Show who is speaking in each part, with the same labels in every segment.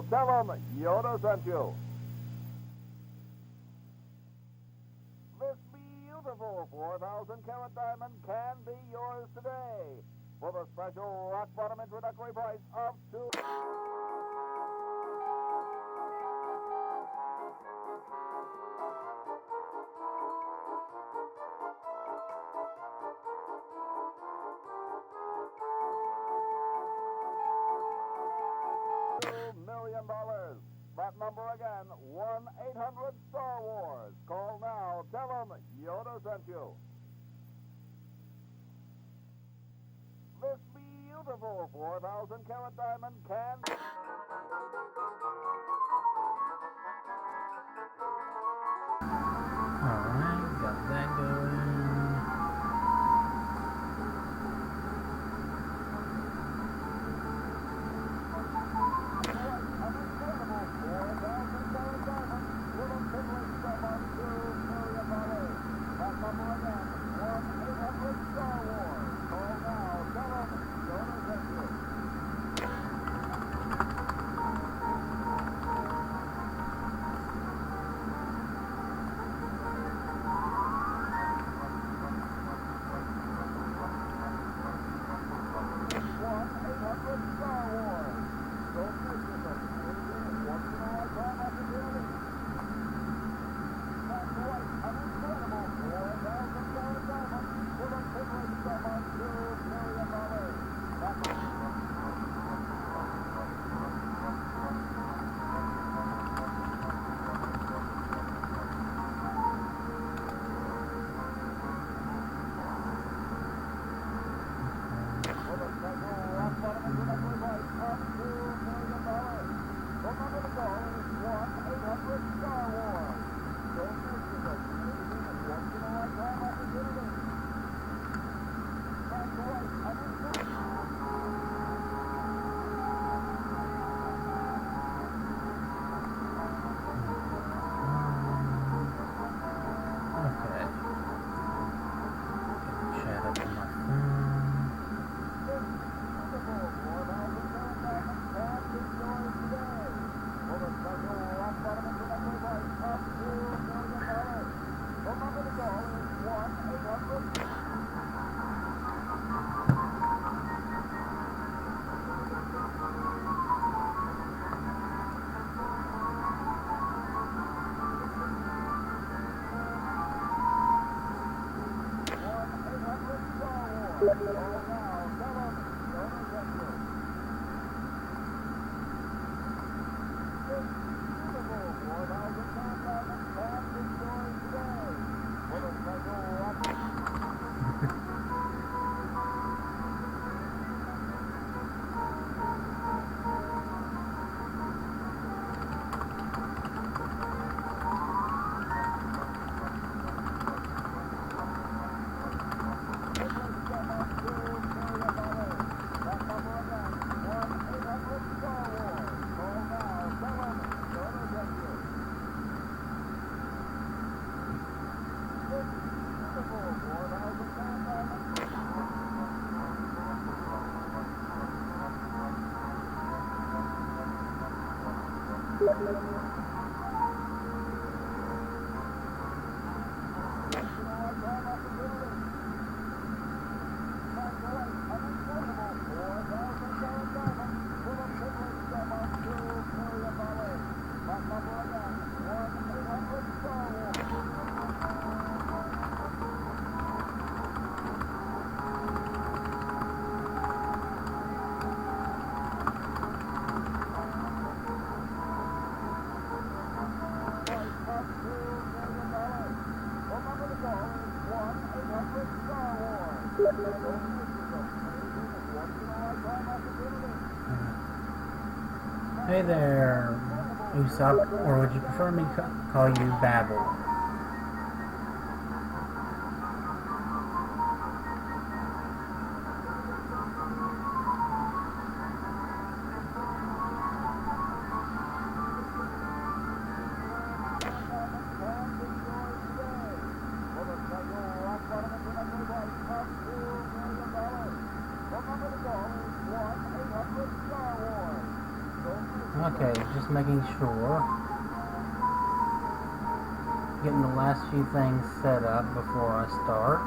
Speaker 1: tell them Yoda sent you. This beautiful 4,000 carat diamond can be yours today for the special rock bottom introductory price of $2. $2 million. That number again, 1-800-STAR-WARS. Call now. Tell them Yoda sent you. This beautiful 4,000 carat diamond can...
Speaker 2: Alright, got that going. Hey there, Usopp, or would you prefer me to call you Babble? Okay, just making sure. Getting the last few things set up before I start.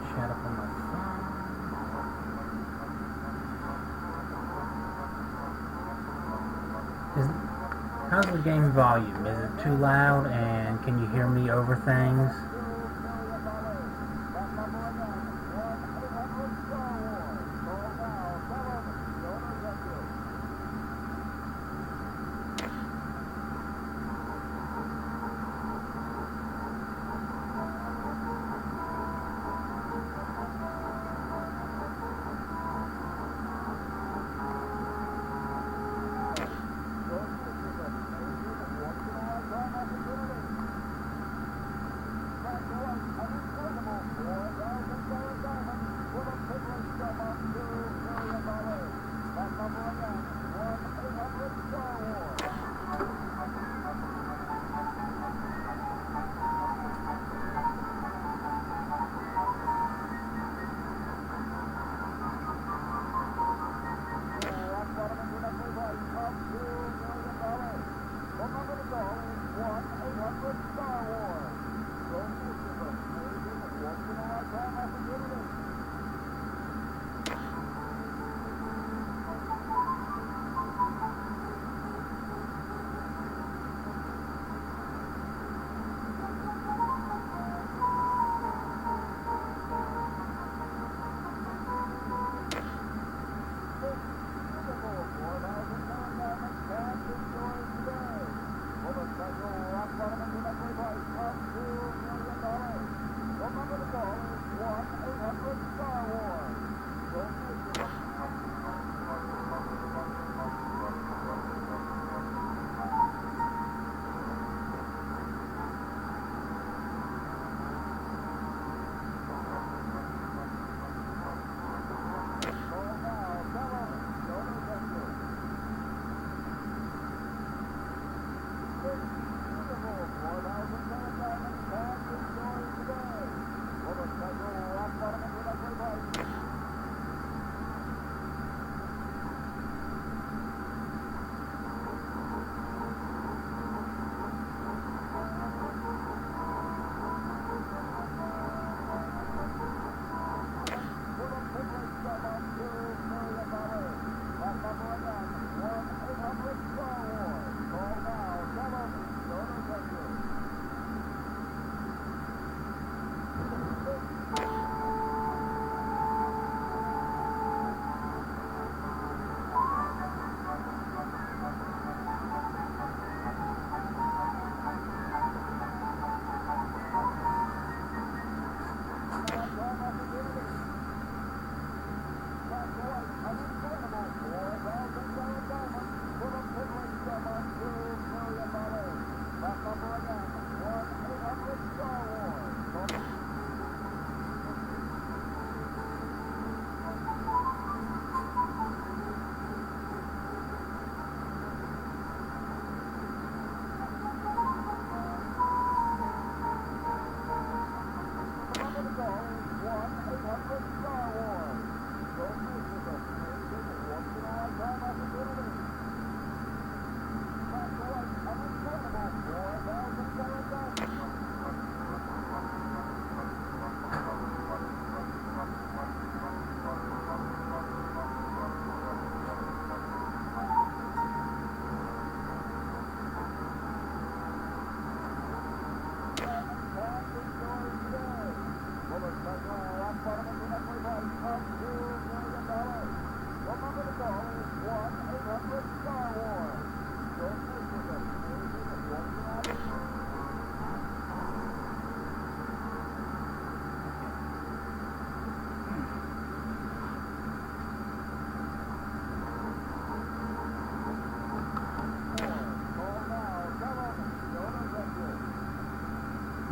Speaker 2: Chat up on my phone. How's the game volume? Is it too loud, and can you hear me over things?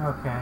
Speaker 2: Okay.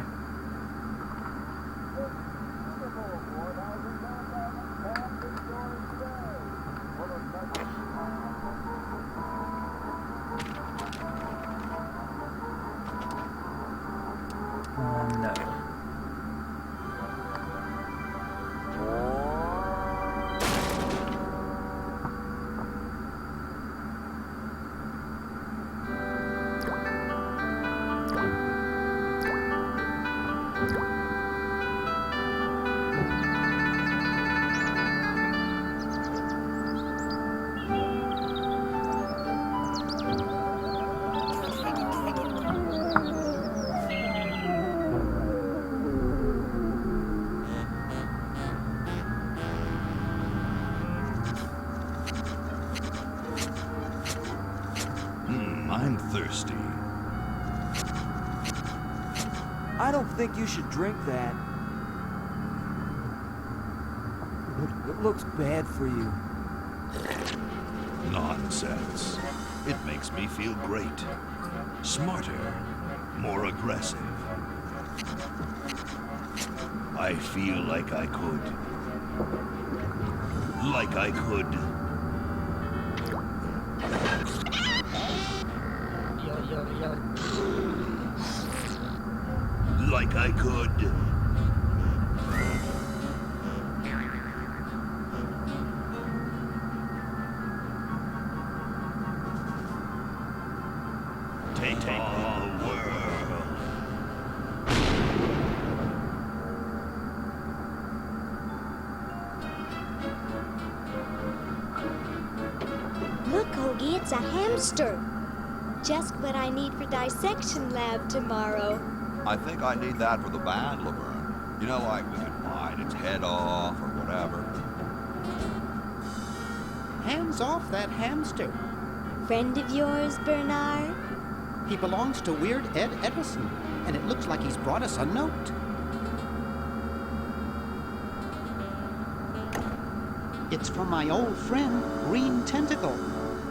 Speaker 3: thirsty.
Speaker 4: I don't think you should drink that. It looks bad for you.
Speaker 3: Nonsense. It makes me feel great. Smarter. More aggressive. I feel like I could. Like I could. Like I could. Take all the world.
Speaker 5: Look, Hoagie, it's a hamster. Just what I need for dissection lab tomorrow.
Speaker 6: I think I need that for the band, Laverne. You know, like we could bite its head off or whatever.
Speaker 7: Hands off that hamster.
Speaker 5: Friend of yours, Bernard?
Speaker 7: He belongs to Weird Ed Edison, and it looks like he's brought us a note. It's from my old friend, Green Tentacle.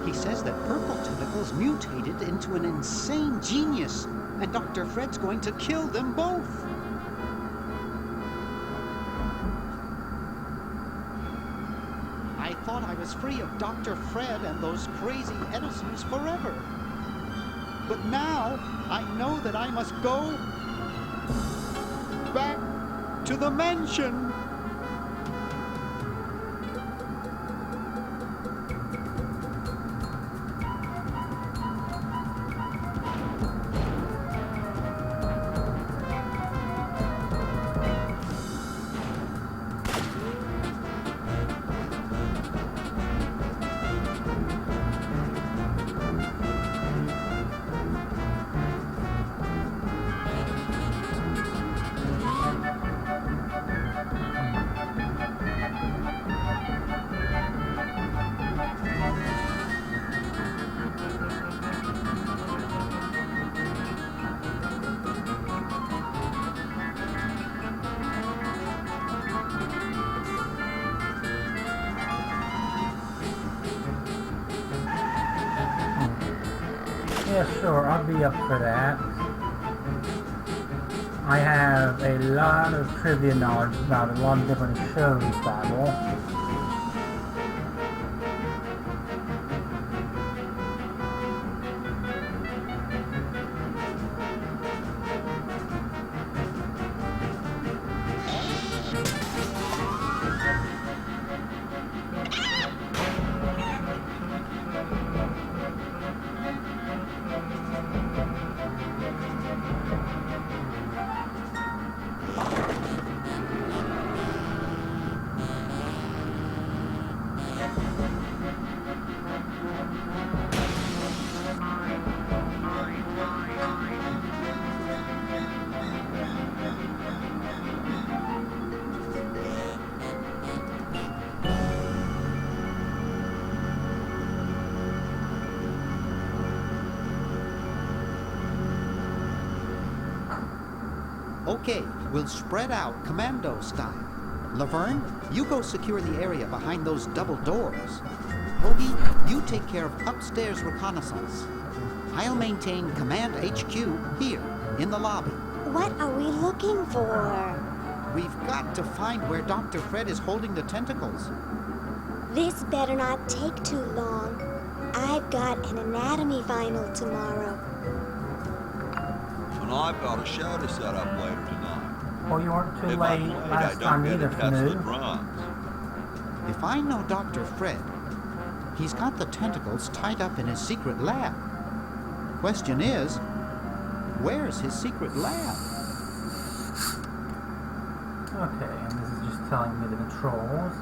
Speaker 7: He says that Purple Tentacle's mutated into an insane genius, and Dr. Fred's going to kill them both. I thought I was free of Dr. Fred and those crazy Edisons forever. But now I know that I must go back to the mansion.
Speaker 2: Yeah, sure, I'll be up for that. I have a lot of trivia knowledge about a lot of different shows, Bible.
Speaker 7: Okay, we'll spread out commando style. Laverne, you go secure the area behind those double doors. Hoagie, you take care of upstairs reconnaissance. I'll maintain Command HQ here, in the lobby.
Speaker 5: What are we looking for?
Speaker 7: We've got to find where Dr. Fred is holding the tentacles.
Speaker 5: This better not take too long. I've got an anatomy final tomorrow.
Speaker 6: And I've got a show to set up later tonight.
Speaker 2: Well, you weren't too
Speaker 6: If
Speaker 2: late
Speaker 6: I'm late,
Speaker 2: last
Speaker 6: I
Speaker 2: time
Speaker 6: don't
Speaker 2: either,
Speaker 6: get to test the
Speaker 2: Canoe.
Speaker 6: drums.
Speaker 7: If I know Dr. Fred, he's got the tentacles tied up in his secret lab. Question is, where's his secret lab?
Speaker 2: Okay, and this is just telling me the controls,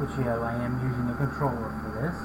Speaker 2: which, yeah, I am using a controller for this.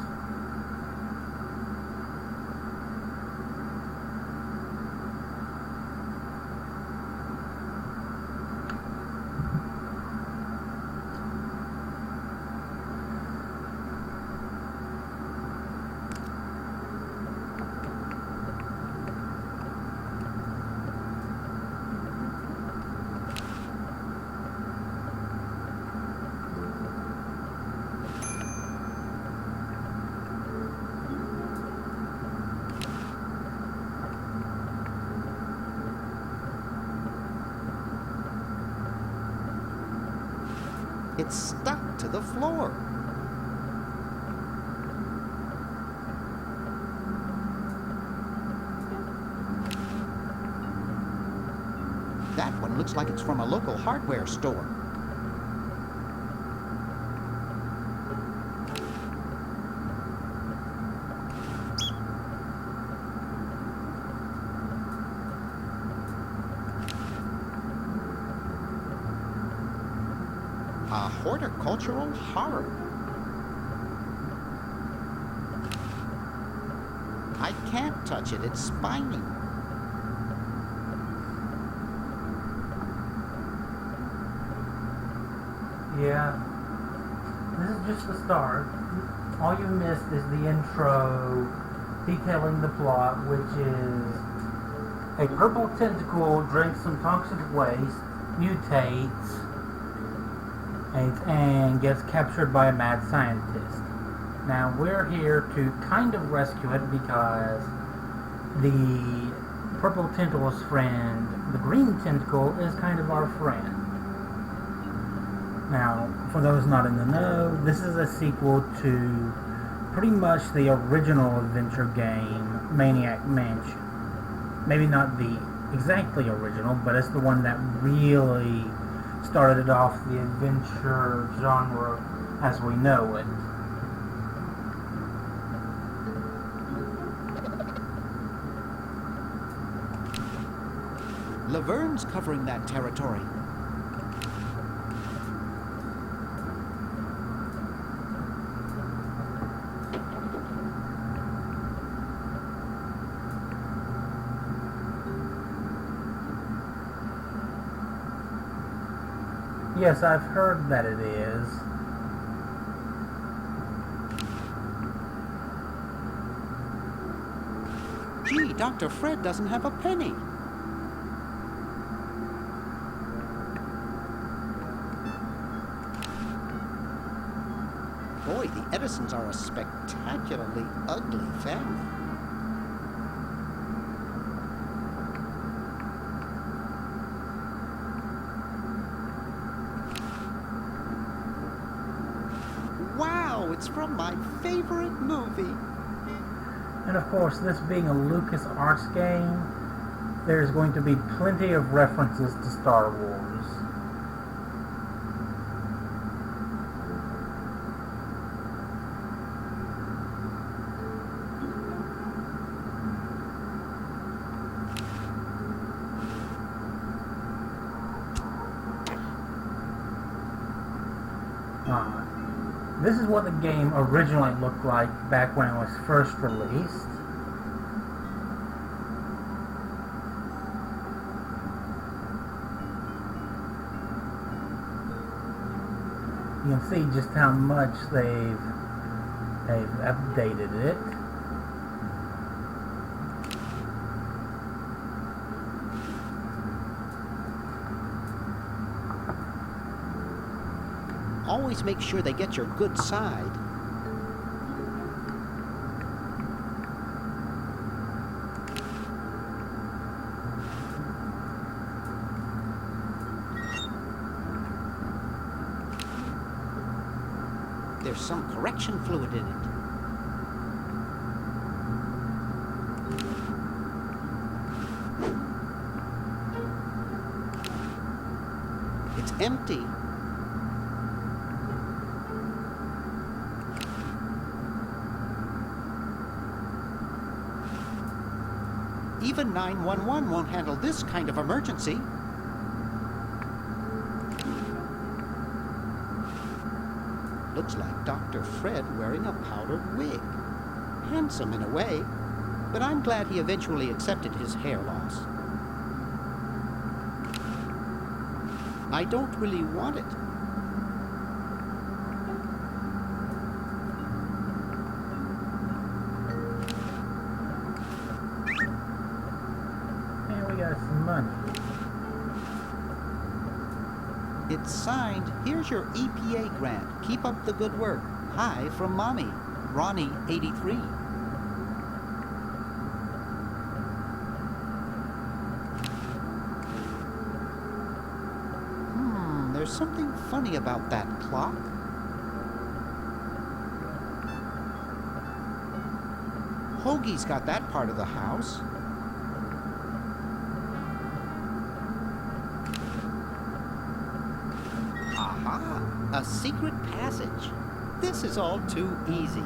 Speaker 7: It's stuck to the floor. That one looks like it's from a local hardware store. A horticultural horror. I can't touch it, it's spiny.
Speaker 2: Yeah, this is just the start. All you missed is the intro detailing the plot, which is a purple tentacle drinks some toxic waste, mutates, and gets captured by a mad scientist. Now we're here to kind of rescue it because the purple tentacle's friend, the green tentacle, is kind of our friend. Now, for those not in the know, this is a sequel to pretty much the original adventure game, Maniac Mansion. Maybe not the exactly original, but it's the one that really started off the adventure genre as we know it.
Speaker 7: Laverne's covering that territory.
Speaker 2: Yes, I've heard that it is.
Speaker 7: Gee, Dr. Fred doesn't have a penny. Boy, the Edisons are a spectacularly ugly family. Wow, it's from my favorite movie.
Speaker 2: And of course, this being a LucasArts game, there's going to be plenty of references to Star Wars. This is what the game originally looked like back when it was first released. You can see just how much they've updated it.
Speaker 7: Always make sure they get your good side. There's some correction fluid in it. It's empty. Even 911 won't handle this kind of emergency. Looks like Dr. Fred wearing a powdered wig. Handsome in a way, but I'm glad he eventually accepted his hair loss. I don't really want it.
Speaker 2: Some money.
Speaker 7: It's signed, here's your EPA grant. Keep up the good work. Hi from Mommy, Ronnie 83. There's something funny about that clock. Hoagie's got that part of the house. Aha! A secret passage. This is all too easy.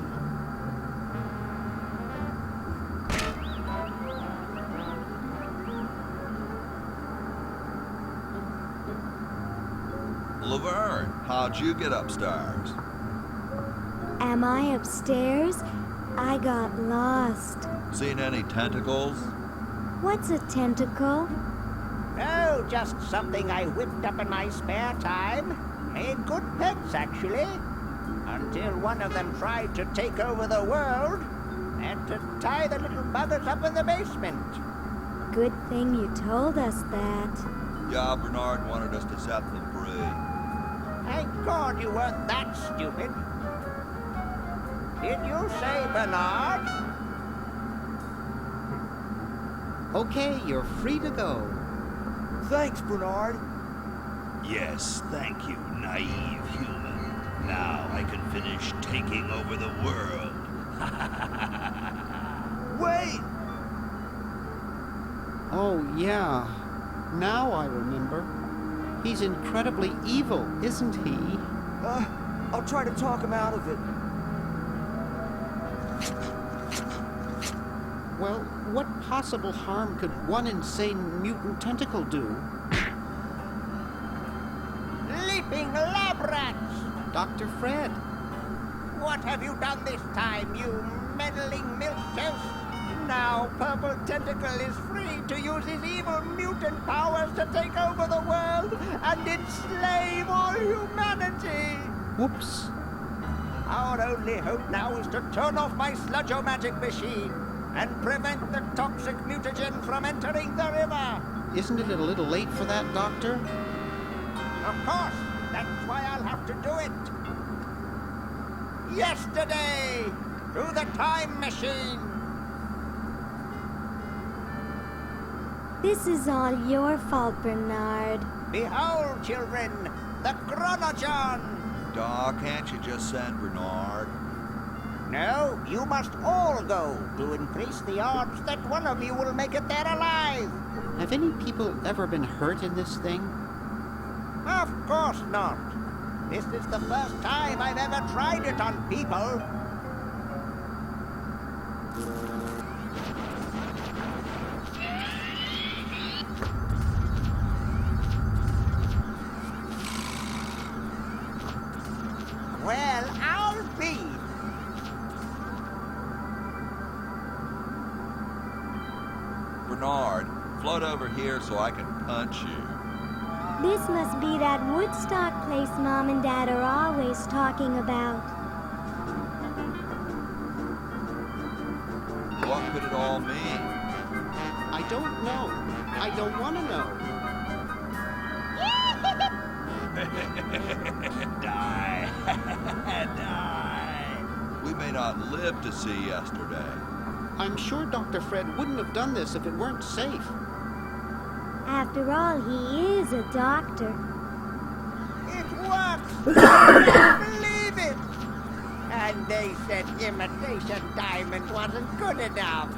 Speaker 6: Laverne, how'd you get upstairs?
Speaker 5: Am I upstairs? I got lost.
Speaker 6: Seen any tentacles?
Speaker 5: What's a tentacle?
Speaker 8: Oh, just something I whipped up in my spare time. Made good pets, actually. Until one of them tried to take over the world. Had to tie the little buggers up in the basement.
Speaker 5: Good thing you told us that.
Speaker 6: Yeah, Bernard wanted us to set them free.
Speaker 8: Thank God you weren't that stupid. Did you say Bernard?
Speaker 7: Okay, you're free to go.
Speaker 4: Thanks, Bernard.
Speaker 3: Yes, thank you, naive human. Now I can finish taking over the world.
Speaker 4: Wait!
Speaker 7: Oh, yeah. Now I remember. He's incredibly evil, isn't he?
Speaker 4: I'll try to talk him out of it.
Speaker 7: Well, what possible harm could one insane mutant tentacle do?
Speaker 8: Leaping lab rats!
Speaker 7: Dr. Fred.
Speaker 8: What have you done this time, you meddling milquetoast? Now Purple Tentacle is free to use his evil mutant powers to take over the world and enslave all humanity!
Speaker 7: Whoops.
Speaker 8: Our only hope now is to turn off my sludge-o-magic machine and prevent the toxic mutagen from entering the river.
Speaker 7: Isn't it a little late for that, Doctor?
Speaker 8: Of course, that's why I'll have to do it. Yesterday, through the time machine.
Speaker 5: This is all your fault, Bernard.
Speaker 8: Behold, children, the Chronogen.
Speaker 6: Doc, can't you just send Bernard?
Speaker 8: No, you must all go to increase the odds that one of you will make it there alive.
Speaker 7: Have any people ever been hurt in this thing?
Speaker 8: Of course not. This is the first time I've ever tried it on people. Well, I'll be.
Speaker 6: Bernard, float over here so I can punch you.
Speaker 5: This must be that Woodstock place Mom and Dad are always talking about.
Speaker 6: What could it all mean?
Speaker 7: I don't know. I don't want to know.
Speaker 3: Die. Die.
Speaker 6: We may not live to see yesterday.
Speaker 7: I'm sure Dr. Fred wouldn't have done this if it weren't safe.
Speaker 5: After all, he is a doctor.
Speaker 8: It works! I can't believe it! And they said imitation diamond wasn't good enough.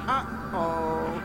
Speaker 8: Uh-oh.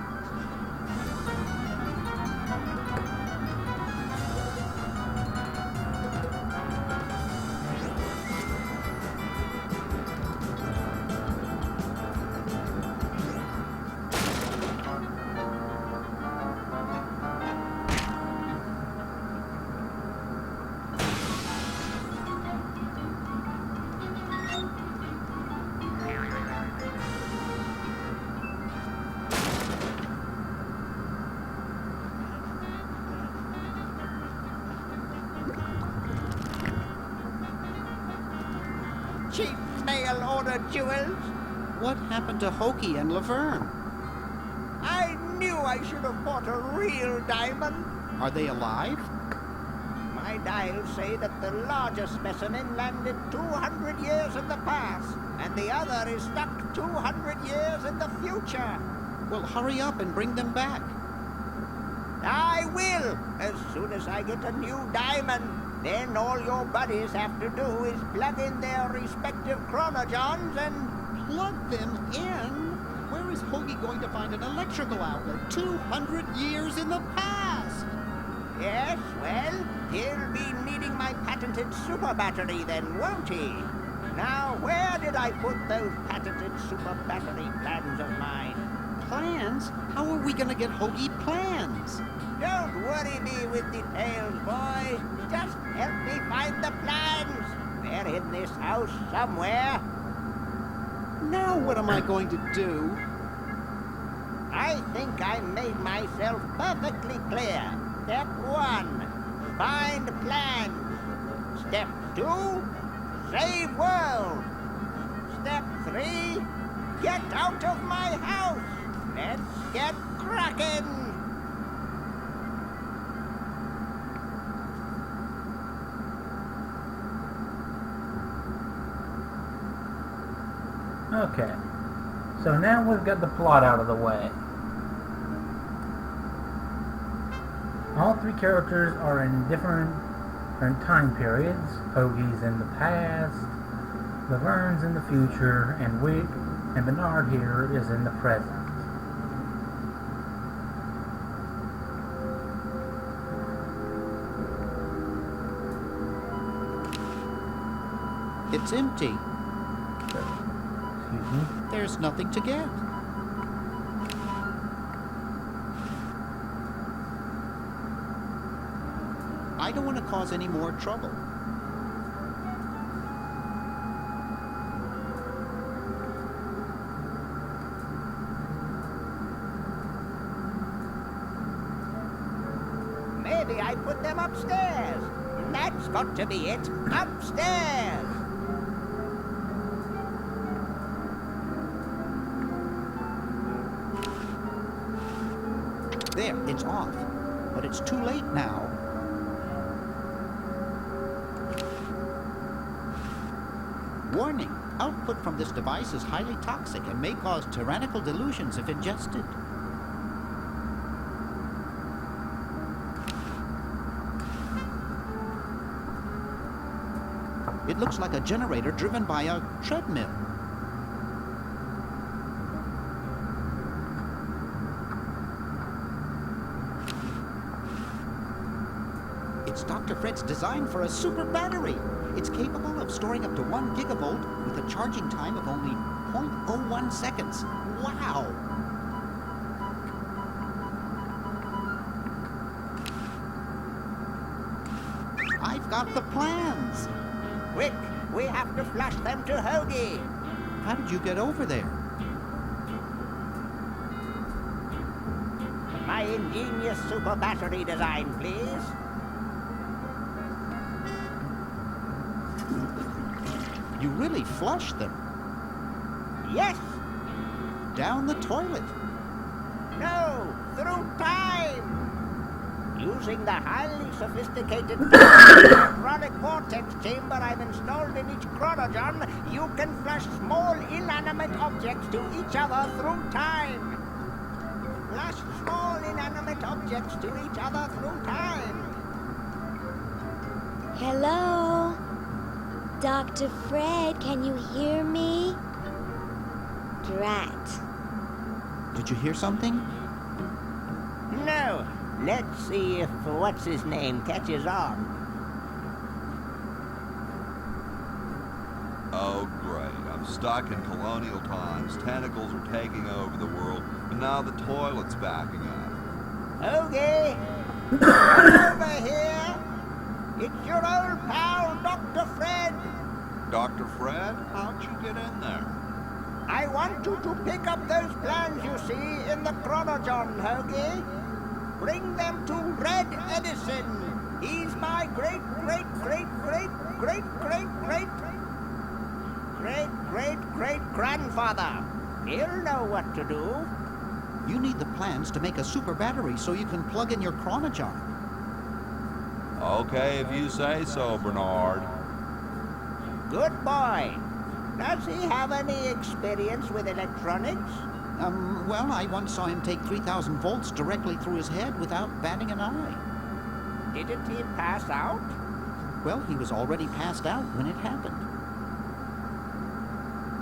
Speaker 8: Cheap mail-order jewels.
Speaker 7: What happened to Hoagie and Laverne?
Speaker 8: I knew I should have bought a real diamond.
Speaker 7: Are they alive?
Speaker 8: My dials say that the larger specimen landed 200 years in the past, and the other is stuck 200 years in the future.
Speaker 7: Well, hurry up and bring them back.
Speaker 8: I will, as soon as I get a new diamond. Then all your buddies have to do is plug in their respective chronogens and...
Speaker 7: Plug them in? Where is Hoagie going to find an electrical outlet 200 years in the past?
Speaker 8: Yes, well, he'll be needing my patented super battery then, won't he? Now, where did I put those patented super battery plans of mine?
Speaker 7: Plans? How are we gonna get Hoagie plans?
Speaker 8: Don't worry me with details, boy. Just help me find the plans. They're in this house somewhere.
Speaker 7: Now what am I going to do?
Speaker 8: I think I made myself perfectly clear. Step 1, find plans. Step 2, save world. Step 3, get out of my house. Let's get cracking.
Speaker 2: Okay, so now we've got the plot out of the way. All three characters are in different time periods. Hoagie's in the past, Laverne's in the future, and Bernard here is in the present.
Speaker 7: It's empty.
Speaker 2: Excuse me.
Speaker 7: There's nothing to get. I don't want to cause any more trouble.
Speaker 8: Maybe I put them upstairs. That's got to be it. Upstairs.
Speaker 7: There, it's off. But it's too late now. Warning, output from this device is highly toxic and may cause tyrannical delusions if ingested. It looks like a generator driven by a treadmill. It's Dr. Fred's design for a super battery. It's capable of storing up to 1 gigavolt with a charging time of only 0.01 seconds. Wow! I've got the plans.
Speaker 8: Quick, we have to flush them to Hoagie.
Speaker 7: How did you get over there?
Speaker 8: My ingenious super battery design, please.
Speaker 7: You really flushed them.
Speaker 8: Yes.
Speaker 7: Down the toilet.
Speaker 8: No, through time. Using the highly sophisticated electronic vortex chamber I've installed in each chronogen, you can flush small inanimate objects to each other through time. Flush small inanimate objects to each other through time.
Speaker 5: Hello? Dr. Fred, can you hear me? Drat.
Speaker 7: Did you hear something?
Speaker 8: No. Let's see if what's-his-name catches on.
Speaker 6: Oh, great. I'm stuck in colonial times. Tentacles are taking over the world, and now the toilet's backing up.
Speaker 8: Okay. Over here. It's your old pal, Dr. Fred.
Speaker 6: Dr. Fred, how'd you get in there?
Speaker 8: I want you to pick up those plans you see in the chronogen, Hoagie. Bring them to Red Edison. He's my great-great-great-great-great-great-great-great-grandfather. He'll know what to do.
Speaker 7: You need the plans to make a super battery so you can plug in your chronogen.
Speaker 6: Okay, if you say so, Bernard.
Speaker 8: Good boy. Does he have any experience with electronics?
Speaker 7: Well, I once saw him take 3,000 volts directly through his head without batting an eye.
Speaker 8: Didn't he pass out?
Speaker 7: Well, he was already passed out when it happened.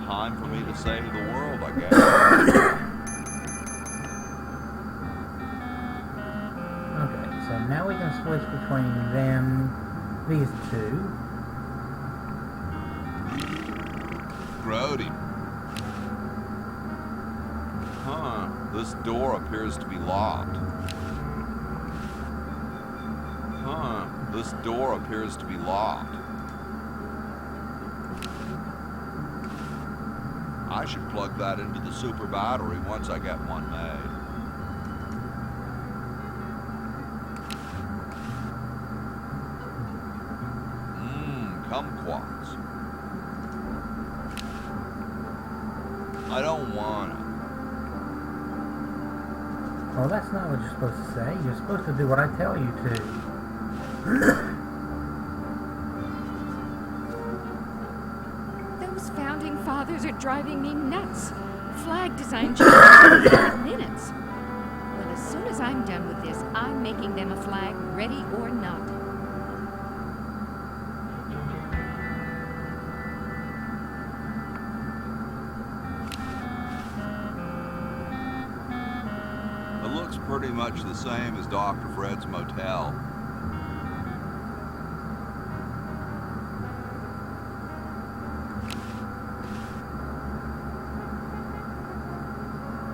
Speaker 6: Time for me to save the world, I guess.
Speaker 2: Okay, so now we can switch between these two.
Speaker 6: Grody. Huh, this door appears to be locked. Huh, this door appears to be locked. I should plug that into the super battery once I get one made. Kumquats. I don't want it.
Speaker 2: Well, that's not what you're supposed to say. You're supposed to do what I tell you to.
Speaker 9: Those founding fathers are driving me nuts. Flag design changes in 5 minutes. Well, as soon as I'm done with this, I'm making them a flag, ready or not.
Speaker 6: It looks pretty much the same as Dr. Fred's motel.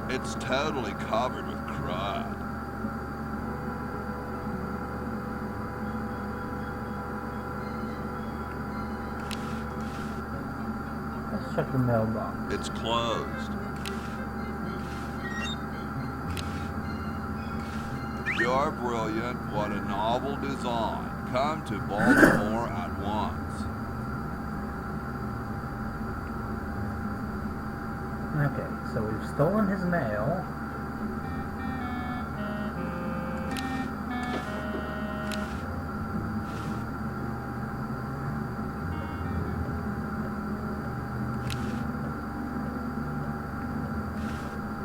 Speaker 6: It's totally covered with crud.
Speaker 2: Let's check the mailbox.
Speaker 6: It's closed. You're brilliant. What a novel design. Come to Baltimore at once.
Speaker 2: Okay, so we've stolen his mail.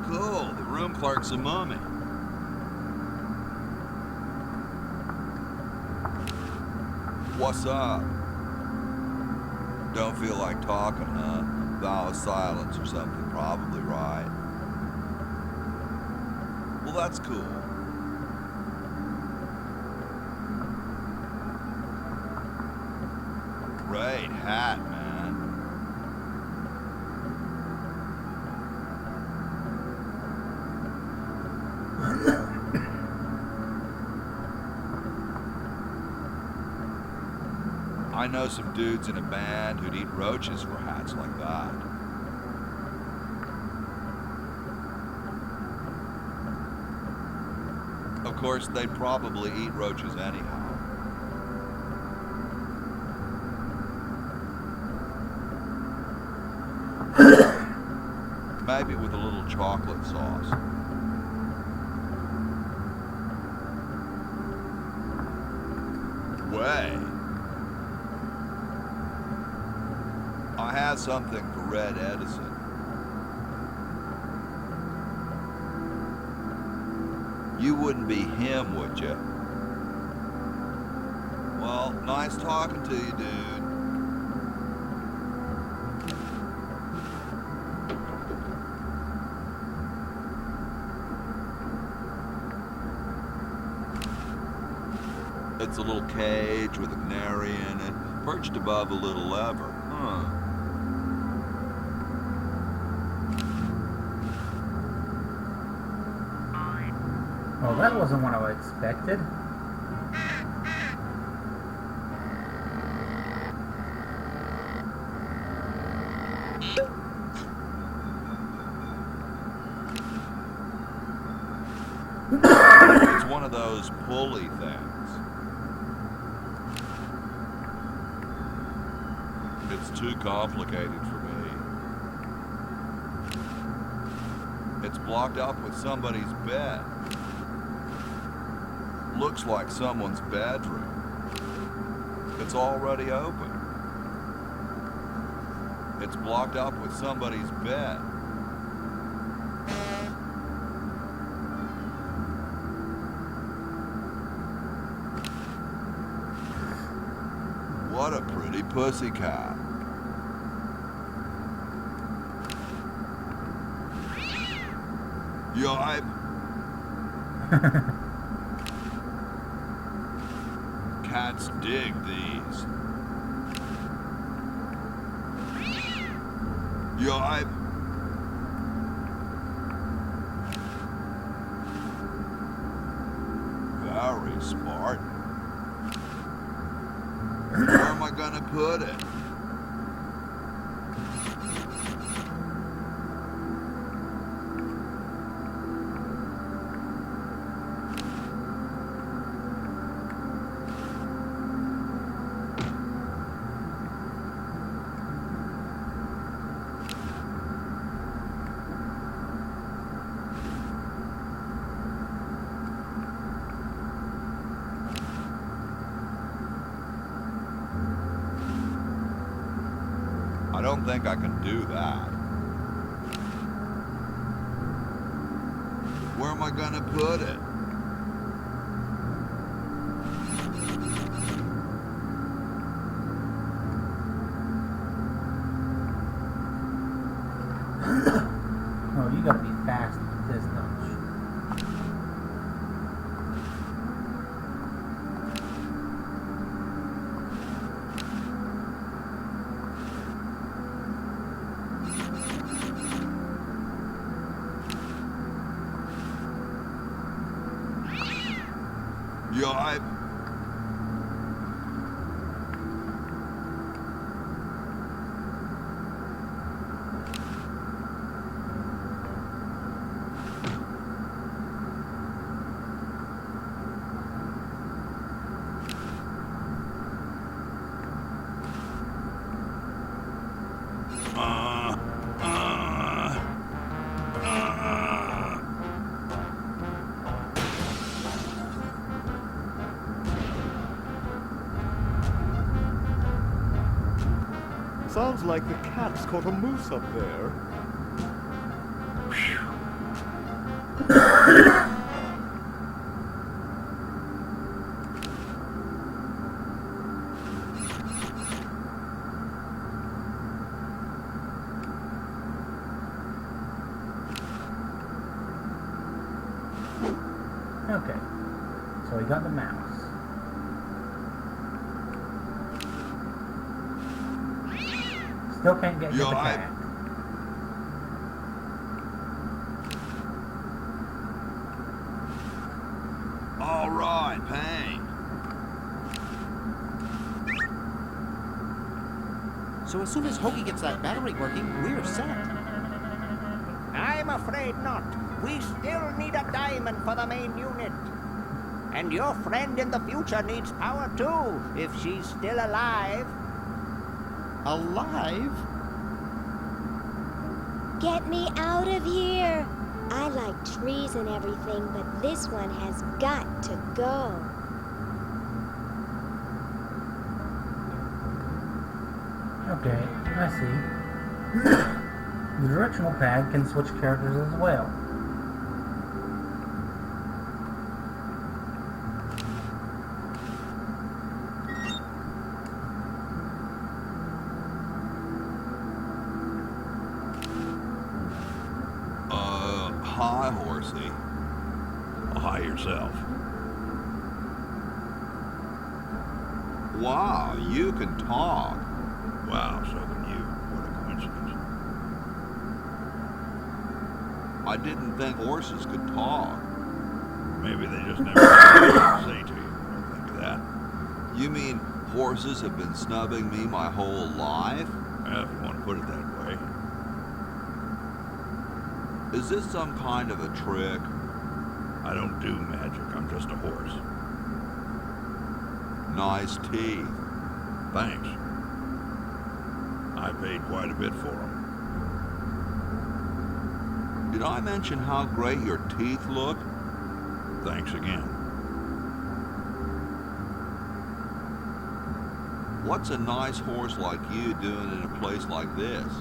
Speaker 6: Cool, the room clerk's a mummy. What's up? Don't feel like talking, huh? Vow of silence or something, probably right. Well, that's cool. Great hat, man. I know some dudes in a band who'd eat roaches for hats like that. Of course, they'd probably eat roaches anyhow. Maybe with a little chocolate sauce. Way. I had something for Red Edison. You wouldn't be him, would you? Well, nice talking to you, dude. It's a little cage with a canary in it, perched above a little lever. Huh.
Speaker 2: Well, that wasn't what I expected.
Speaker 6: It's one of those pulley things. It's too complicated for me. It's blocked up with somebody's bed. Looks like someone's bedroom. It's already open. It's blocked up with somebody's bed. What a pretty pussycat. Yipe. Cats dig these. Yipe. Very smart. Where am I gonna put it? I don't think I can do that. Where am I gonna put it?
Speaker 2: Oh, you gotta be fast with this, don't you?
Speaker 6: Yipe.
Speaker 10: Sounds like the cat's caught a moose up there.
Speaker 2: Okay, so we got the mouse. Still can't get to the cat.
Speaker 6: All right, Pain.
Speaker 7: So as soon as Hoagie gets that battery working, we're set.
Speaker 8: I'm afraid not. We still need a diamond for the main unit. And your friend in the future needs power too, if she's still alive.
Speaker 7: Alive?
Speaker 5: Get me out of here! I like trees and everything, but this one has got to go.
Speaker 2: Okay, I see. The directional pad can switch characters as well.
Speaker 6: Hi, horsey.
Speaker 3: Hi yourself.
Speaker 6: Wow, you can talk.
Speaker 3: Wow, so can you. What a coincidence.
Speaker 6: I didn't think horses could talk.
Speaker 3: Maybe they just never had anything to say to you. Ever think of that?
Speaker 6: You mean horses have been snubbing me my whole life?
Speaker 3: Well, if you want to put it that way.
Speaker 6: Is this some kind of a trick?
Speaker 3: I don't do magic. I'm just a horse.
Speaker 6: Nice teeth.
Speaker 3: Thanks. I paid quite a bit for them.
Speaker 6: Did I mention how great your teeth look?
Speaker 3: Thanks again.
Speaker 6: What's a nice horse like you doing in a place like this?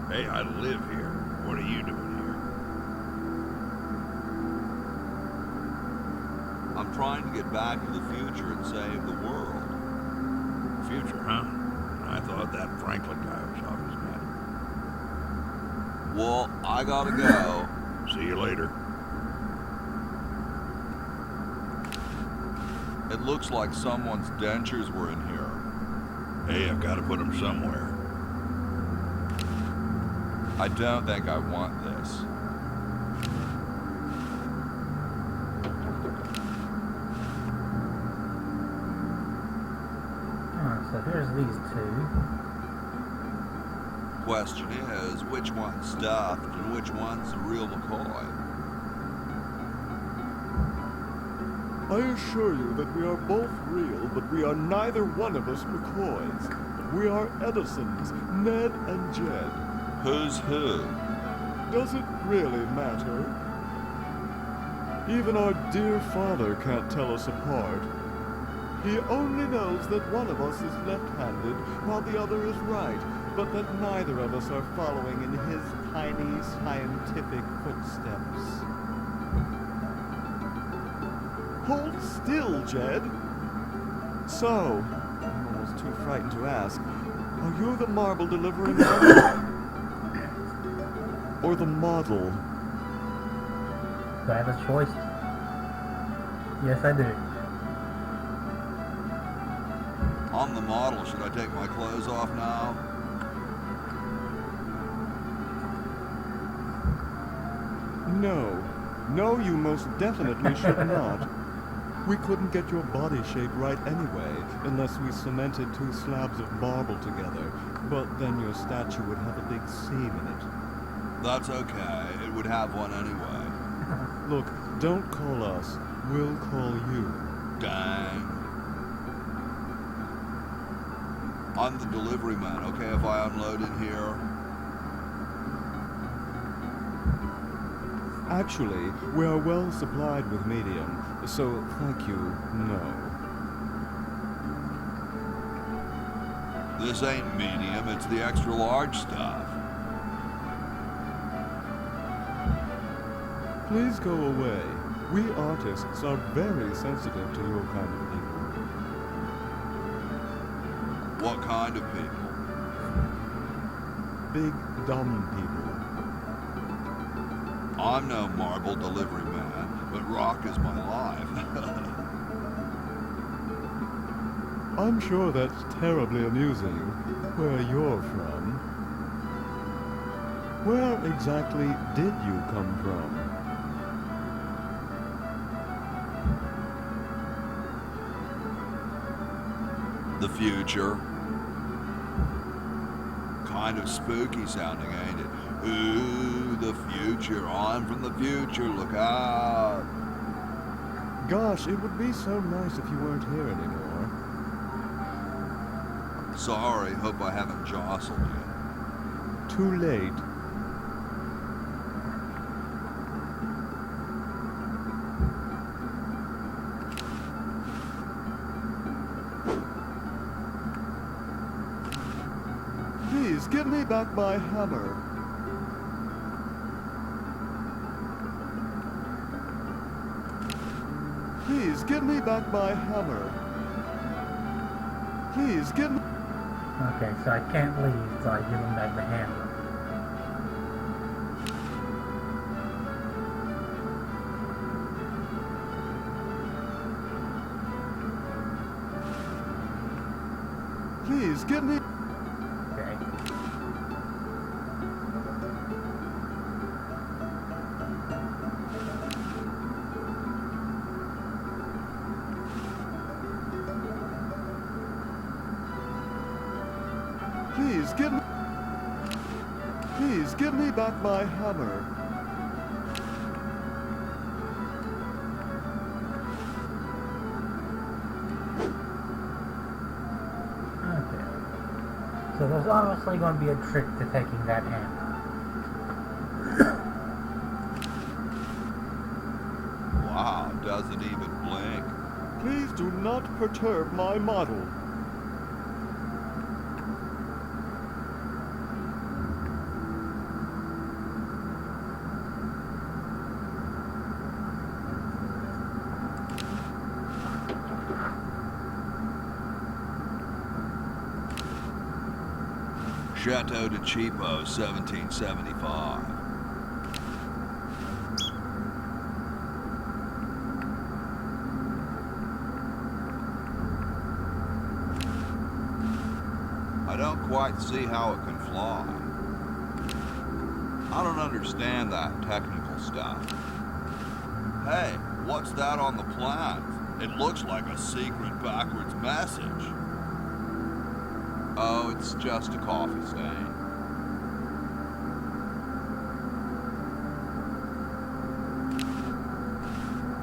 Speaker 3: Hey, I live here. What are you doing here?
Speaker 6: I'm trying to get back to the future and save the world.
Speaker 11: future, huh? I thought that Franklin guy was off his nut.
Speaker 6: Well, I gotta go.
Speaker 11: See you later.
Speaker 6: It looks like someone's dentures were in here.
Speaker 11: Hey, I've got to put them somewhere.
Speaker 6: I don't think I want this.
Speaker 2: So here's these two.
Speaker 6: Question is, which one's stuffed and which one's the real McCoy?
Speaker 10: I assure you that we are both real, but we are neither one of us McCoys. We are Edisons, Ned and Jed.
Speaker 6: Who's who?
Speaker 10: Does it really matter? Even our dear father can't tell us apart. He only knows that one of us is left-handed while the other is right, but that neither of us are following in his tiny scientific footsteps. Hold still, Jed. So, I'm almost too frightened to ask, are you the marble delivering man? Or the model?
Speaker 2: Do I have a choice? Yes, I do.
Speaker 6: I'm the model. Should I take my clothes off now?
Speaker 10: No. No, you most definitely should not. We couldn't get your body shape right anyway, unless we cemented 2 slabs of marble together. But then your statue would have a big seam in it.
Speaker 6: That's okay. It would have one anyway.
Speaker 10: Look, don't call us. We'll call you.
Speaker 6: Dang. I'm the delivery man, okay, if I unload in here?
Speaker 10: Actually, we are well supplied with medium, so thank you, no.
Speaker 6: This ain't medium, it's the extra large stuff.
Speaker 10: Please go away. We artists are very sensitive to your kind of people.
Speaker 6: What kind of people?
Speaker 10: Big, dumb people.
Speaker 6: I'm no marble delivery man, but rock is my life.
Speaker 10: I'm sure that's terribly amusing, where you're from. Where exactly did you come from?
Speaker 6: The future. Kind of spooky sounding, ain't it? Ooh, the future. I'm from the future. Look out.
Speaker 10: Gosh, it would be so nice if you weren't here anymore.
Speaker 6: Sorry, hope I haven't jostled you.
Speaker 10: Too late. Please, give me back my hammer. Please, give me back my hammer. Please, give me...
Speaker 2: Okay, so I can't leave until I give him back the hammer.
Speaker 10: Please, give me...
Speaker 2: Okay.
Speaker 10: Please, give me... Please, give me back my hammer.
Speaker 2: Okay. So there's obviously going to be a trick to taking that hammer.
Speaker 6: Wow, doesn't even blink.
Speaker 10: Please do not perturb my model.
Speaker 6: Chateau de Cheapo, 1775. I don't quite see how it can fly. I don't understand that technical stuff. Hey, what's that on the plans? It looks like a secret backwards message. Oh, it's just a coffee stain.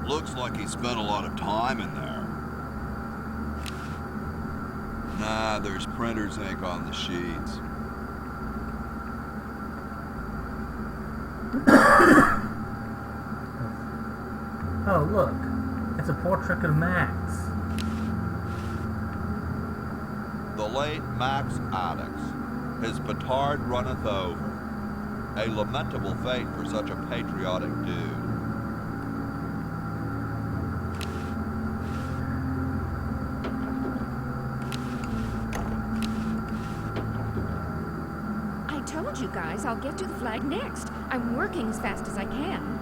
Speaker 6: Looks like he spent a lot of time in there. Nah, there's printer's ink on the sheets.
Speaker 2: Oh, look. It's a portrait of Max.
Speaker 6: The late Max Addix, his petard runneth over. A lamentable fate for such a patriotic dude.
Speaker 9: I told you guys I'll get to the flag next. I'm working as fast as I can.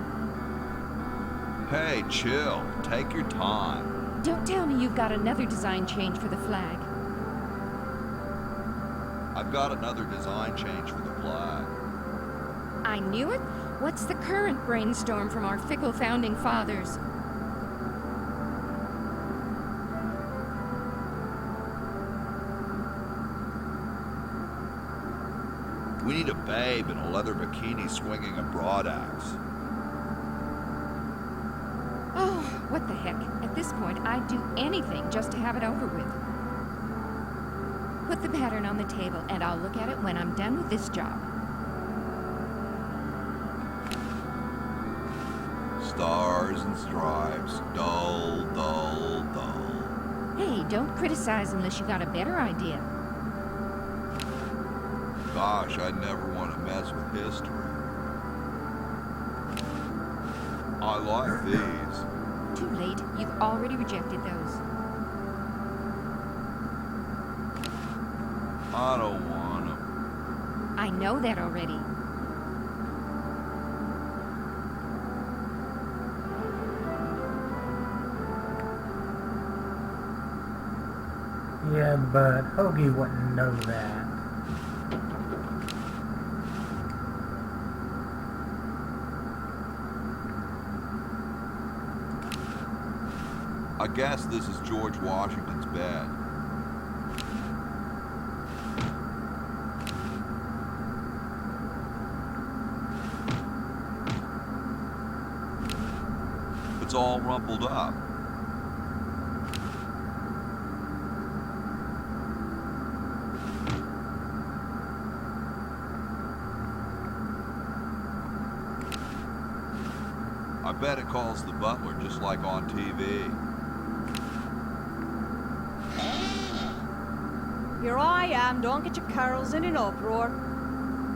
Speaker 6: Hey, chill. Take your time.
Speaker 9: Don't tell me you've got another design change for the flag.
Speaker 6: I've got another design change for the flag.
Speaker 9: I knew it. What's the current brainstorm from our fickle founding fathers?
Speaker 6: We need a babe in a leather bikini swinging a broadaxe.
Speaker 9: Oh, what the heck. At this point, I'd do anything just to have it over with. Put the pattern on the table, and I'll look at it when I'm done with this job.
Speaker 6: Stars and stripes, dull, dull, dull.
Speaker 9: Hey, don't criticize unless you got a better idea.
Speaker 6: Gosh, I'd never want to mess with history. I like these.
Speaker 9: Too late. You've already rejected those.
Speaker 6: I don't want them.
Speaker 9: I know that already.
Speaker 2: Yeah, but Hoagie wouldn't know that.
Speaker 6: I guess this is George Washington's bed. It's all rumpled up. I bet it calls the butler just like on TV.
Speaker 12: Here I am, don't get your curls in an uproar.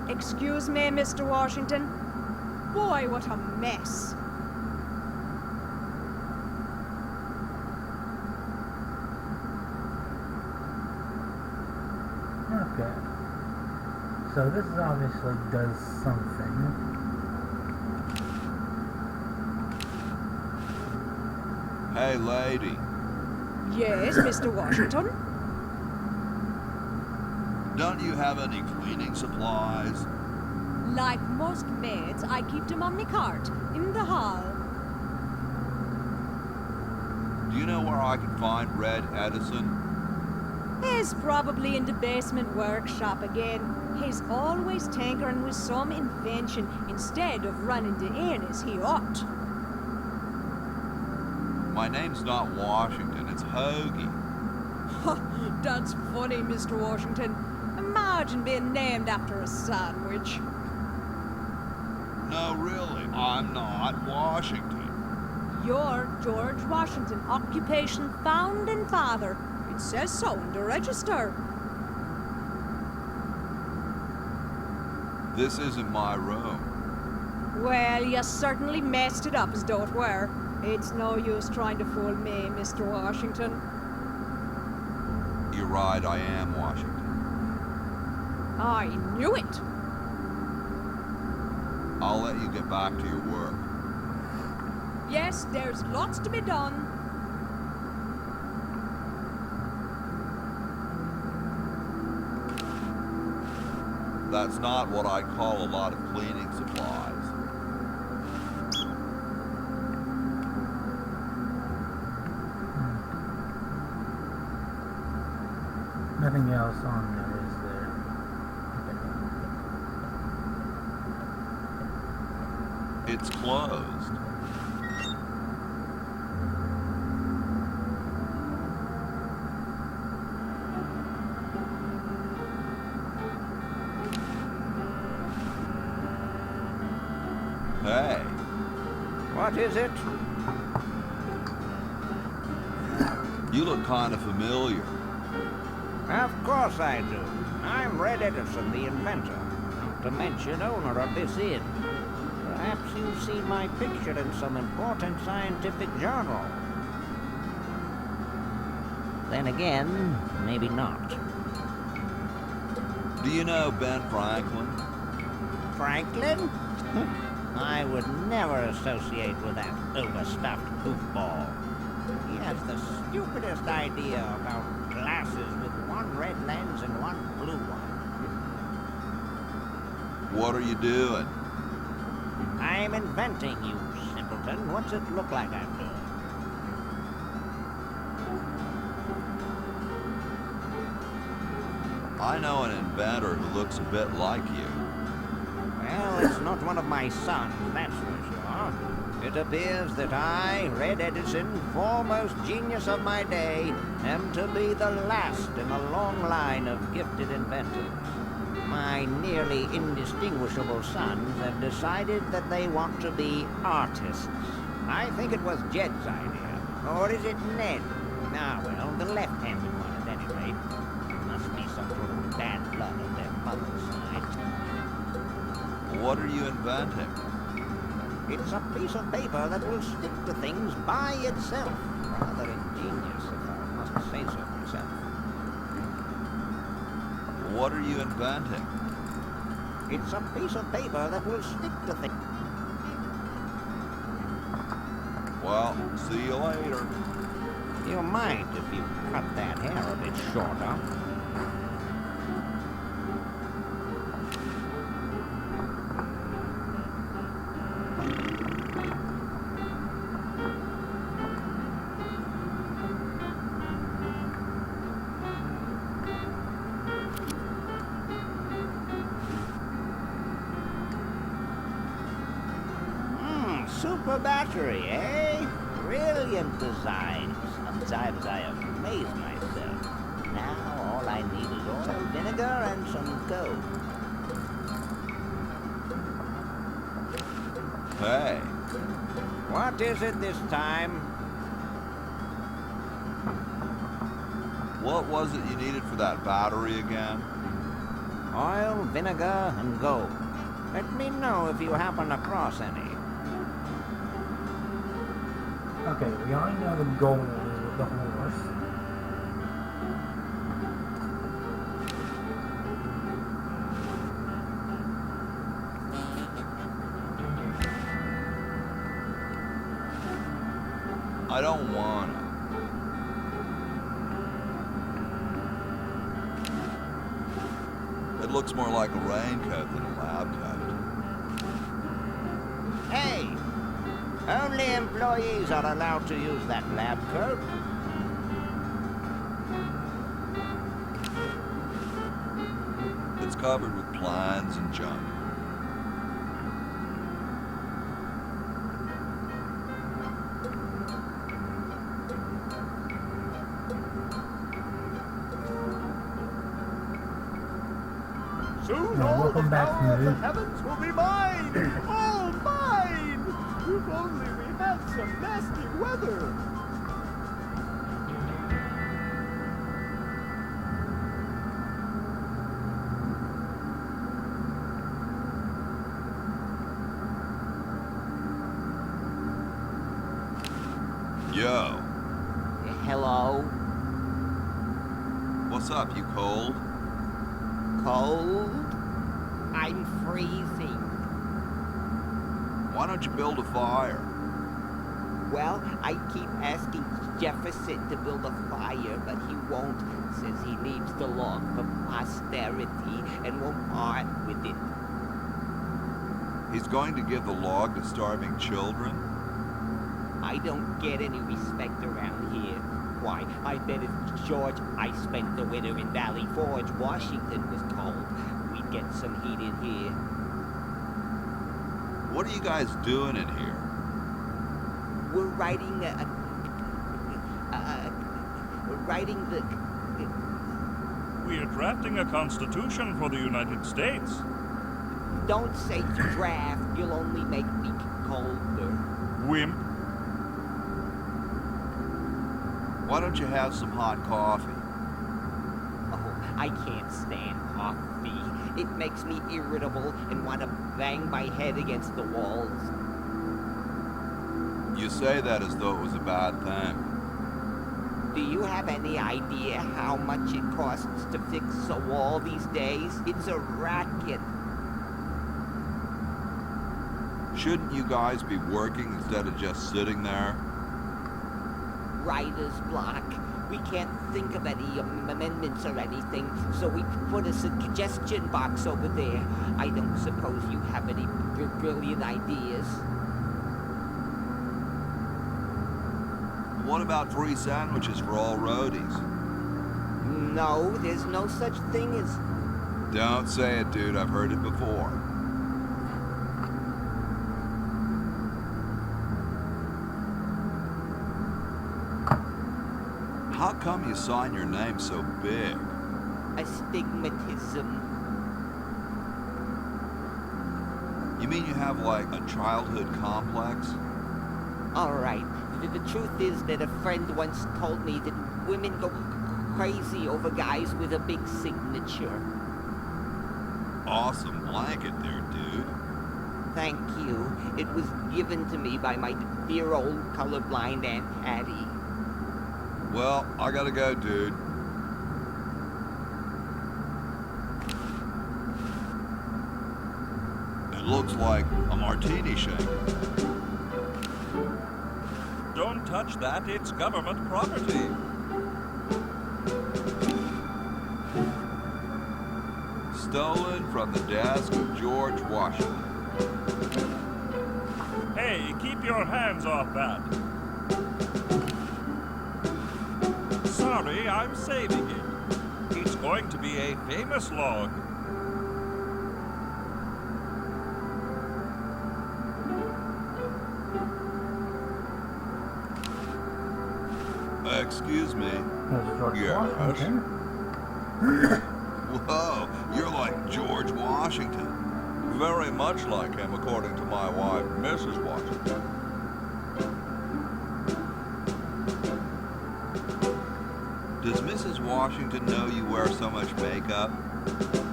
Speaker 12: Excuse me, Mr. Washington. Boy, what a mess.
Speaker 2: Okay. So this obviously does something.
Speaker 6: Hey, lady.
Speaker 12: Yes, Mr. Washington?
Speaker 6: Don't you have any cleaning supplies?
Speaker 12: Like most maids, I keep them on me cart, in the hall.
Speaker 6: Do you know where I can find Red Edison?
Speaker 12: He's probably in the basement workshop again. He's always tinkering with some invention instead of running the inn as he ought.
Speaker 6: My name's not Washington, it's Hoagie.
Speaker 12: That's funny, Mr. Washington. Imagine being named after a sandwich.
Speaker 6: No, really, I'm not Washington.
Speaker 12: You're George Washington, occupation founding father. It says so in the register.
Speaker 6: This isn't my room.
Speaker 12: Well, you certainly messed it up as though it were. It's no use trying to fool me, Mr. Washington.
Speaker 6: You're right, I am Washington.
Speaker 12: I knew it.
Speaker 6: I'll let you get back to your work.
Speaker 12: Yes, there's lots to be done.
Speaker 6: That's not what I'd call a lot of cleaning supplies.
Speaker 2: Nothing else on there, is there?
Speaker 6: It's closed. Hey.
Speaker 8: What is it?
Speaker 6: You look kind of familiar.
Speaker 8: Of course I do. I'm Red Edison, the inventor, not to mention owner of this inn. Perhaps you've seen my picture in some important scientific journal. Then again, maybe not.
Speaker 6: Do you know Ben Franklin?
Speaker 8: Franklin? I would never associate with that overstuffed goofball. He has the stupidest idea about glasses with one red lens and one blue one.
Speaker 6: What are you doing?
Speaker 8: I'm inventing, you simpleton. What's it look like I'm doing?
Speaker 6: I know an inventor who looks a bit like you.
Speaker 8: Well, it's not one of my sons, that's for sure. It appears that I, Red Edison, foremost genius of my day, am to be the last in a long line of gifted inventors. My nearly indistinguishable sons have decided that they want to be artists. I think it was Jed's idea. Or is it Ned? Ah, well, the left-handed one at any rate. Must be some sort of bad blood on their mother's side.
Speaker 6: What are you inventing?
Speaker 8: It's a piece of paper that will stick to things by itself. Rather ingenious, if I must say so myself.
Speaker 6: What are you inventing?
Speaker 8: It's a piece of paper that will stick to things.
Speaker 6: Well, see you later.
Speaker 8: You might if you cut that hair a bit shorter. Super battery, eh? Brilliant design. Sometimes I amaze myself. Now all I need is oil, vinegar, and some coke.
Speaker 6: Hey.
Speaker 8: What is it this time?
Speaker 6: What was it you needed for that battery again?
Speaker 8: Oil, vinegar, and gold. Let me know if you happen across any.
Speaker 2: Okay, we already know the goal is with the horse.
Speaker 6: I don't wanna. It looks more like a raincoat than a lab coat.
Speaker 8: Hey! Only employees are allowed to use that lab coat.
Speaker 6: It's covered with plans and junk.
Speaker 13: Soon
Speaker 2: Well,
Speaker 13: all the
Speaker 2: welcome back,
Speaker 13: power of the
Speaker 2: Snoop.
Speaker 13: heavens will be mine! All mine! If only we had some nasty weather!
Speaker 6: Yo.
Speaker 8: Hello?
Speaker 6: What's up, you cold?
Speaker 8: cold. I'm freezing.
Speaker 6: Why don't you build a fire?
Speaker 8: Well, I keep asking Jefferson to build a fire, but he won't. Says he needs the log for posterity and won't part with it.
Speaker 6: He's going to give the log to starving children?
Speaker 8: I don't get any respect around here. Why, I bet if George I spent the winter in Valley Forge, Washington was cold, we'd get some heat in here.
Speaker 6: What are you guys doing in here?
Speaker 8: We're writing
Speaker 14: We're drafting a constitution for the United States.
Speaker 8: Don't say draft, you'll only make me colder.
Speaker 14: Wimp.
Speaker 6: Why don't you have some hot coffee?
Speaker 8: Oh, I can't stand coffee. It makes me irritable and want to bang my head against the walls.
Speaker 6: You say that as though it was a bad thing.
Speaker 8: Do you have any idea how much it costs to fix a wall these days? It's a racket.
Speaker 6: Shouldn't you guys be working instead of just sitting there?
Speaker 8: Writer's block. We can't think of any amendments or anything, so we put a suggestion box over there. I don't suppose you have any brilliant ideas.
Speaker 6: What about free sandwiches for all roadies?
Speaker 8: No, there's no such thing as...
Speaker 6: Don't say it, dude. I've heard it before. How come you sign your name so big?
Speaker 8: Astigmatism.
Speaker 6: You mean you have, like, a childhood complex?
Speaker 8: All right. The truth is that a friend once told me that women go crazy over guys with a big signature.
Speaker 6: Awesome blanket there, dude.
Speaker 8: Thank you. It was given to me by my dear old colorblind Aunt Hattie.
Speaker 6: Well, I gotta go, dude. It looks like a martini shake.
Speaker 14: Don't touch that, it's government property.
Speaker 6: Stolen from the desk of George Washington.
Speaker 14: Hey, keep your hands off that. Sorry, I'm saving it. It's going to be a famous log.
Speaker 6: Excuse me.
Speaker 2: Yes.
Speaker 6: Whoa, you're like George Washington.
Speaker 11: Very much like him, according to my wife, Mrs. Washington.
Speaker 6: Does Mrs. Washington know you wear so much makeup?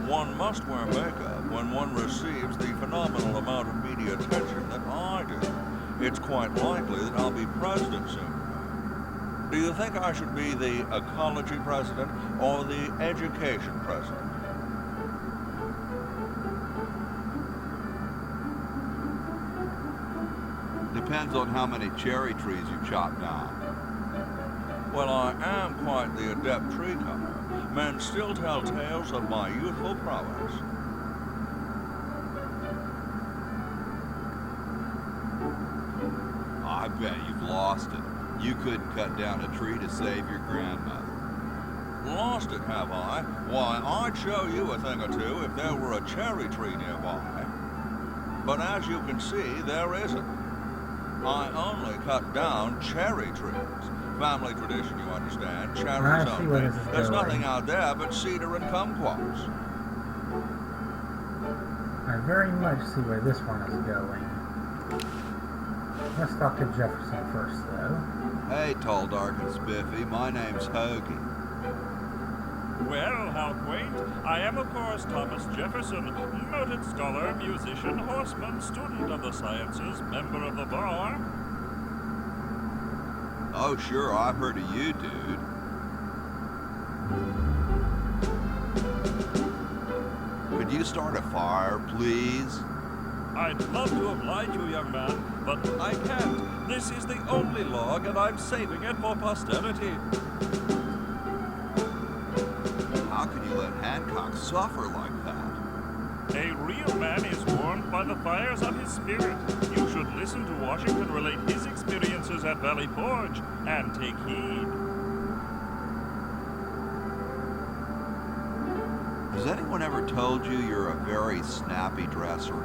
Speaker 11: One must wear makeup when one receives the phenomenal amount of media attention that I do. It's quite likely that I'll be president soon. Do you think I should be the ecology president or the education president?
Speaker 6: Depends on how many cherry trees you chop down.
Speaker 11: Well, I am quite the adept tree cutter. Men still tell tales of my youthful prowess.
Speaker 6: I bet you've lost it. You couldn't cut down a tree to save your grandmother.
Speaker 11: Lost it, have I? Why, I'd show you a thing or two if there were a cherry tree nearby. But as you can see, there isn't. I only cut down cherry trees. Family tradition, you understand. Cherries only. There's nothing out there but cedar and kumquats.
Speaker 2: I very much see where this one is going. Let's talk to Jefferson first, though.
Speaker 6: Hey, tall, dark, and spiffy. My name's Hoagie.
Speaker 14: Well, how quaint. I am, of course, Thomas Jefferson, noted scholar, musician, horseman, student of the sciences, member of the bar.
Speaker 6: Oh, sure, I've heard of you, dude. start a fire, please?
Speaker 14: I'd love to oblige you, young man, but I can't. This is the only log, and I'm saving it for posterity.
Speaker 6: How can you let Hancock suffer like that?
Speaker 14: A real man is warmed by the fires of his spirit. You should listen to Washington relate his experiences at Valley Forge and take heed.
Speaker 6: Has anyone ever told you you're a very snappy dresser?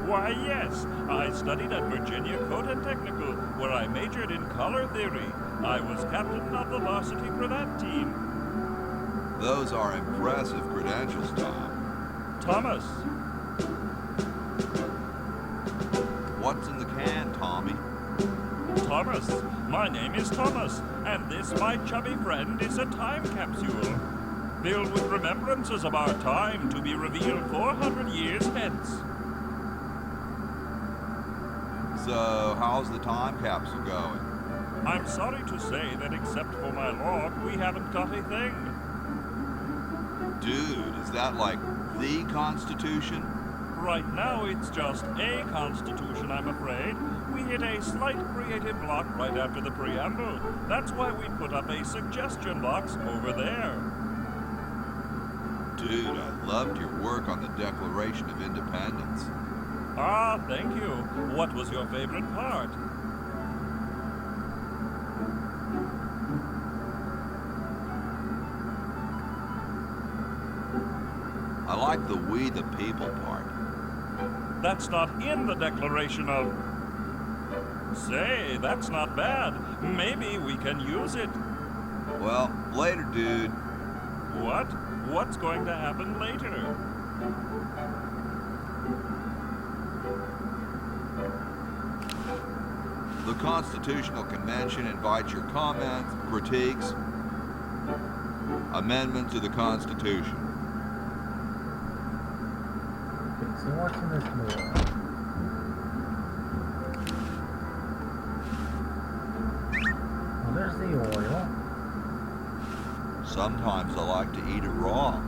Speaker 14: Why, yes. I studied at Virginia Cotton Technical, where I majored in color theory. I was captain of the varsity cravat team.
Speaker 6: Those are impressive credentials, Tom.
Speaker 14: Thomas.
Speaker 6: What's in the can, Tommy?
Speaker 14: Thomas. My name is Thomas, and this, my chubby friend, is a time capsule. Filled with remembrances of our time to be revealed 400 years hence.
Speaker 6: So, how's the time capsule going?
Speaker 14: I'm sorry to say that except for my log, we haven't got a thing.
Speaker 6: Dude, is that like the Constitution?
Speaker 14: Right now, it's just a Constitution, I'm afraid. We hit a slight creative block right after the preamble. That's why we put up a suggestion box over there.
Speaker 6: Dude, I loved your work on the Declaration of Independence.
Speaker 14: Ah, thank you. What was your favorite part?
Speaker 6: I like the "we the people" part.
Speaker 14: That's not in the Declaration of... Say, that's not bad. Maybe we can use it.
Speaker 6: Well, later, dude.
Speaker 14: What? What's going to happen later?
Speaker 6: The Constitutional Convention invites your comments, critiques, amendments to the Constitution.
Speaker 2: So what's in this door? Well, there's the oil.
Speaker 6: Sometimes I like to eat it raw.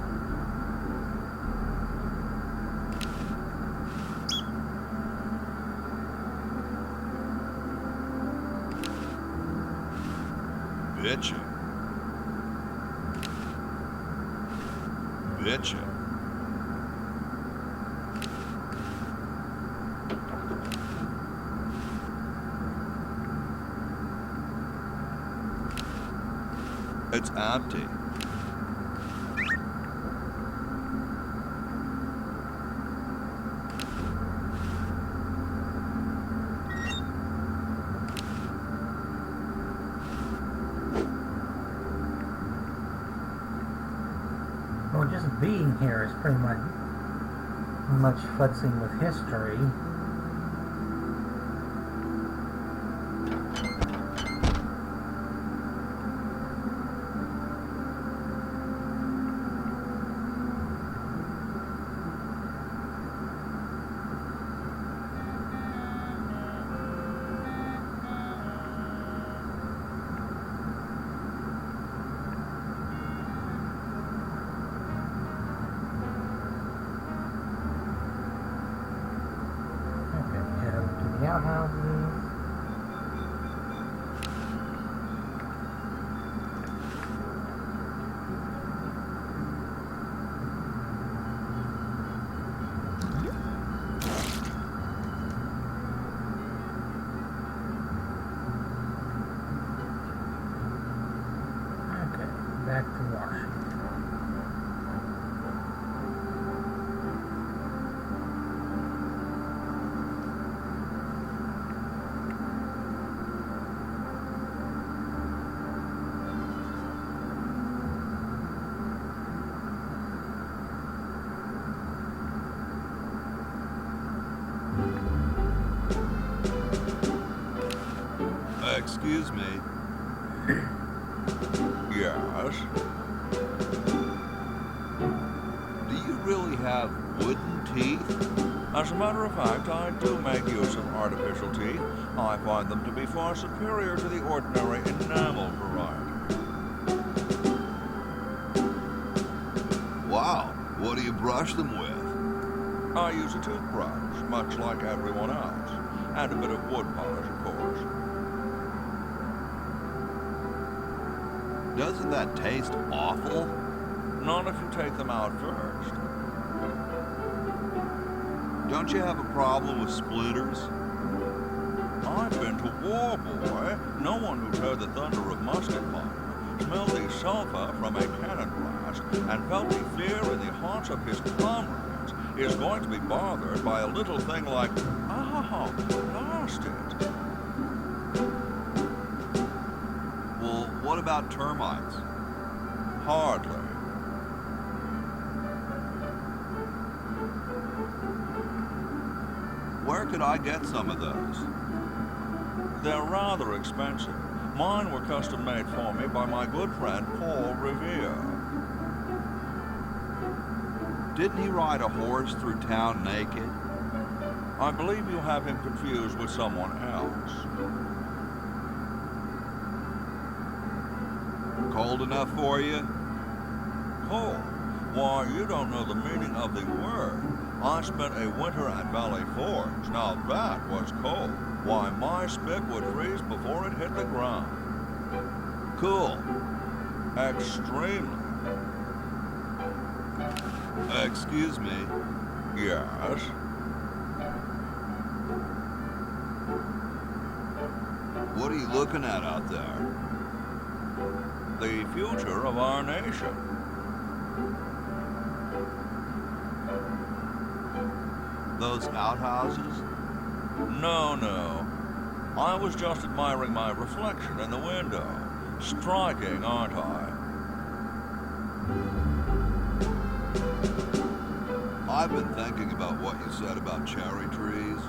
Speaker 6: Bitchin'. Bitchin'. It's empty.
Speaker 2: Well, just being here is pretty much futzing with history. Outhouses. Okay, back to Washington.
Speaker 6: Excuse me. Yes? Do you really have wooden teeth?
Speaker 11: As a matter of fact, I do make use of artificial teeth. I find them to be far superior to the ordinary enamel variety.
Speaker 6: Wow, what do you brush them with?
Speaker 11: I use a toothbrush, much like everyone else, and a bit of wood polish, of course.
Speaker 6: Doesn't that taste awful?
Speaker 11: Not if you take them out first.
Speaker 6: Don't you have a problem with splinters?
Speaker 11: I've been to war, boy. No one who's heard the thunder of musket fire, smelled the sulfur from a cannon blast, and felt the fear in the hearts of his comrades is going to be bothered by a little thing like, blast it.
Speaker 6: Well, what about termites?
Speaker 11: Hardly.
Speaker 6: Where could I get some of those?
Speaker 11: They're rather expensive. Mine were custom made for me by my good friend Paul Revere.
Speaker 6: Didn't he ride a horse through town naked?
Speaker 11: I believe you have him confused with someone else.
Speaker 6: Cold enough for you?
Speaker 11: Cold? Why, you don't know the meaning of the word. I spent a winter at Valley Forge. Now that was cold. Why, my spit would freeze before it hit the ground.
Speaker 6: Cool.
Speaker 11: Extremely.
Speaker 6: Excuse me.
Speaker 11: Yes?
Speaker 6: What are you looking at out there?
Speaker 11: The future of our nation.
Speaker 6: Those outhouses?
Speaker 11: No. I was just admiring my reflection in the window. Striking, aren't I?
Speaker 6: I've been thinking about what you said about cherry trees.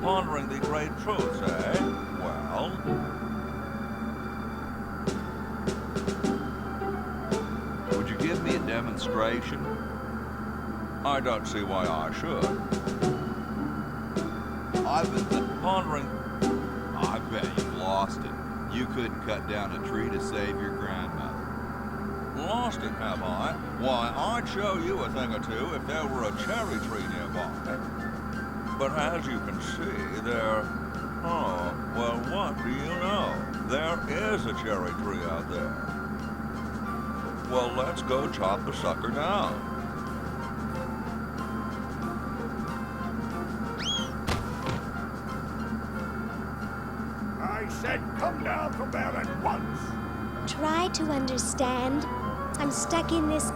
Speaker 11: Pondering the great truths, eh? Well?
Speaker 6: Would you give me a demonstration?
Speaker 11: I don't see why I should.
Speaker 6: I've been
Speaker 11: pondering.
Speaker 6: I bet you've lost it. You couldn't cut down a tree to save your grandmother.
Speaker 11: Lost it, have I? Why, I'd show you a thing or two if there were a cherry tree nearby. But as you can see, there... Oh, well, what do you know? There is a cherry tree out there. Well, let's go chop the sucker down.
Speaker 13: I said come down from there at once.
Speaker 5: Try to understand. I'm stuck in this...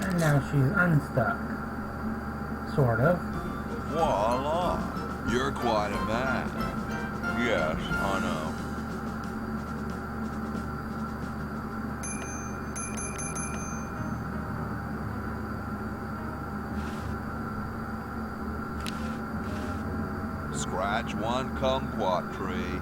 Speaker 2: And now she's unstuck. Sort of.
Speaker 11: Voila.
Speaker 6: You're quite a man.
Speaker 11: Yes, I know.
Speaker 6: Scratch one kumquat tree.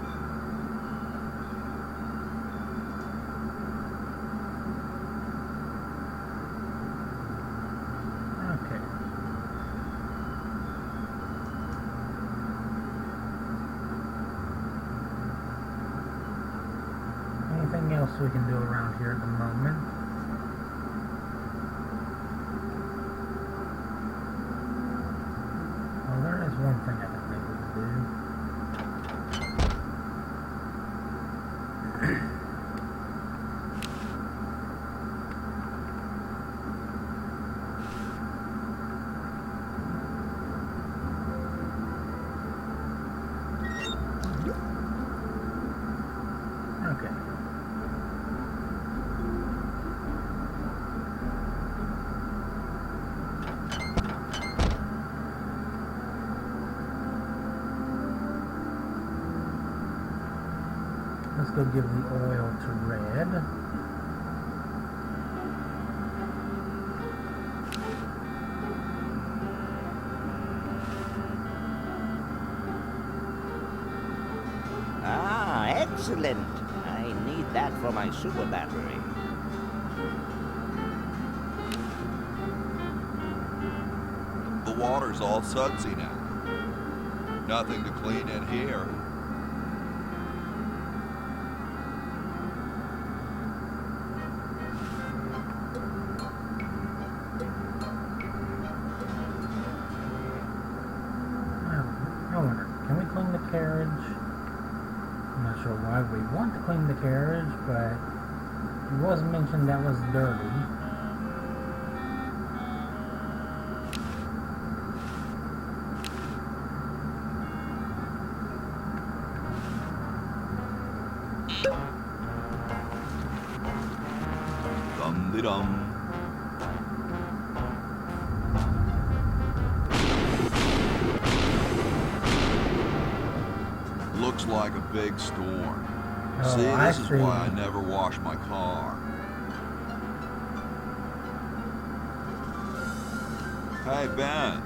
Speaker 2: Okay. Anything else we can do around here at the moment? Well, there is one thing I can think we can do. Okay. Let's go give the oil to Red.
Speaker 8: Ah, excellent. I need that for my super battery.
Speaker 6: The water's all sudsy now. Nothing to clean in here.
Speaker 2: we want to clean the carriage, but it was mentioned that was dirty.
Speaker 6: Dum-de-dum. Looks like a big storm.
Speaker 2: Oh,
Speaker 6: See,
Speaker 2: I
Speaker 6: this is
Speaker 2: see.
Speaker 6: why I never wash my car. Hey, Ben,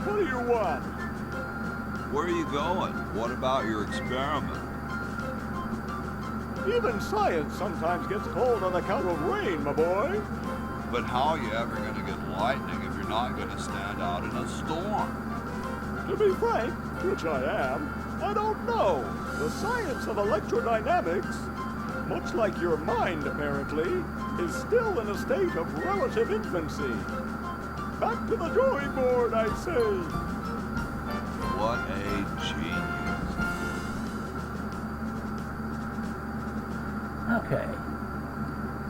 Speaker 13: What do you want?
Speaker 6: where are you going? What about your experiment?
Speaker 13: Even science sometimes gets cold on account of rain, my boy.
Speaker 6: But how are you ever going to get lightning if you're not going to stand out in a storm?
Speaker 13: To be frank, which I am, I don't know. The science of electrodynamics, much like your mind apparently, is still in a state of relative infancy. Back to the drawing board, I say.
Speaker 6: What a genius.
Speaker 2: Okay.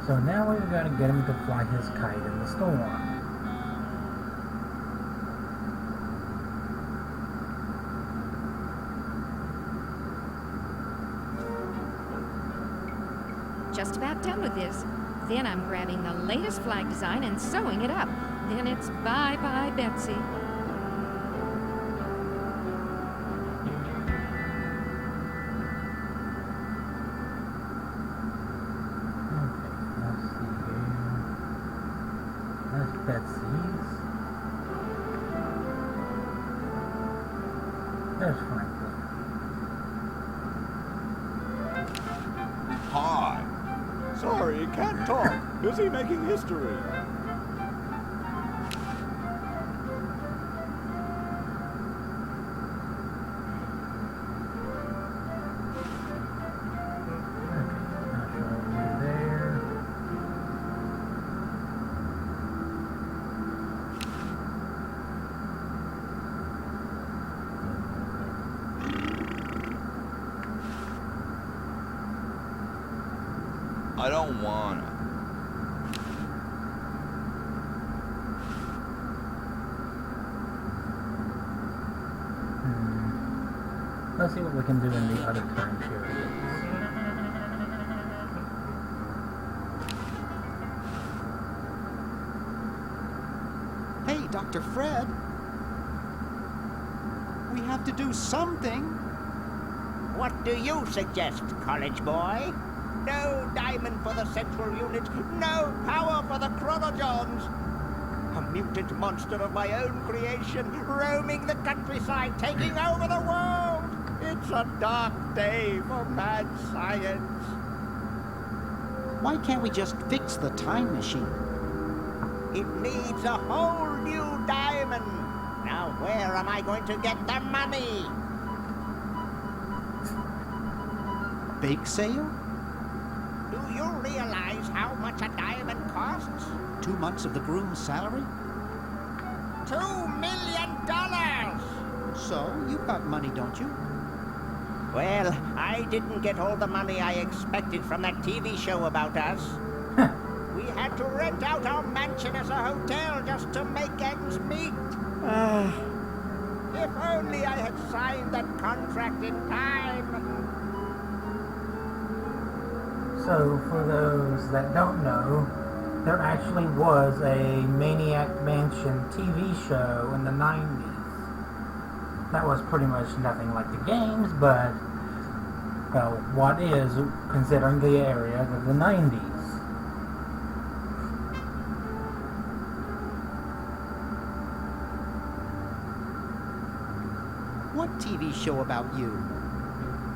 Speaker 2: So now we've got to get him to fly his kite in the storm.
Speaker 9: Just about done with this. Then I'm grabbing the latest flag design and sewing it up. Then it's bye-bye, Betsy.
Speaker 2: Let's see here. That's Betsy's. There's Franklin.
Speaker 6: Hi.
Speaker 13: Sorry, can't talk. Busy making history.
Speaker 6: I don't wanna.
Speaker 2: Let's see what we can do in the other time periods.
Speaker 7: Hey, Dr. Fred. We have to do something.
Speaker 8: What do you suggest, college boy? No diamond for the central unit, no power for the chronojons. A mutant monster of my own creation, roaming the countryside, taking over the world. It's a dark day for mad science.
Speaker 7: Why can't we just fix the time machine?
Speaker 8: It needs a whole new diamond. Now where am I going to get the money?
Speaker 7: Bake sale?
Speaker 8: Do you realize how much a diamond costs?
Speaker 7: 2 months of the groom's salary?
Speaker 8: $2 million!
Speaker 7: So, you've got money, don't you?
Speaker 8: Well, I didn't get all the money I expected from that TV show about us. We had to rent out our mansion as a hotel just to make ends meet. If only I had signed that contract in time.
Speaker 2: So, for those that don't know, there actually was a Maniac Mansion TV show in the 90s. That was pretty much nothing like the games, but, well, what is, considering the area of the 90s.
Speaker 7: What TV show about you?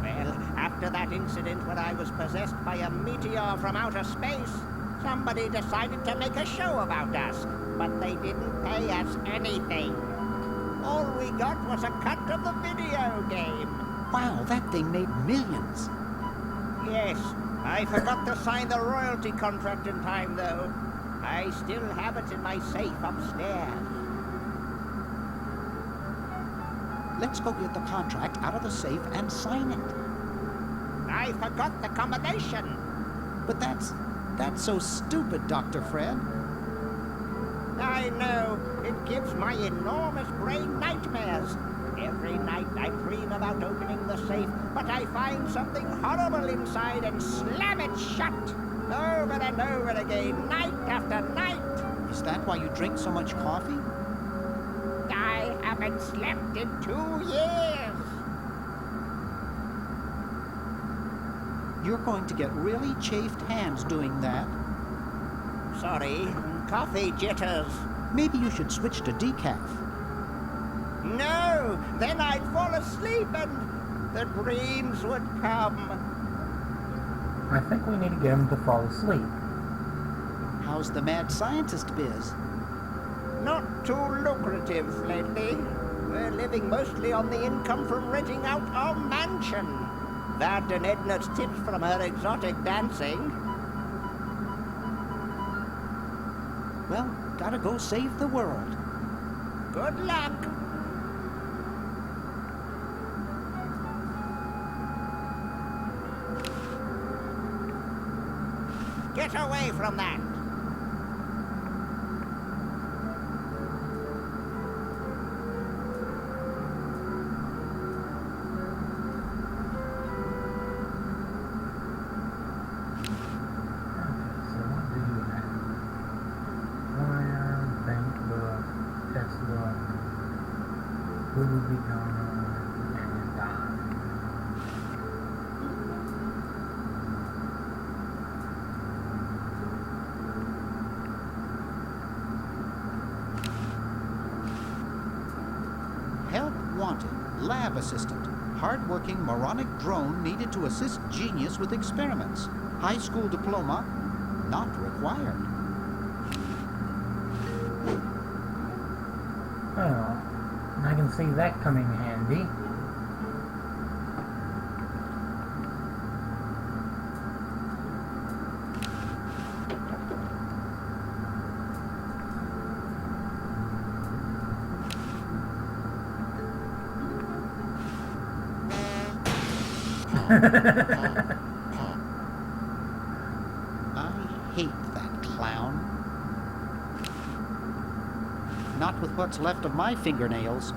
Speaker 8: Well, after that incident when I was possessed by a meteor from outer space, somebody decided to make a show about us, but they didn't pay us anything. All we got was a cut of the video game.
Speaker 7: Wow, that thing made millions.
Speaker 8: Yes, I forgot to sign the royalty contract in time, though. I still have it in my safe upstairs.
Speaker 7: Let's go get the contract out of the safe and sign it.
Speaker 8: I forgot the combination.
Speaker 7: But that's so stupid, Dr. Fred.
Speaker 8: I know. It gives my enormous brain nightmares. Every night I dream about opening the safe, but I find something horrible inside and slam it shut. Over and over again, night after night.
Speaker 7: Is that why you drink so much coffee?
Speaker 8: I haven't slept in 2 years.
Speaker 7: You're going to get really chafed hands doing that.
Speaker 8: Sorry, coffee jitters.
Speaker 7: Maybe you should switch to decaf.
Speaker 8: No, then I'd fall asleep and the dreams would come.
Speaker 2: I think we need to get him to fall asleep.
Speaker 7: How's the mad scientist biz?
Speaker 8: Not too lucrative lately. We're living mostly on the income from renting out our mansion. That and Edna's tips from her exotic dancing.
Speaker 7: Well, gotta go save the world.
Speaker 8: Good luck. Get away from that.
Speaker 2: Who would be gone and die?
Speaker 7: Help wanted. Lab assistant. Hard-working moronic drone needed to assist genius with experiments. High school diploma not required.
Speaker 2: Oh, I can see that coming handy.
Speaker 7: I hate that clown. Not with what's left of my fingernails.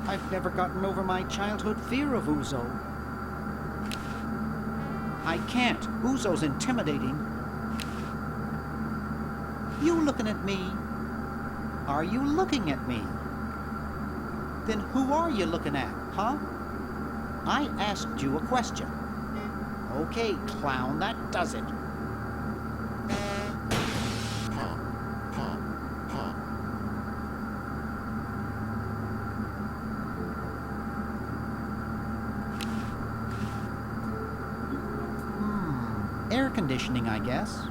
Speaker 7: I've never gotten over my childhood fear of Uzo. I can't. Uzo's intimidating. You looking at me? Are you looking at me? Then who are you looking at, huh? I asked you a question. Okay, clown, that does it. Air conditioning, I guess.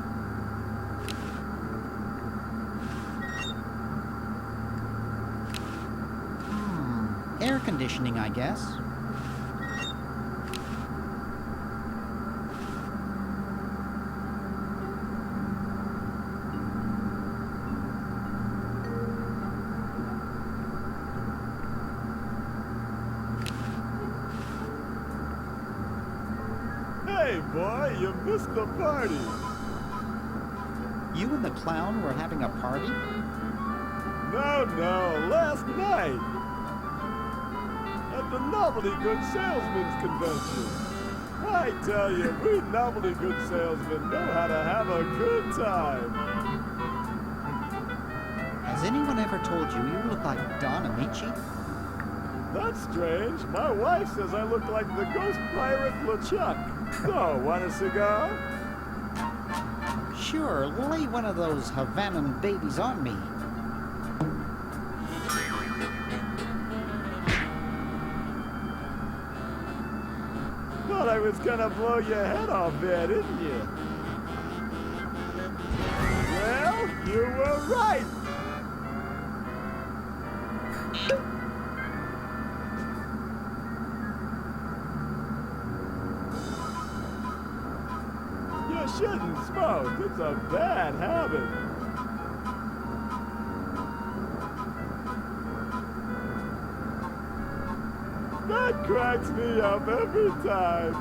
Speaker 7: Air conditioning, I guess.
Speaker 13: Hey, boy, you missed the party.
Speaker 7: You and the clown were having a party?
Speaker 13: No, last night. At the Novelty Goods Salesmen's Convention. I tell you, we novelty goods salesmen know how to have a good time.
Speaker 7: Has anyone ever told you you look like Don Amici?
Speaker 13: That's strange. My wife says I look like the ghost pirate LeChuck. So, want a cigar?
Speaker 7: Sure, lay one of those Havanan babies on me.
Speaker 13: Thought I was gonna blow your head off there, didn't you? Well, you were right. You shouldn't smoke. It's a bad habit. That cracks me up every time.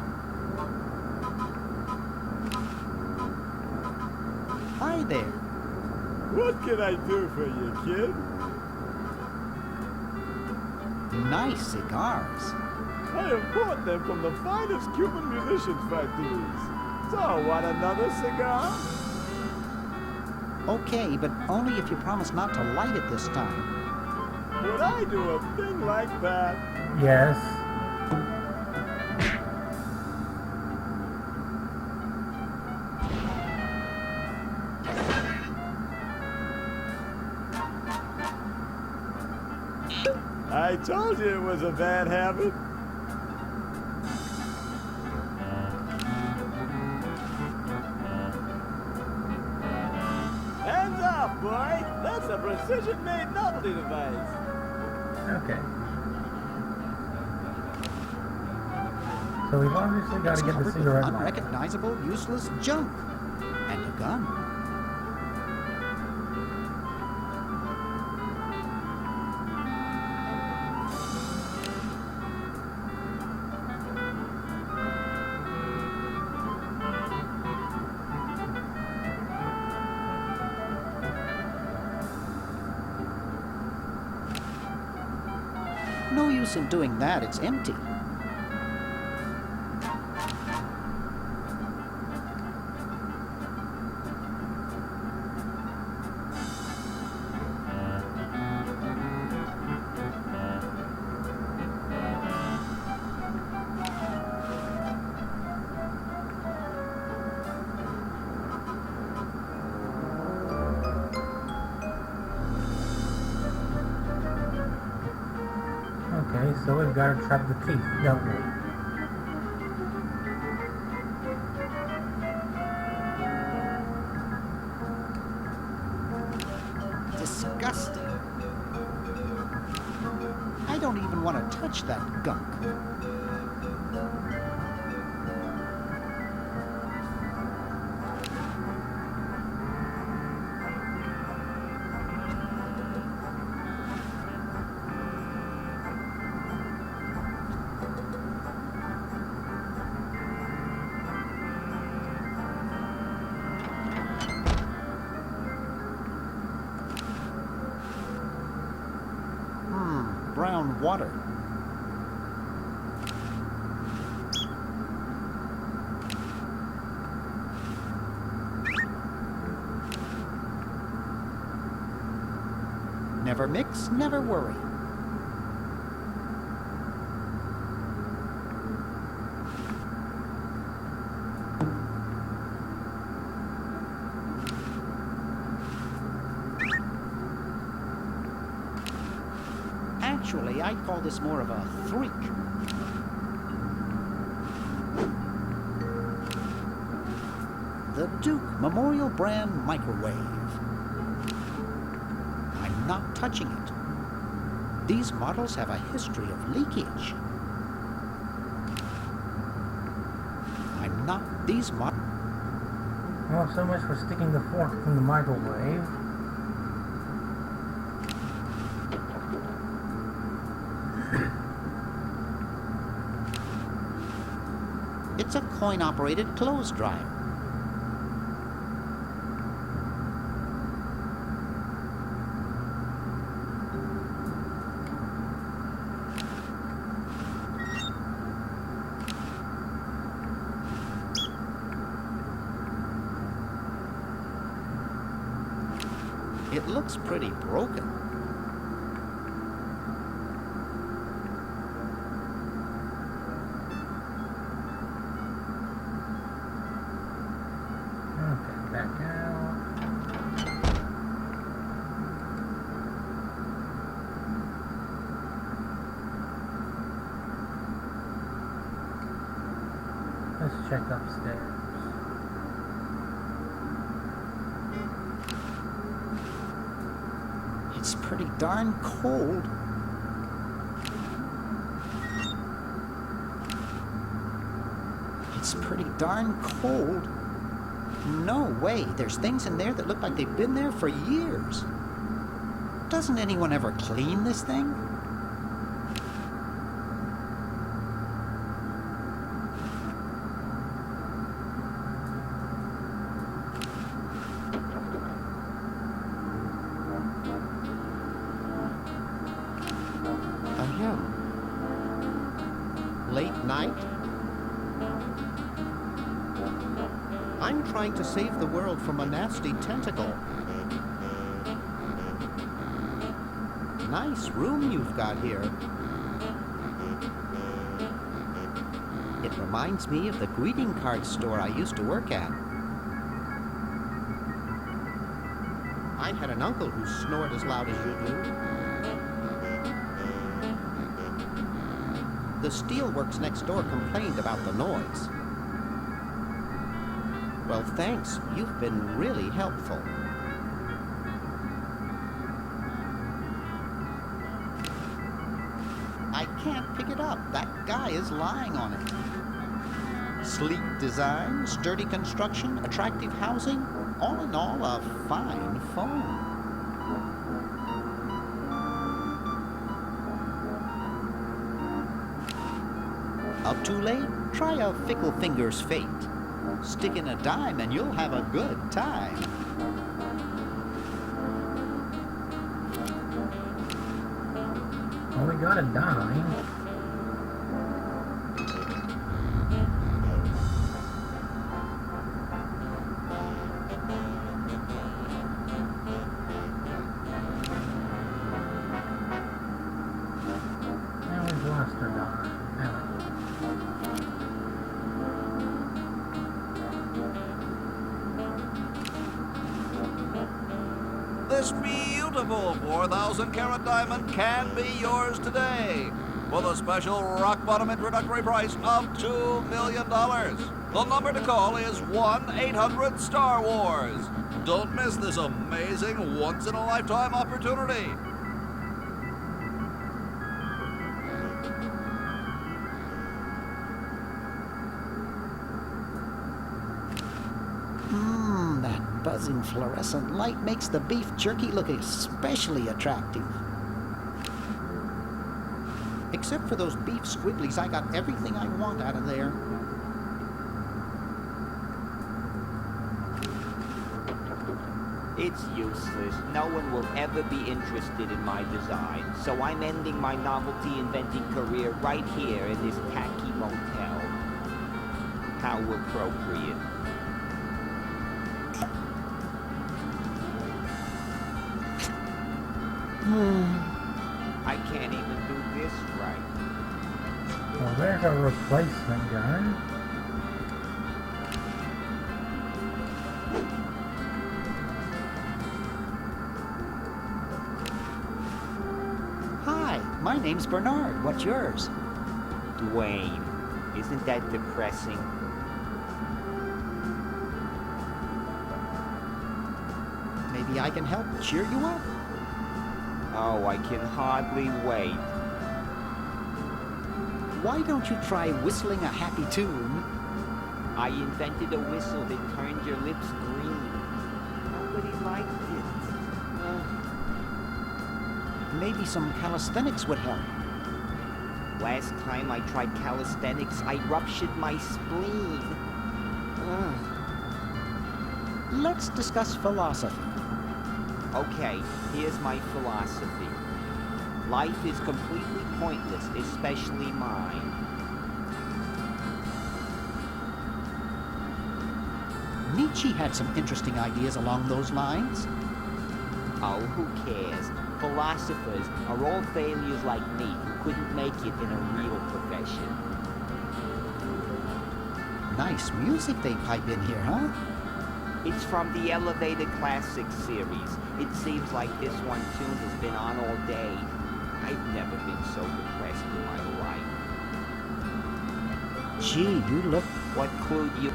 Speaker 7: Hi there.
Speaker 13: What can I do for you, kid?
Speaker 7: Nice cigars.
Speaker 13: I import them from the finest Cuban munitions factories. So, want another cigar?
Speaker 7: Okay, but only if you promise not to light it this time.
Speaker 13: Would I do a thing like that?
Speaker 2: Yes.
Speaker 13: I told you it was a bad habit. Hands off, boy! That's a precision-made novelty device.
Speaker 2: Okay. So we've obviously got to get the
Speaker 7: Covered with
Speaker 2: cigarette lighter.
Speaker 7: unrecognizable, useless junk. And a gun. No use in doing that, it's empty.
Speaker 2: Okay, so we've got to trap the teeth, don't we?
Speaker 7: Disgusting. I don't even want to touch that gunk. Brown water. Never mix, never worry. Actually, I'd call this more of a freak. The Duke Memorial Brand Microwave. I'm not touching it. These models have a history of leakage. I'm not these models.
Speaker 2: Well, so much for sticking the fork in the microwave.
Speaker 7: It's a coin-operated clothes dryer. It looks pretty broken.
Speaker 2: Okay, back out. Let's check upstairs.
Speaker 7: It's pretty darn cold. It's pretty darn cold. No way, there's things in there that look like they've been there for years. Doesn't anyone ever clean this thing? Knight? I'm trying to save the world from a nasty tentacle. Nice room you've got here. It reminds me of the greeting card store I used to work at. I had an uncle who snored as loud as you do. The steelworks next door complained about the noise. Well, thanks. You've been really helpful. I can't pick it up. That guy is lying on it. Sleek design, sturdy construction, attractive housing. All in all, a fine phone. Up too late? Try a fickle finger's fate. Stick in a dime and you'll have a good time.
Speaker 2: Only got a dime. Now we've lost our dime.
Speaker 1: This beautiful 4,000-carat diamond can be yours today with a special rock-bottom introductory price of $2 million. The number to call is 1-800-STAR-WARS. Don't miss this amazing once-in-a-lifetime opportunity.
Speaker 7: That buzzing fluorescent light makes the beef jerky look especially attractive. Except for those beef squigglies, I got everything I want out of there.
Speaker 8: It's useless. No one will ever be interested in my design, so I'm ending my novelty inventing career right here in this tacky motel. How appropriate. I can't even do this right.
Speaker 2: Well, there's a replacement gun.
Speaker 7: Hi, my name's Bernard. What's yours?
Speaker 8: Dwayne. Isn't that depressing?
Speaker 7: Maybe I can help cheer you up?
Speaker 8: Oh, I can hardly wait.
Speaker 7: Why don't you try whistling a happy tune?
Speaker 8: I invented a whistle that turned your lips green. Nobody liked it.
Speaker 7: Maybe some calisthenics would help.
Speaker 8: Last time I tried calisthenics, I ruptured my spleen.
Speaker 7: Let's discuss philosophy.
Speaker 8: Okay, here's my philosophy. Life is completely pointless, especially mine.
Speaker 7: Nietzsche had some interesting ideas along those lines.
Speaker 8: Oh, who cares? Philosophers are all failures like me who couldn't make it in a real profession.
Speaker 7: Nice music they pipe in here, huh?
Speaker 8: It's from the Elevated Classics series. It seems like this one tune has been on all day. I've never been so depressed in my life.
Speaker 7: Gee, you look...
Speaker 8: What clue you...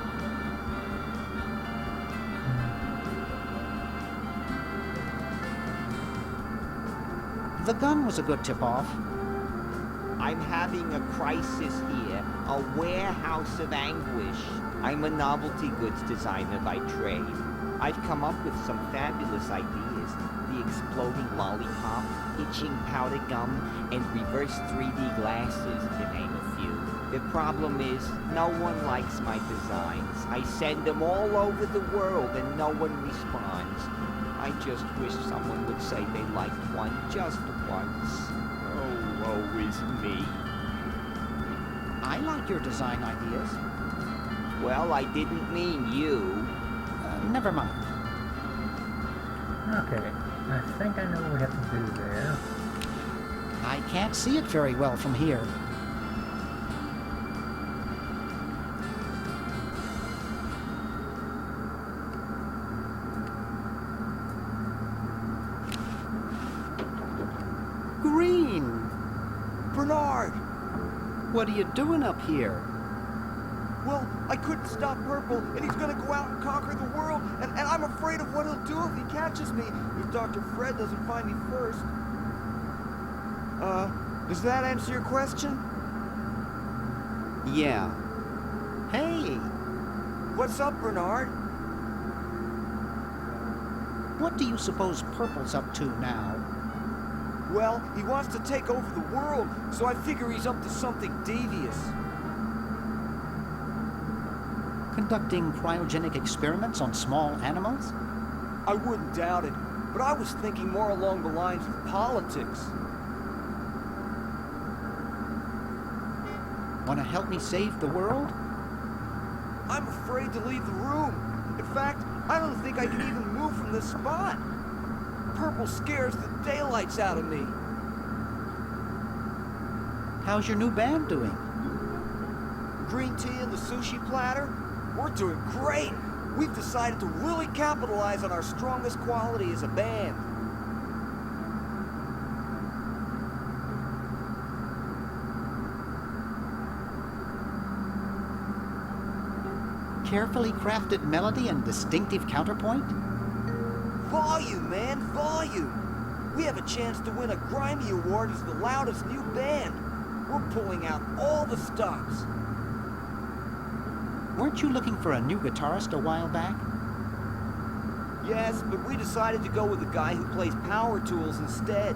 Speaker 7: The gun was a good tip-off.
Speaker 8: I'm having a crisis here, a warehouse of anguish. I'm a novelty goods designer by trade. I've come up with some fabulous ideas. The exploding lollipop, itching powder gum, and reverse 3D glasses, to name a few. The problem is, no one likes my designs. I send them all over the world and no one responds. I just wish someone would say they liked one just once. Oh, woe is me.
Speaker 7: I like your design ideas.
Speaker 8: Well, I didn't mean you.
Speaker 7: Never mind.
Speaker 2: Okay, I think I know what we have to do there.
Speaker 7: I can't see it very well from here. Green!
Speaker 4: Bernard!
Speaker 7: What are you doing up here?
Speaker 4: Well, I couldn't stop Purple, and he's gonna go out and conquer the world, and I'm afraid of what he'll do if he catches me, if Dr. Fred doesn't find me first. Does that answer your question?
Speaker 7: Yeah. Hey!
Speaker 4: What's up, Bernard?
Speaker 7: What do you suppose Purple's up to now?
Speaker 4: Well, he wants to take over the world, so I figure he's up to something devious.
Speaker 7: Conducting cryogenic experiments on small animals?
Speaker 4: I wouldn't doubt it, but I was thinking more along the lines of politics.
Speaker 7: Want to help me save the world?
Speaker 4: I'm afraid to leave the room. In fact, I don't think I can even move from this spot. Purple scares the daylights out of me.
Speaker 7: How's your new band doing?
Speaker 4: Green tea and the sushi platter? We're doing great. We've decided to really capitalize on our strongest quality as a band.
Speaker 7: Carefully crafted melody and distinctive counterpoint?
Speaker 4: Volume, man, volume. We have a chance to win a Grimy Award as the loudest new band. We're pulling out all the stops.
Speaker 7: Weren't you looking for a new guitarist a while back?
Speaker 4: Yes, but we decided to go with a guy who plays power tools instead.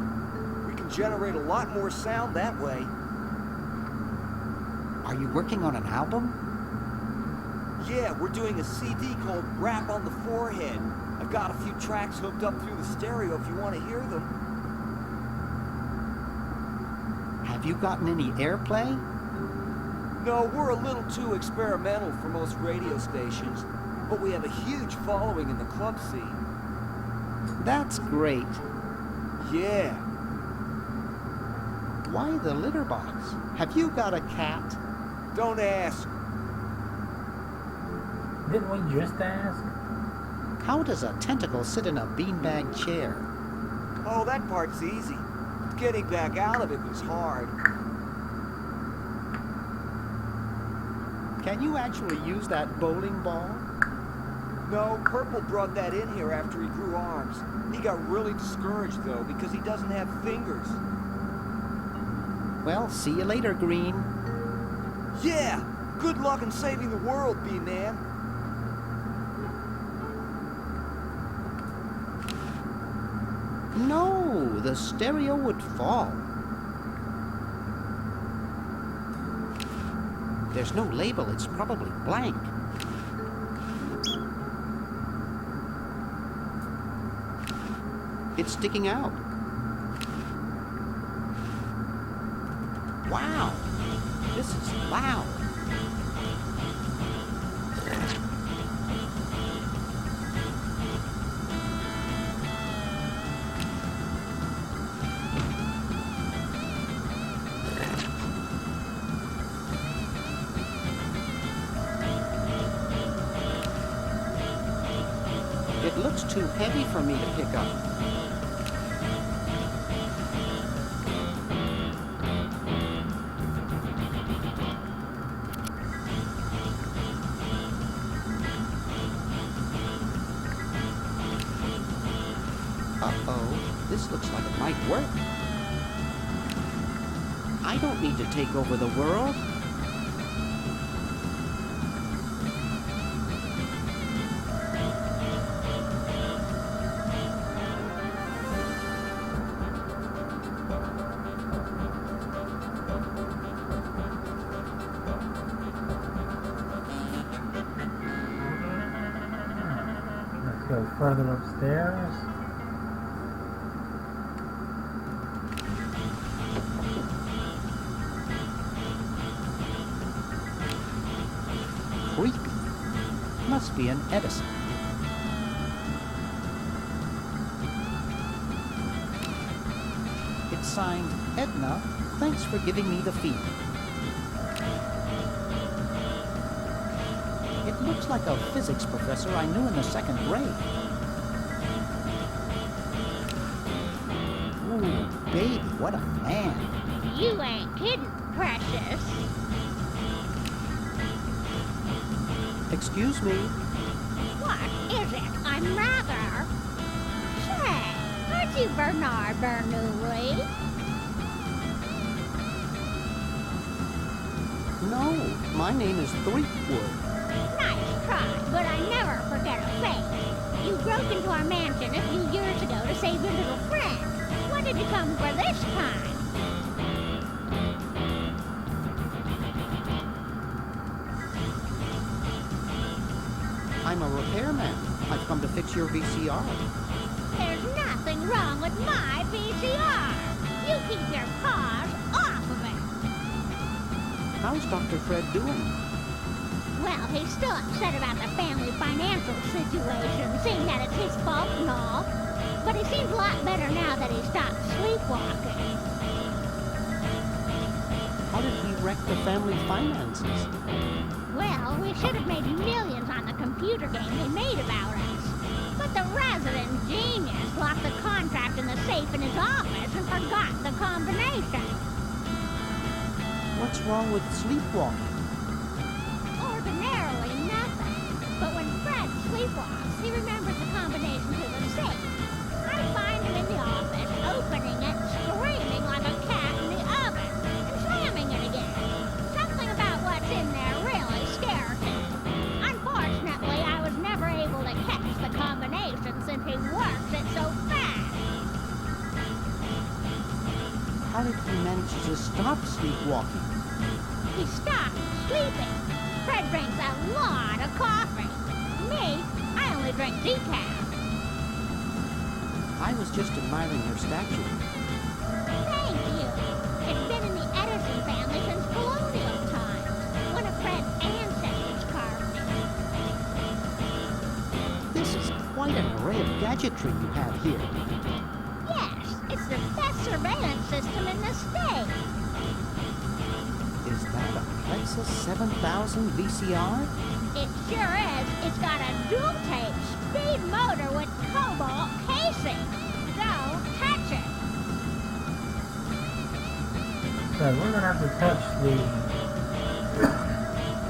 Speaker 4: We can generate a lot more sound that way.
Speaker 7: Are you working on an album?
Speaker 4: Yeah, we're doing a CD called Rap on the Forehead. I've got a few tracks hooked up through the stereo if you want to hear them.
Speaker 7: Have you gotten any airplay?
Speaker 4: No, we're a little too experimental for most radio stations, but we have a huge following in the club scene.
Speaker 7: That's great.
Speaker 4: Yeah.
Speaker 7: Why the litter box? Have you got a cat?
Speaker 4: Don't ask.
Speaker 2: Didn't we just ask?
Speaker 7: How does a tentacle sit in a beanbag chair?
Speaker 4: Oh, that part's easy. Getting back out of it was hard.
Speaker 7: Can you actually use that bowling ball?
Speaker 4: No, Purple brought that in here after he grew arms. He got really discouraged, though, because he doesn't have fingers.
Speaker 7: Well, see you later, Green.
Speaker 4: Yeah! Good luck in saving the world, B-Man.
Speaker 7: No, the stereo would fall. There's no label, it's probably blank. It's sticking out. Wow, this is loud. It looks too heavy for me to pick up. Uh-oh, this looks like it might work. I don't need to take over the world.
Speaker 2: Let's go further upstairs.
Speaker 7: must be an Edison. It's signed, Edna, thanks for giving me the feed. It looks like a physics professor I knew in the 2nd grade. Ooh, baby, what a man.
Speaker 15: You ain't kidding, precious.
Speaker 7: Excuse me.
Speaker 15: What is it? I'm rather... Say, aren't you Bernard Bernoulli?
Speaker 7: No, my name is Threepwood.
Speaker 15: Nice try, but I never forget a face. You broke into our mansion a few years ago to save your little friend. What did you come for this time?
Speaker 7: I'm a repairman. I've come to fix your VCR.
Speaker 15: There's nothing wrong with my VCR. You keep your paws off of it.
Speaker 7: How's Dr. Fred doing?
Speaker 15: Well, he's still upset about the family financial situation, seeing that it's his fault and all. But he seems a lot better now that he stopped sleepwalking.
Speaker 7: How did he wreck the family finances?
Speaker 15: Well, we should have made millions on the computer game they made about us. But the resident genius locked the contract in the safe in his office and forgot the combination.
Speaker 7: What's wrong with sleepwalking?
Speaker 15: Ordinarily nothing. But when Fred sleepwalks, he remembers the combination to the safe. I find him in the office, opening it, screaming like a cat in the oven, and slamming it again. Something about what's in there really scares me. Unfortunately, I was never able to catch the combination since he works it so fast.
Speaker 7: How did he manage to stop sleepwalking?
Speaker 15: He stopped sleeping. Fred drinks a lot of coffee. Me, I only drink decaf.
Speaker 7: I was just admiring your statue.
Speaker 15: Thank you. It's been in the Edison family since colonial times. One of Fred's ancestors carved it.
Speaker 7: This is quite an array of gadgetry you have here.
Speaker 15: Yes, it's the best surveillance system in the state.
Speaker 7: Is that a Plexus 7000 VCR?
Speaker 15: It sure is. It's got a dual-tape speed motor with cobalt casing. Don't touch it.
Speaker 2: So we're going to have to touch the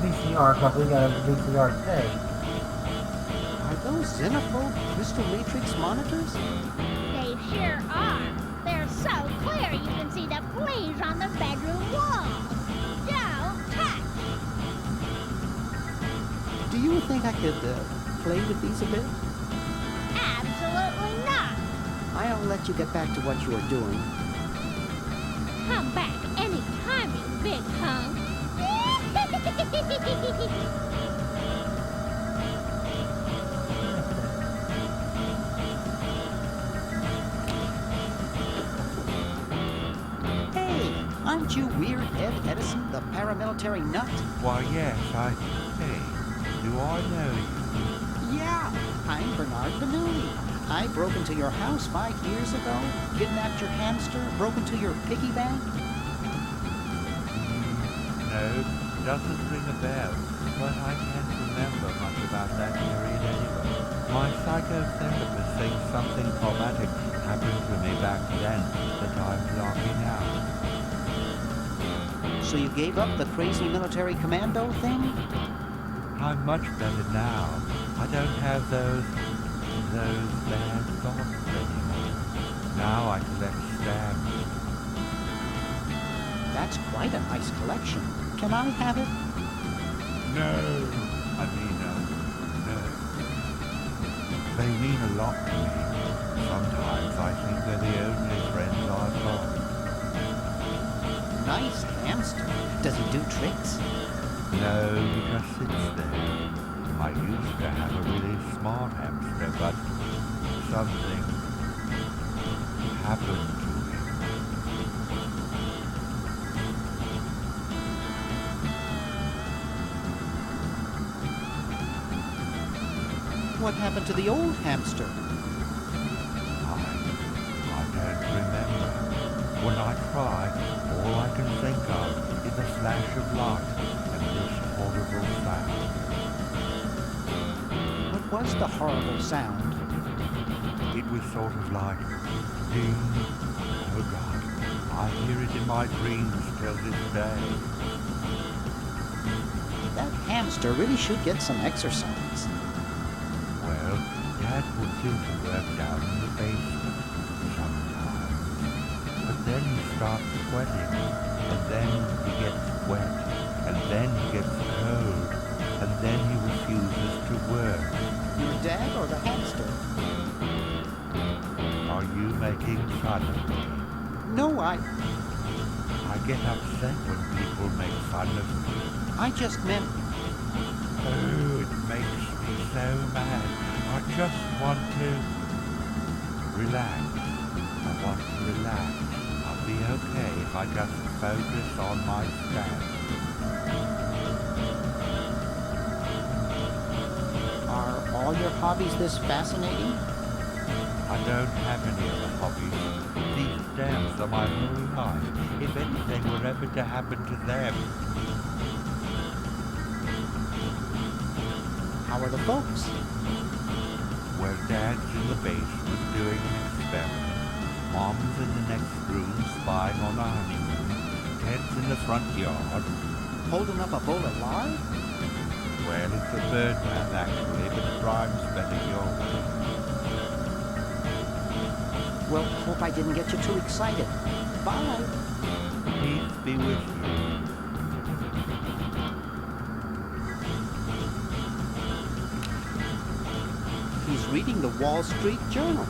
Speaker 2: VCR because we got a VCR tape.
Speaker 7: Are those Xenophobe crystal matrix monitors?
Speaker 15: They sure are. They're so clear you can see the fleas on the bedroom wall. Don't touch.
Speaker 7: Do you think I could play with these a bit?
Speaker 15: Absolutely not.
Speaker 7: I'll let you get back to what you are doing.
Speaker 15: Come back anytime, you big hunk.
Speaker 7: Hey, aren't you Weird Ed Edison, the paramilitary nut?
Speaker 16: Why, yes, Hey, do I know you?
Speaker 7: Yeah, I'm Bernard Bernoulli. I broke into your house 5 years ago, kidnapped your hamster, broke into your piggy bank.
Speaker 16: No, doesn't ring a bell, but I can't remember much about that period anyway. My psychotherapist thinks something traumatic happened to me back then that I'm blocking out.
Speaker 7: So you gave up the crazy military commando thing?
Speaker 16: I'm much better now. I don't have those bad thoughts anymore. Now I collect stamps.
Speaker 7: That's quite a nice collection. Can I have it?
Speaker 16: No. No. They mean a lot to me. Sometimes I think they're the only friends I've got.
Speaker 7: Nice hamster. Does he do tricks?
Speaker 16: No, he just sits there. I used to have a really smart hamster, but something happened to him.
Speaker 7: What happened to the old hamster?
Speaker 16: I don't remember. When I try, all I can think of is a flash of light and this horrible sound.
Speaker 7: What was the horrible sound?
Speaker 16: It was sort of like ding. Oh God, I hear it in my dreams till this day.
Speaker 7: That hamster really should get some exercise.
Speaker 16: Well, Dad puts him to work down in the basement sometimes. But then he starts sweating, and then he gets wet, and then he gets cold, and then he refuses to work.
Speaker 7: Your dad or the hamster?
Speaker 16: Are you making fun of me?
Speaker 7: No, I
Speaker 16: get upset when people make fun of me.
Speaker 7: I just meant...
Speaker 16: Oh, it makes me so mad. I just want to relax. I want to relax. I'll be okay if I just focus on my stand.
Speaker 7: Are all your hobbies this fascinating?
Speaker 16: I don't have any other hobbies. These stamps are my whole life. If anything were ever to happen to them...
Speaker 7: How are the folks?
Speaker 16: Well, Dad's in the basement doing an experiment. Mom's in the next room spying on our honeymoon. Ted's in the front yard.
Speaker 7: Holding up a bowl of lard?
Speaker 16: Well, it's a bird bath, actually, but it rhymes better your way.
Speaker 7: Well, hope I didn't get you too excited. Bye.
Speaker 16: Peace be with you.
Speaker 7: He's reading the Wall Street Journal.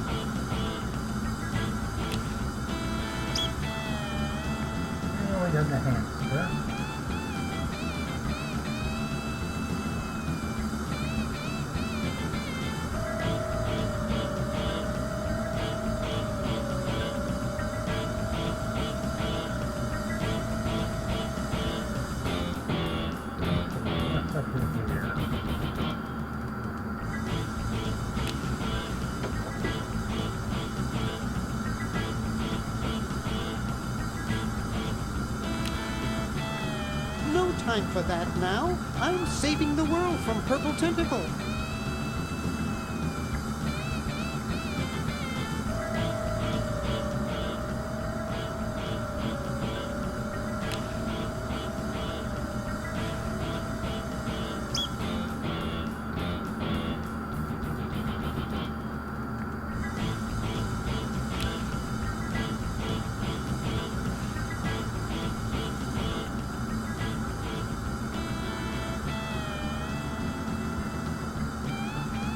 Speaker 2: We got the hamster. What's up in here?
Speaker 7: No time for that now. I'm saving the world from Purple Tentacle.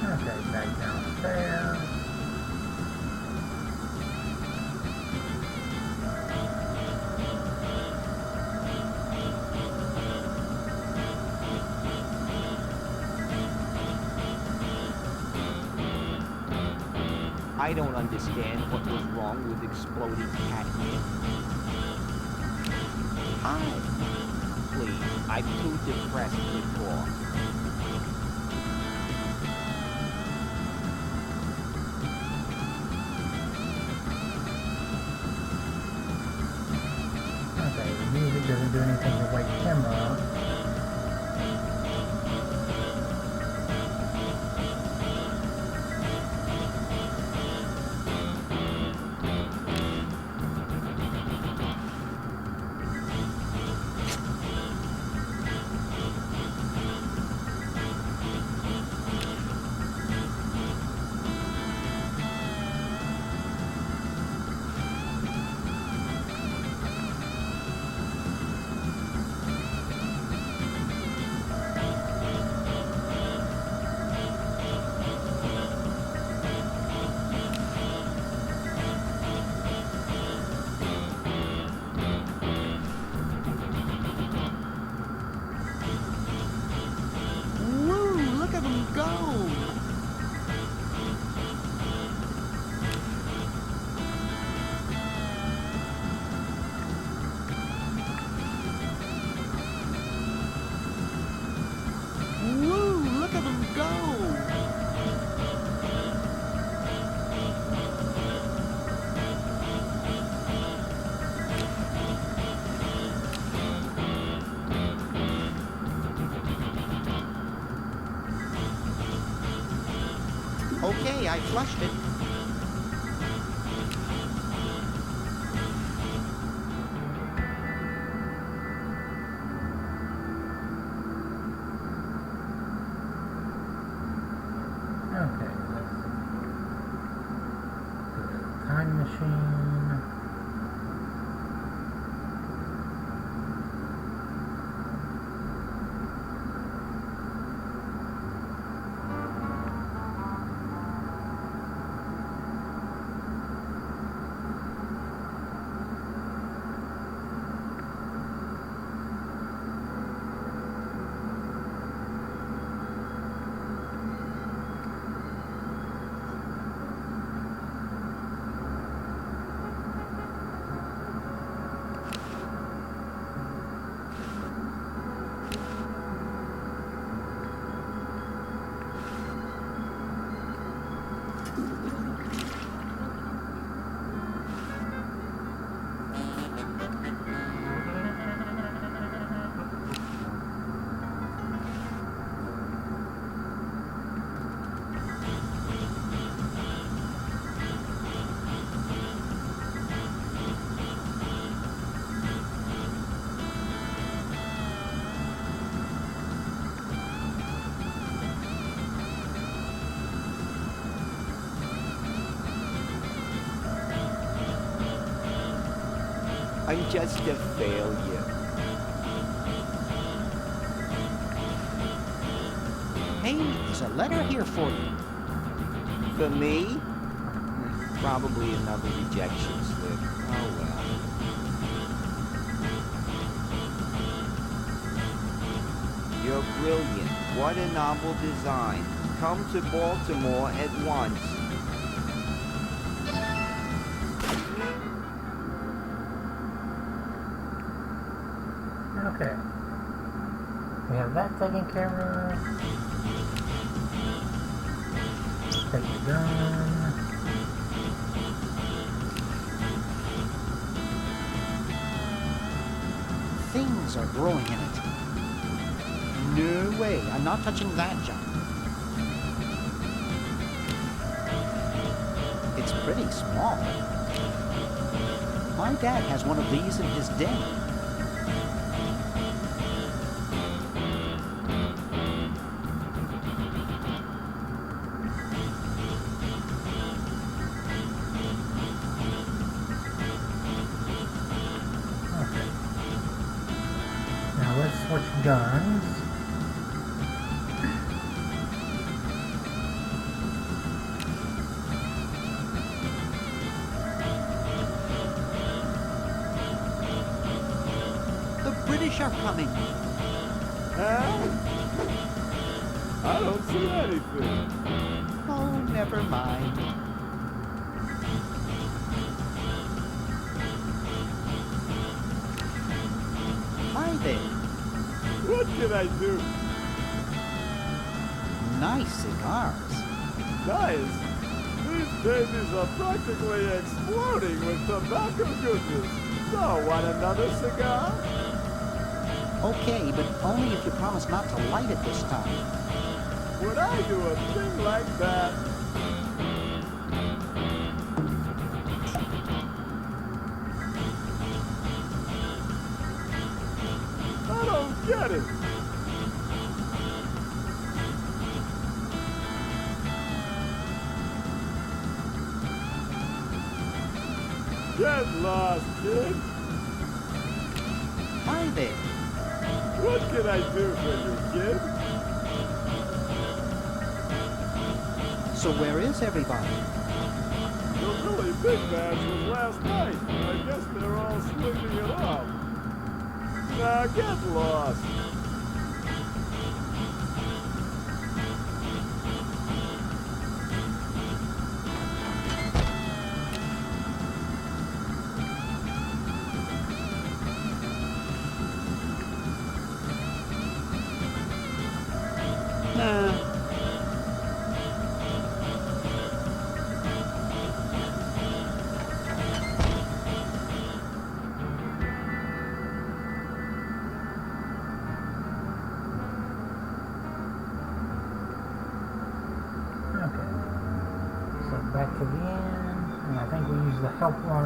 Speaker 2: Okay, back downstairs.
Speaker 4: I don't understand what was wrong with exploding Catman.
Speaker 7: Hi.
Speaker 4: Please, I'm too depressed to talk.
Speaker 2: Okay, the music doesn't do anything to wake him up.
Speaker 7: sorry I flushed it.
Speaker 2: Okay, let's go to the time machine.
Speaker 4: I'm just a failure.
Speaker 7: Hey, there's a letter here for you.
Speaker 4: For me? Probably another rejection slip. Oh well. You're brilliant. What a novel design. Come to Baltimore at once.
Speaker 2: Okay. We have that taken care of. Take the gun.
Speaker 7: Things are growing in it. No way, I'm not touching that junk. It's pretty small. My dad has one of these in his den.
Speaker 2: Switch guns.
Speaker 7: The British are coming.
Speaker 13: Huh? I don't see anything.
Speaker 7: Oh, never mind. Hi there.
Speaker 13: What can I do?
Speaker 7: Nice cigars.
Speaker 13: Nice. These babies are practically exploding with tobacco goodness. So, want another cigar?
Speaker 7: Okay, but only if you promise not to light it this time.
Speaker 13: Would I do a thing like that? I don't get it. Get lost, kid.
Speaker 7: Hi there.
Speaker 13: What can I do for you, kid?
Speaker 7: So where is everybody?
Speaker 13: The really big bash was last night. I guess they're all sleeping it off. Now get lost.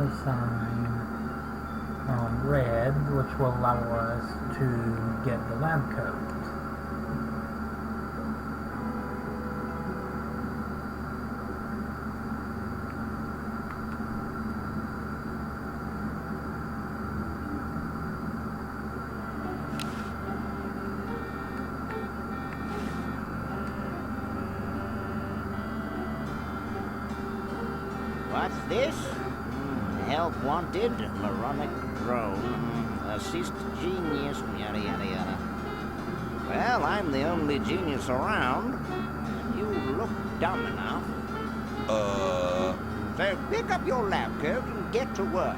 Speaker 2: another sign on red, which will allow us to get the lab coat.
Speaker 8: What's this? Help wanted, moronic drone, assist genius, yada yada yada. Well, I'm the only genius around, and you look dumb enough. So pick up your lab coat and get to work.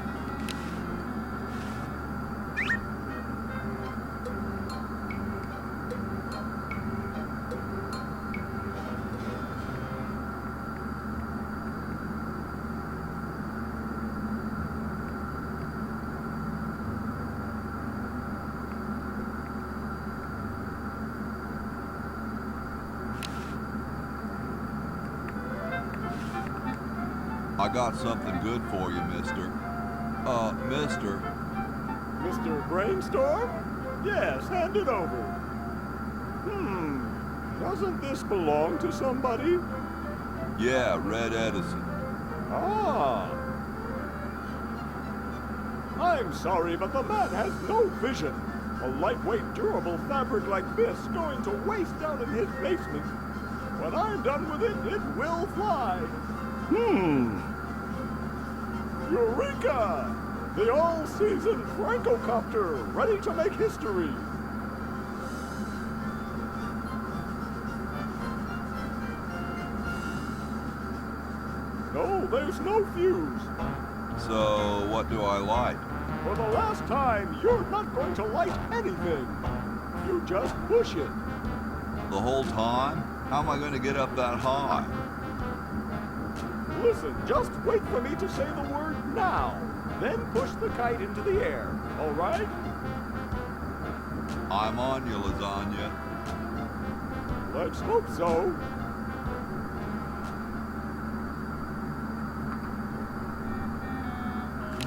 Speaker 6: I got something good for you, mister. Mister.
Speaker 13: Mr. Brainstorm? Yes, hand it over. Doesn't this belong to somebody?
Speaker 6: Yeah, Red Edison.
Speaker 13: Ah. I'm sorry, but the man has no vision. A lightweight, durable fabric like this going to waste down in his basement. When I'm done with it, it will fly. Eureka! The all-season Francocopter, ready to make history. No, there's no fuse.
Speaker 6: So, what do I light?
Speaker 13: For the last time, you're not going to light anything. You just push it.
Speaker 6: The whole time? How am I going to get up that high?
Speaker 13: Listen, just wait for me to say the word now. Then push the kite into the air, all right?
Speaker 6: I'm on you, lasagna.
Speaker 13: Let's hope so.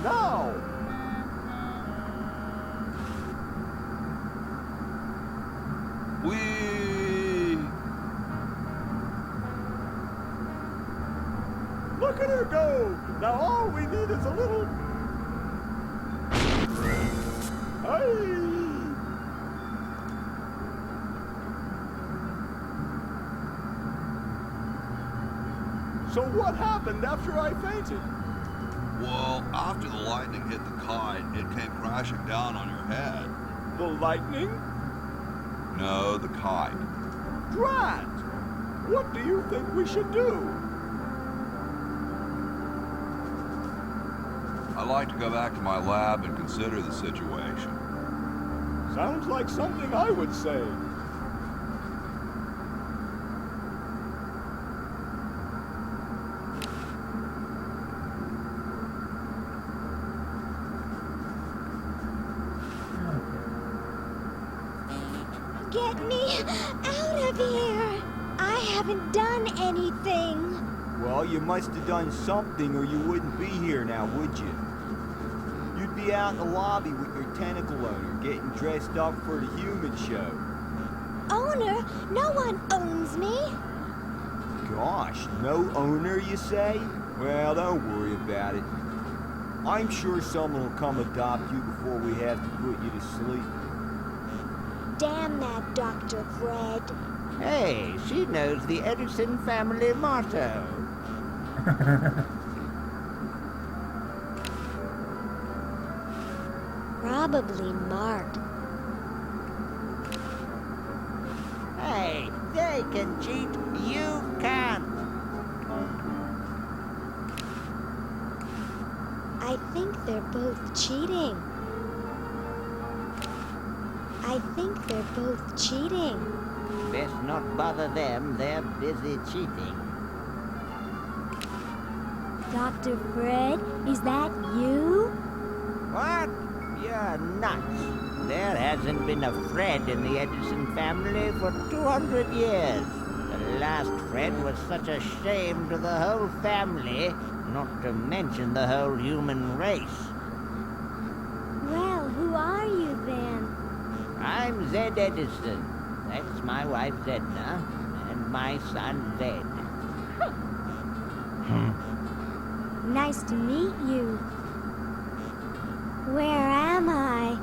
Speaker 13: Now!
Speaker 6: Whee!
Speaker 13: Look at her go! Now all we need is a little... Hey! So what happened after I fainted?
Speaker 6: Well, after the lightning hit the kite, it came crashing down on your head.
Speaker 13: The lightning?
Speaker 6: No, the kite.
Speaker 13: Drat! What do you think we should do?
Speaker 6: I'd like to go back to my lab and consider the situation.
Speaker 13: Sounds like something I would say.
Speaker 5: Get me out of here! I haven't done anything.
Speaker 4: Well, you must have done something or you wouldn't be here now, would you? You'd be out in the lobby with your tentacle owner, getting dressed up for the human show.
Speaker 5: Owner? No one owns me.
Speaker 4: Gosh, no owner, you say? Well, don't worry about it. I'm sure someone will come adopt you before we have to put you to sleep.
Speaker 5: Damn that Dr. Fred.
Speaker 8: Hey, she knows the Edison family motto.
Speaker 5: Probably marked.
Speaker 8: Hey, they can cheat, you can't.
Speaker 5: I think they're both cheating. I think they're both cheating.
Speaker 8: Best not bother them, they're busy cheating.
Speaker 5: Dr. Fred, is that you?
Speaker 8: What? You're nuts. There hasn't been a Fred in the Edison family for 200 years. The last Fred was such a shame to the whole family, not to mention the whole human race.
Speaker 5: Well, who are you then?
Speaker 8: I'm Zed Edison. That's my wife Zedna, and my son Zed.
Speaker 5: Nice to meet you. Where am I?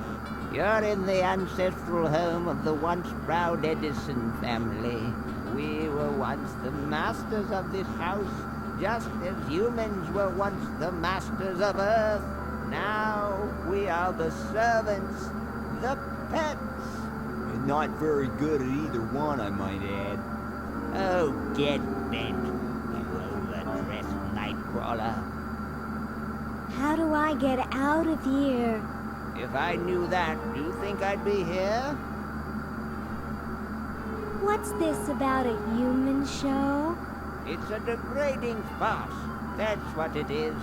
Speaker 8: You're in the ancestral home of the once proud Edison family. We were once the masters of this house, just as humans were once the masters of Earth. Now we are the servants, the pets.
Speaker 4: And not very good at either one, I might add.
Speaker 8: Oh, get bent, you overdressed nightcrawler.
Speaker 5: How do I get out of here?
Speaker 8: If I knew that, do you think I'd be here?
Speaker 5: What's this about a human show?
Speaker 8: It's a degrading farce. That's what it is.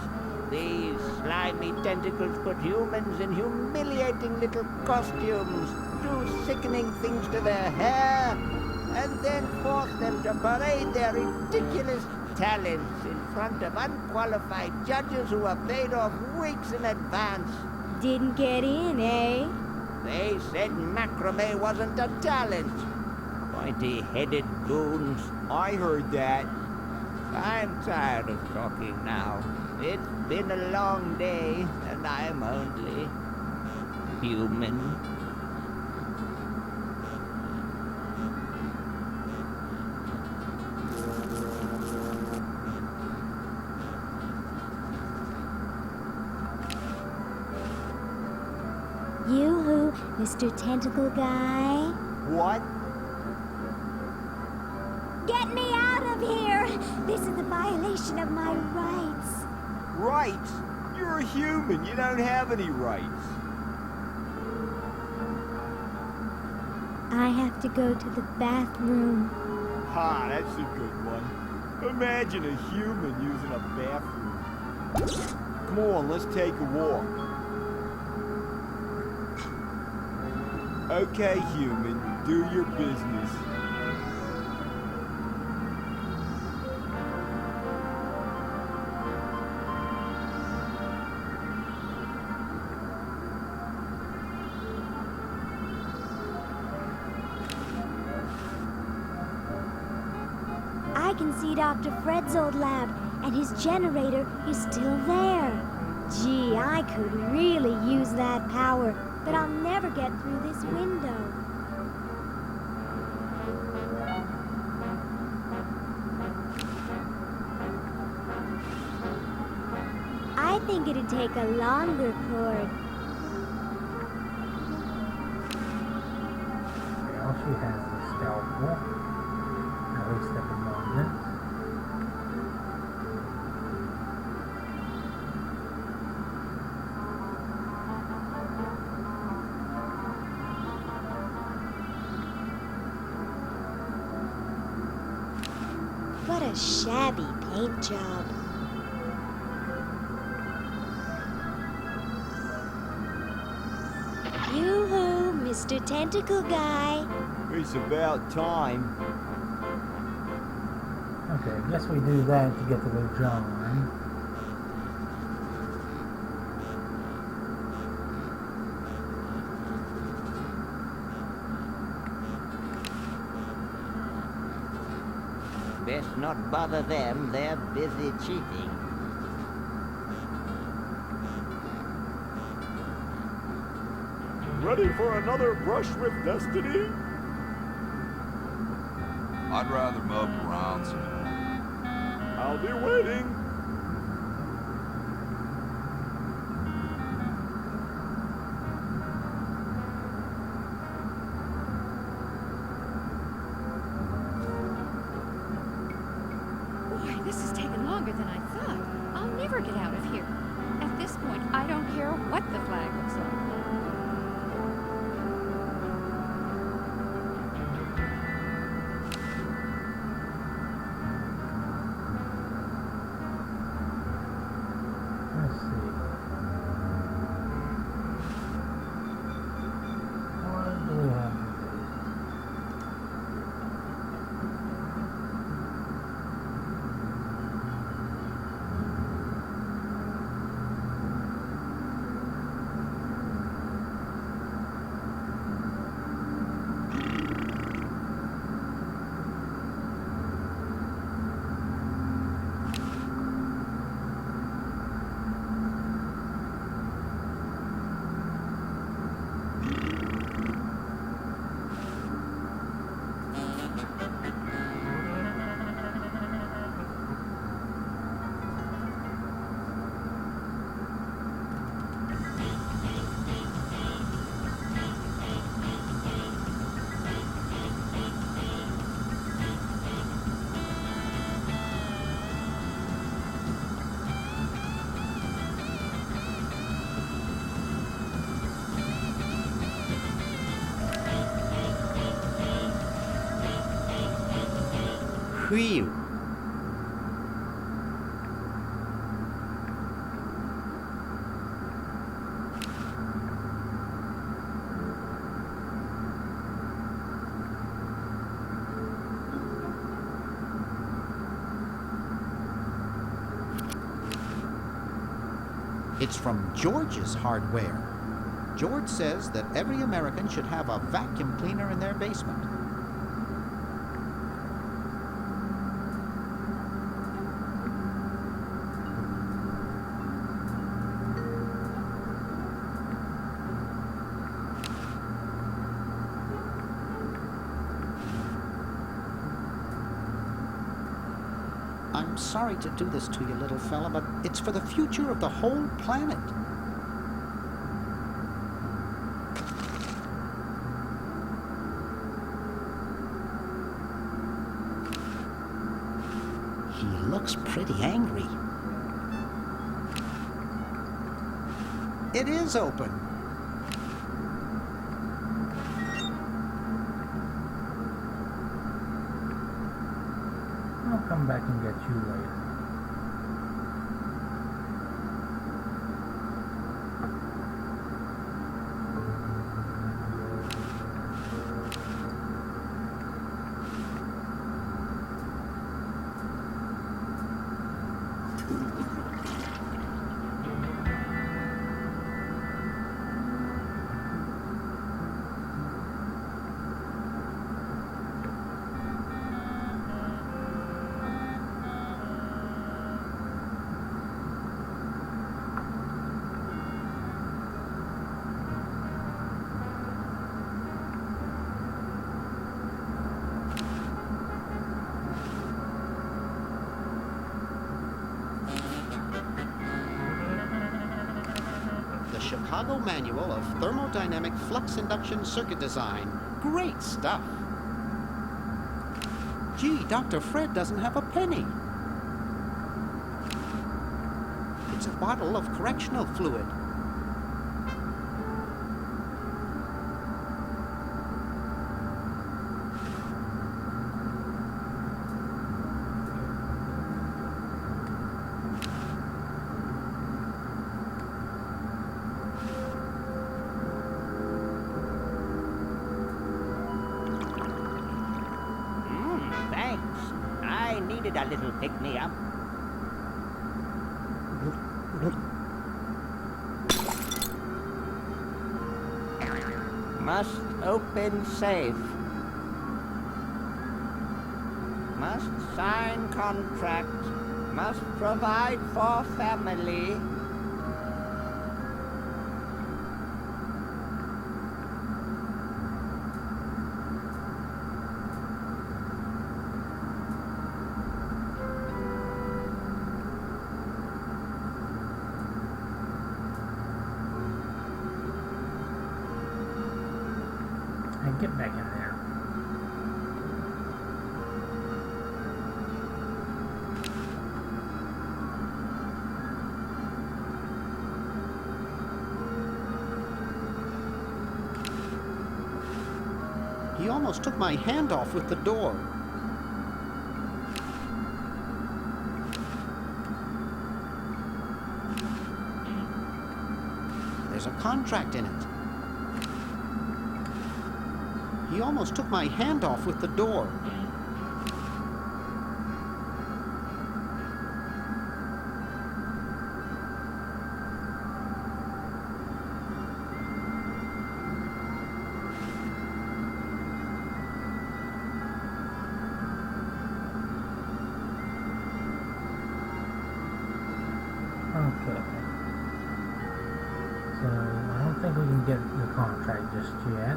Speaker 8: These slimy tentacles put humans in humiliating little costumes, do sickening things to their hair, and then force them to parade their ridiculous talents in front of unqualified judges who are paid off weeks in advance.
Speaker 5: Didn't get in, eh?
Speaker 8: They said macrame wasn't a talent. Pointy-headed goons.
Speaker 4: I heard that.
Speaker 8: I'm tired of talking now. It's been a long day, and I'm only human.
Speaker 5: You who, Mr. Tentacle Guy?
Speaker 4: What?
Speaker 5: Get me out of here! This is a violation of my rights.
Speaker 4: Rights? You're a human. You don't have any rights.
Speaker 5: I have to go to the bathroom.
Speaker 4: Ha, that's a good one. Imagine a human using a bathroom. Come on, let's take a walk. Okay, human, do your business.
Speaker 5: I can see Dr. Fred's old lab, and his generator is still there. Gee, I could really use that power, but I'll never get through this window. I think it'd take a longer cord.
Speaker 2: Well, she has the scalpel, at least at the moment.
Speaker 5: What a shabby paint job. Yoo-hoo, Mr. Tentacle Guy.
Speaker 4: It's about time.
Speaker 2: Okay, I guess we do that to get to the John.
Speaker 8: Best not bother them, they're busy cheating.
Speaker 13: Ready for another brush with destiny?
Speaker 6: I'd rather mope around some more.
Speaker 13: I'll be waiting.
Speaker 9: Boy, this is taking longer than I thought. I'll never get out of here. At this point, I don't care what the flag looks like.
Speaker 7: Whew. It's from George's Hardware. George says that every American should have a vacuum cleaner in their basement. I'm sorry to do this to you, little fella, but it's for the future of the whole planet. He looks pretty angry. It is open.
Speaker 2: I'll come back and get you later.
Speaker 7: Chicago Manual of Thermodynamic Flux Induction Circuit Design. Great stuff. Gee, Dr. Fred doesn't have a penny. It's a bottle of correctional fluid.
Speaker 8: A little pick-me-up. Must open safe. Must sign contract. Must provide for family.
Speaker 2: Get back in there.
Speaker 7: He almost took my hand off with the door. There's a contract in it. He almost took my hand off with the door.
Speaker 2: Okay. So, I don't think we can get the contract just yet.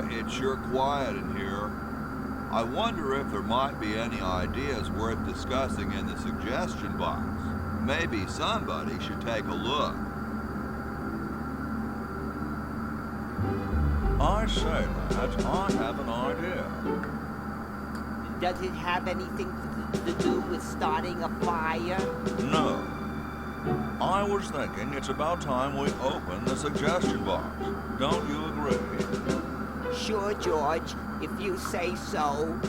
Speaker 6: it's sure quiet in here. I wonder if there might be any ideas worth discussing in the suggestion box. Maybe somebody should take a look.
Speaker 11: I say, lads, I have an idea.
Speaker 8: Does it have anything to do with starting a fire?
Speaker 11: No. I was thinking it's about time we open the suggestion box. Don't you agree?
Speaker 8: Sure, George, if you say so.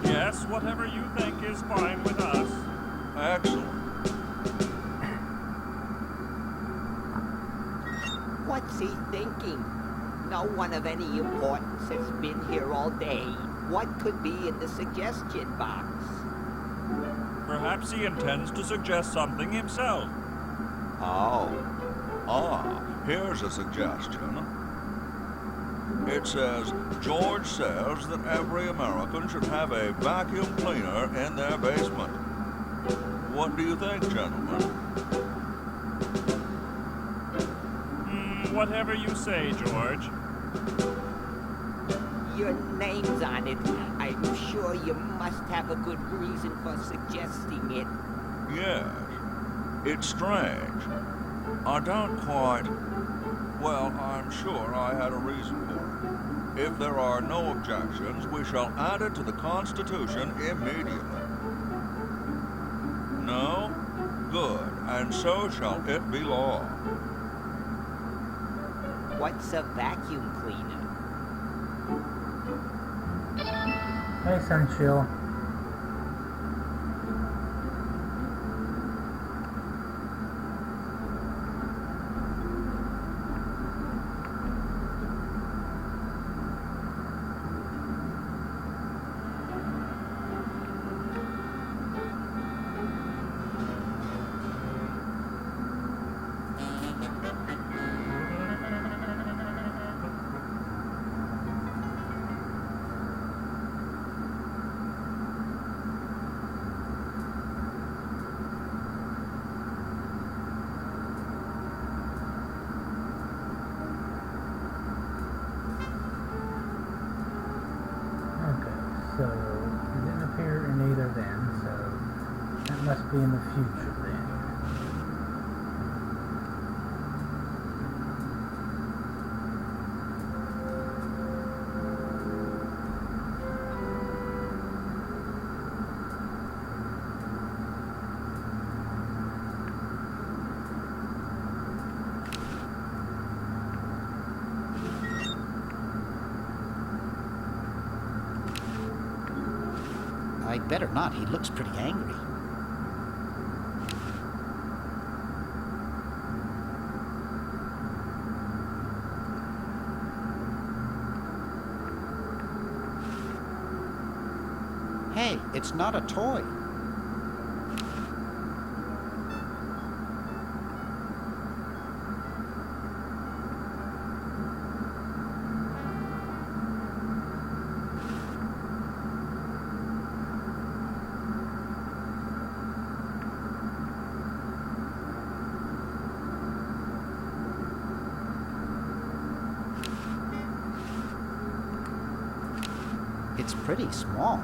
Speaker 14: Yes, whatever you think is fine with us.
Speaker 11: Excellent.
Speaker 8: What's he thinking? No one of any importance has been here all day. What could be in the suggestion box?
Speaker 14: Perhaps he intends to suggest something himself.
Speaker 11: Here's a suggestion. It says, George says that every American should have a vacuum cleaner in their basement. What do you think, gentlemen?
Speaker 14: Whatever you say, George.
Speaker 8: Your name's on it. I'm sure you must have a good reason for suggesting it.
Speaker 11: Yes. It's strange. I don't quite... Well, I'm sure I had a reason for it. If there are no objections, we shall add it to the Constitution immediately. No? Good. And so shall it be law.
Speaker 8: What's a vacuum cleaner?
Speaker 2: Hey, Sunchill. So, it didn't appear in either then, so that must be in the future then.
Speaker 7: I'd better not. He looks pretty angry. Hey, it's not a toy. It's pretty small.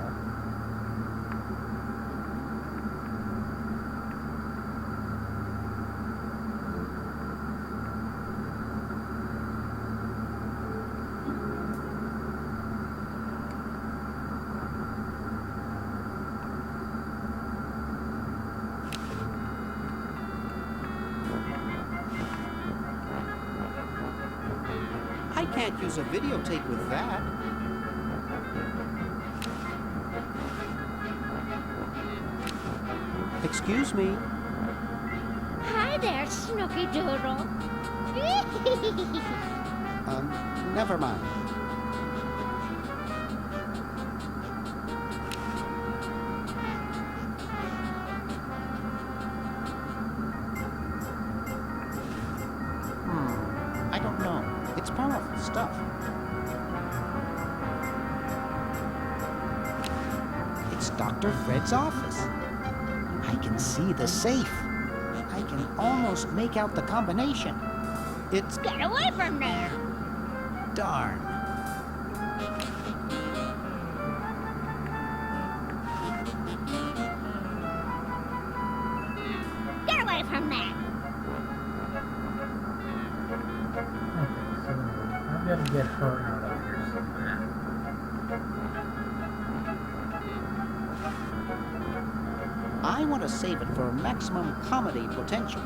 Speaker 7: I can't use a videotape with that. Excuse me.
Speaker 15: Hi there, Snooky Doodle.
Speaker 7: Never mind. I don't know. It's powerful stuff. It's Dr. Fred's office. I can see the safe. I can almost make out the combination. It's...
Speaker 15: Get away from there!
Speaker 7: Darn.
Speaker 2: get her out of here somehow.
Speaker 7: I want to save it for maximum comedy potential.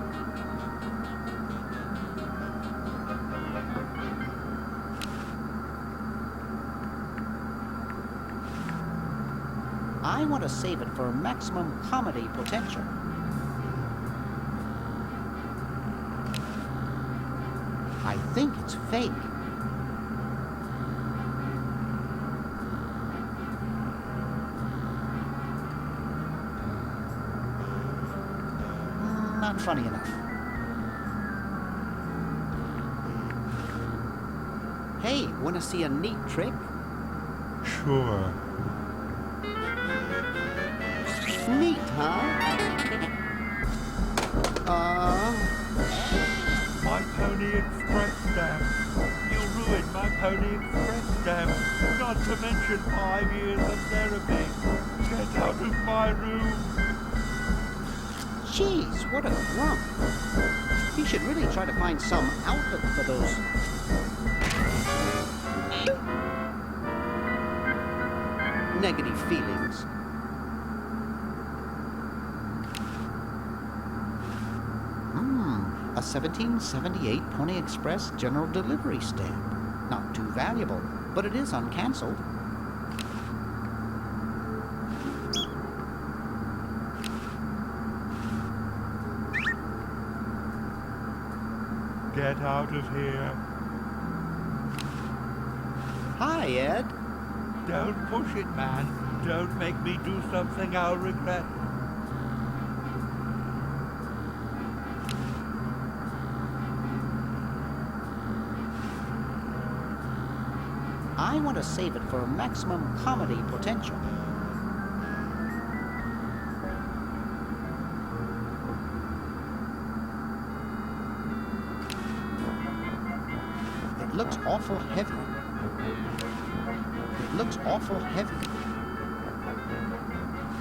Speaker 7: I want to save it for maximum comedy potential. I think it's fake. Not funny enough. Hey, wanna see a neat trick?
Speaker 16: Sure.
Speaker 7: Neat, huh?
Speaker 16: My Pony Express stamp. You ruined my Pony Express stamp. Not to mention 5 years of therapy. Get out of my room.
Speaker 7: Jeez, what a grump. He should really try to find some outlet for those. Negative feelings. A 1778 Pony Express General Delivery stamp. Not too valuable, but it is uncancelled.
Speaker 16: Get out of here.
Speaker 7: Hi, Ed.
Speaker 16: Don't push it, man. Don't make me do something I'll regret.
Speaker 7: I want to save it for maximum comedy potential. It looks awful heavy. It looks awful heavy.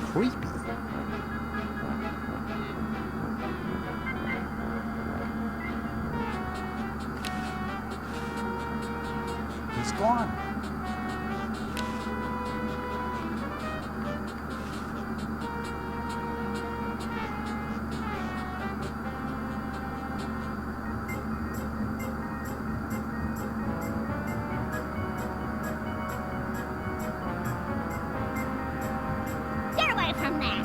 Speaker 7: Creepy. He's gone.
Speaker 15: Get away from there!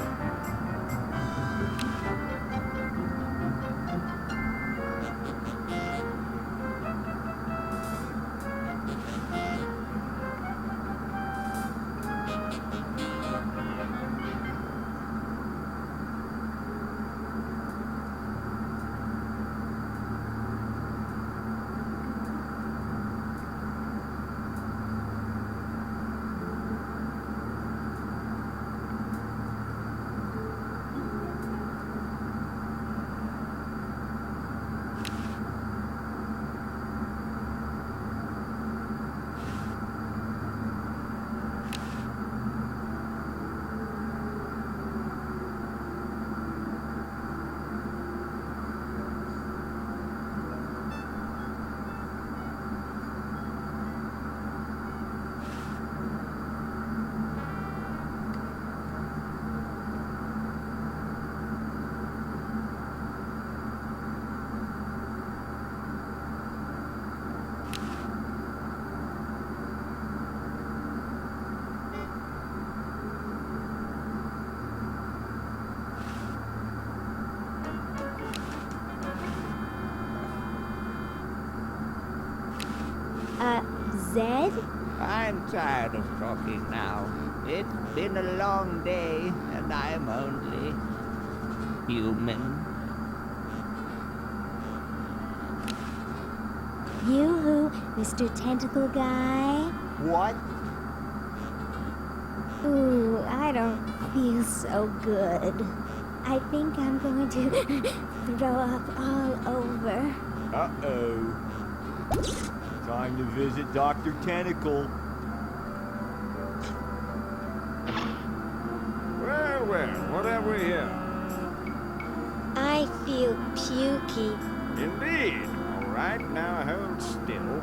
Speaker 5: Zed?
Speaker 8: I'm tired of talking now. It's been a long day, and I'm only human.
Speaker 5: Yoo-hoo, Mr. Tentacle Guy.
Speaker 4: What?
Speaker 5: Ooh, I don't feel so good. I think I'm going to throw up all over.
Speaker 4: Uh-oh. Time to visit Dr. Tentacle.
Speaker 13: Well, what have we here?
Speaker 5: I feel pukey.
Speaker 13: Indeed. All right, now hold still.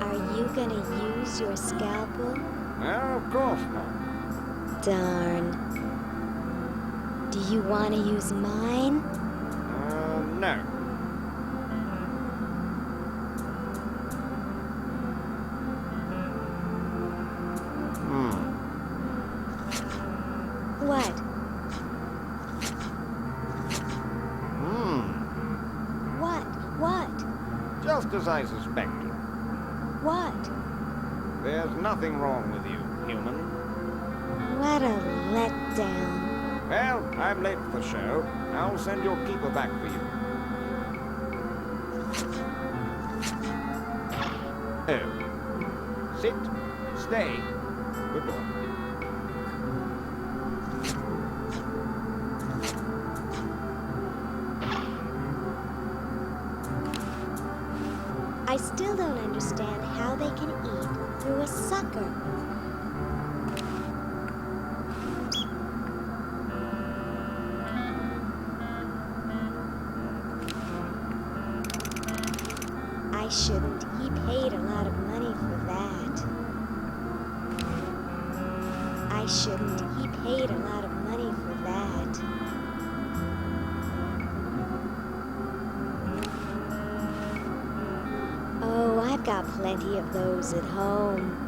Speaker 5: Are Are you gonna use your scalpel?
Speaker 13: Well, of course not.
Speaker 5: Darn. Do you want to use mine?
Speaker 13: No.
Speaker 5: What? What?
Speaker 13: Just as I suspected.
Speaker 5: What?
Speaker 13: There's nothing wrong with you, human.
Speaker 5: What a letdown.
Speaker 13: Well, I'm late for the show. I'll send your keeper back for you. Oh. Sit. Stay. Good boy.
Speaker 5: I still don't understand how they can eat through a sucker. I shouldn't. He paid a lot of money for that. I shouldn't. He paid a lot of money for that. Oh, I've got plenty of those at home.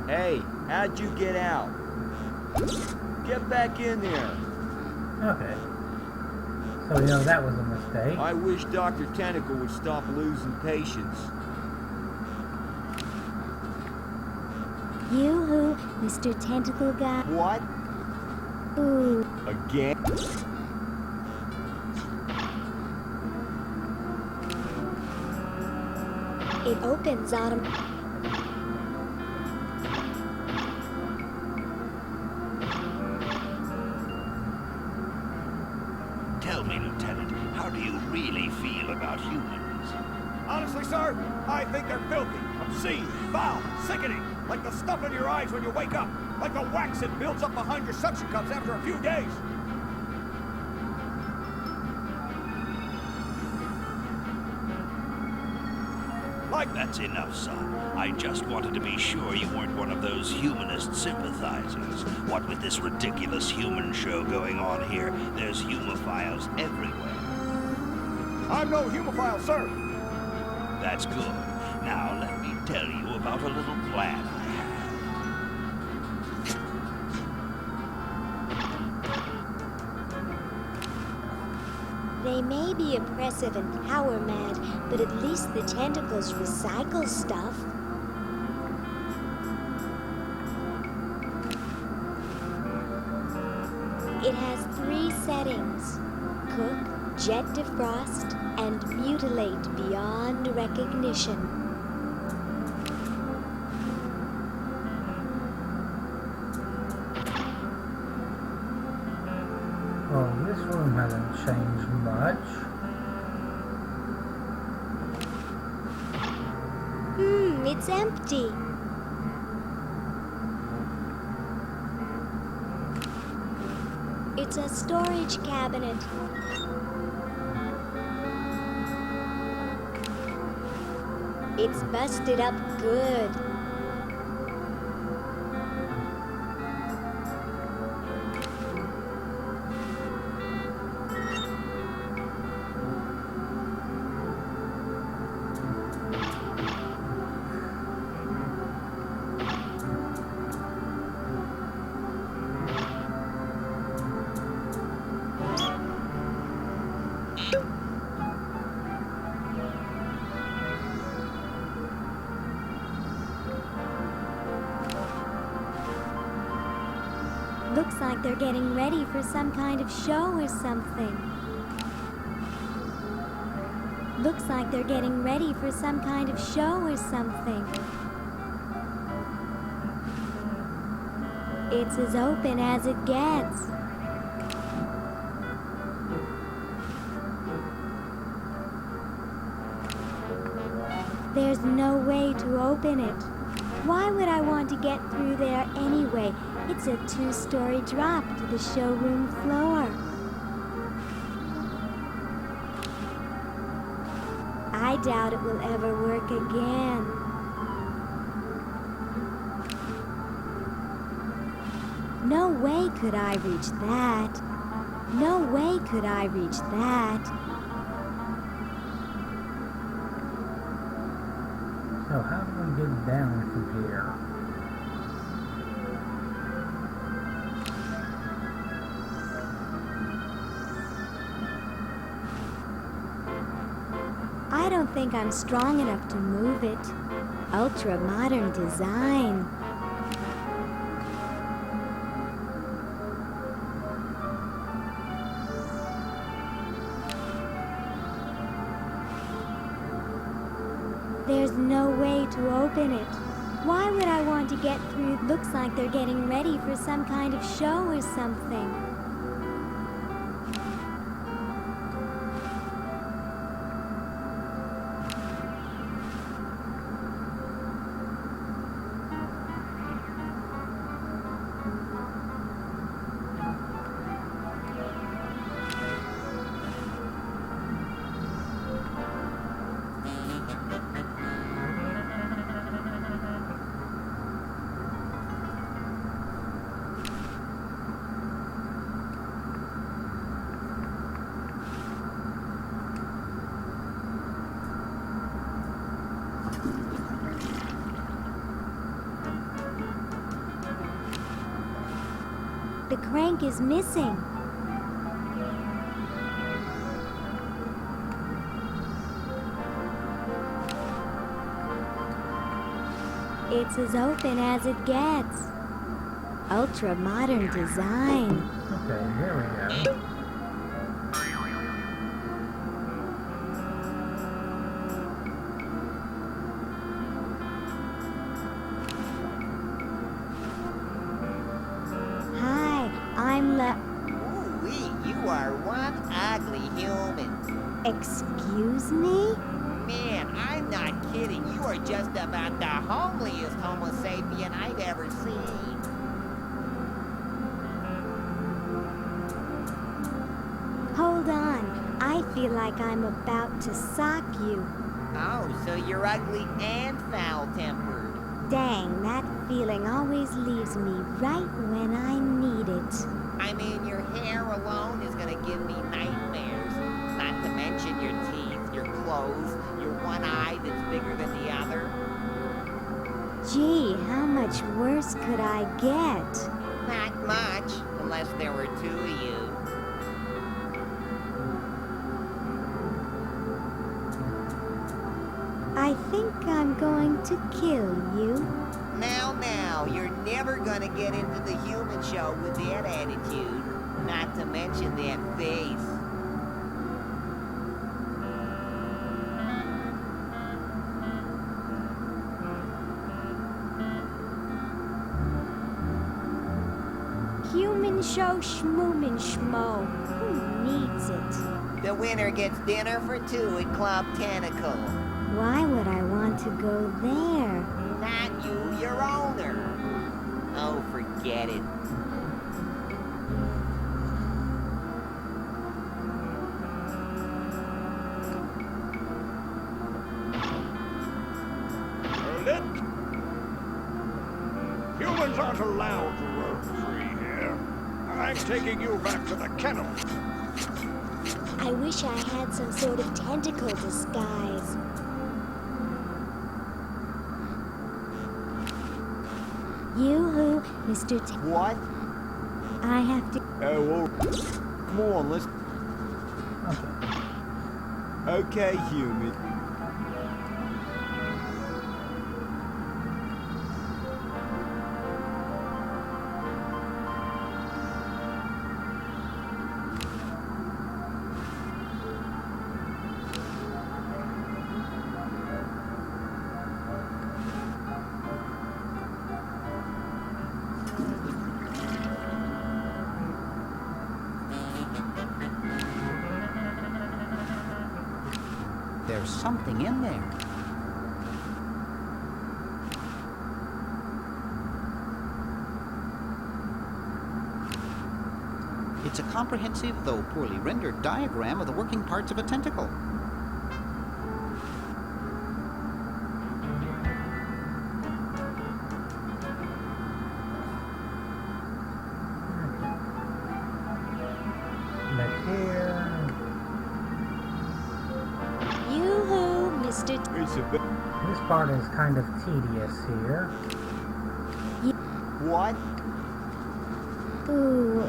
Speaker 4: Hey, how'd you get out? Get back in there.
Speaker 2: Okay. So, that was a mistake.
Speaker 4: I wish Dr. Tentacle would stop losing patience.
Speaker 5: You who, Mr. Tentacle Guy?
Speaker 4: What?
Speaker 5: Ooh.
Speaker 4: Again?
Speaker 5: It opens automatically.
Speaker 3: Tell me, Lieutenant, how do you really feel about humans?
Speaker 13: Honestly, sir, I think they're filthy, obscene, foul, sickening. Like the stuff in your eyes when you wake up. Like the wax that builds up behind your suction cups after a few days.
Speaker 3: Like that's enough, son. I just wanted to be sure you weren't one of those humanist sympathizers. What with this ridiculous human show going on here, there's humophiles everywhere.
Speaker 13: I'm no humophile, sir.
Speaker 3: That's good. Now let me tell you about a little plan I have.
Speaker 5: They may be oppressive and power mad, but at least the tentacles recycle stuff. It has 3 settings: cook, jet defrost, and mutilate beyond recognition.
Speaker 2: Well, this room hasn't changed much.
Speaker 5: It's empty. It's a storage cabinet. It's busted up good. Looks like they're getting ready for some kind of show or something. Looks like they're getting ready for some kind of show or something. It's as open as it gets. There's no way to open it. Why would I want to get through there anyway? It's a 2-story drop to the showroom floor. I doubt it will ever work again. No way could I reach that. No way could I reach that.
Speaker 2: So how do we get down from here?
Speaker 5: I don't think I'm strong enough to move it. Ultra modern design. There's no way to open it. Why would I want to get through? Looks like they're getting ready for some kind of show or something. The crank is missing. It's as open as it gets. Ultra modern design.
Speaker 2: Okay, there we go.
Speaker 5: Hi, I'm
Speaker 8: Ooh-wee, you are one ugly human.
Speaker 5: Excuse me?
Speaker 8: Man, I'm not kidding. You are just about the homeliest Homo sapien I've ever seen.
Speaker 5: Hold on. I feel like I'm about to sock you.
Speaker 8: Oh, so you're ugly and foul-tempered.
Speaker 5: Dang, that feeling always leaves me right when I need it.
Speaker 8: I mean, your hair alone is gonna give me nightmares. Not to mention your teeth, your clothes, your one eye that's bigger than the other.
Speaker 5: Gee, how much worse could I get?
Speaker 8: Not much, unless there were two of you.
Speaker 5: I think I'm going to kill you.
Speaker 8: Now, you're never gonna get into the human show with that attitude. Not to mention that face.
Speaker 5: Human show schmoomin' schmo. Who needs it?
Speaker 8: The winner gets dinner for two at Club Tentacle.
Speaker 5: Why would I want to go there?
Speaker 8: Not you, your owner. Oh, forget it.
Speaker 13: Hold it. Humans aren't allowed to roam free here. I'm taking you back to the kennel.
Speaker 5: I wish I had some sort of tentacle disguise. Yoo-hoo, Mr.
Speaker 4: What?
Speaker 5: I have to...
Speaker 4: Oh, well, come on, let's... Okay, human.
Speaker 7: There's something in there. It's a comprehensive, though poorly rendered, diagram of the working parts of a tentacle.
Speaker 2: Back here.
Speaker 5: Yoo-hoo, Mr.
Speaker 2: This part is kind of tedious here.
Speaker 4: What?
Speaker 5: Ooh.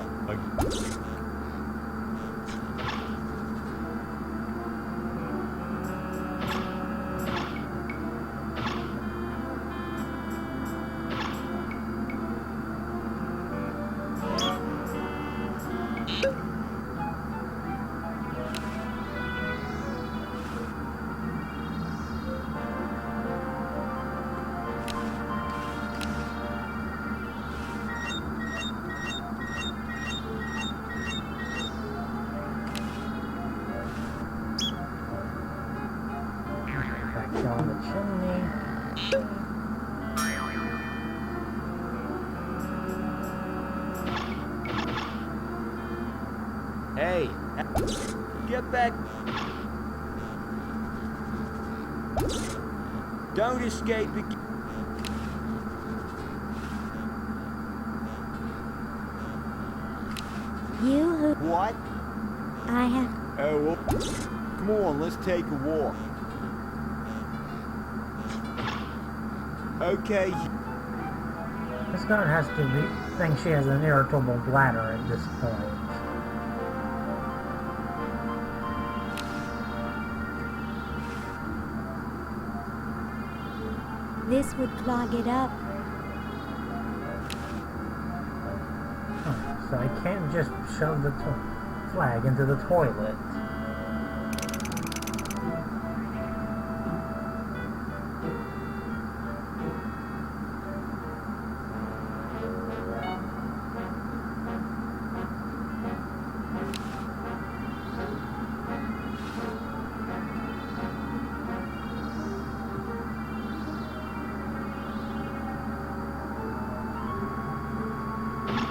Speaker 2: Back down the chimney.
Speaker 4: Hey, get back. Don't escape again.
Speaker 5: Yoo-hoo.
Speaker 4: What?
Speaker 5: I have...
Speaker 4: Oh, well, come on, let's take a walk. Okay.
Speaker 2: This guard has to think she has an irritable bladder at this point.
Speaker 5: This would clog it up.
Speaker 2: Oh, so I can't just shove the flag into the toilet.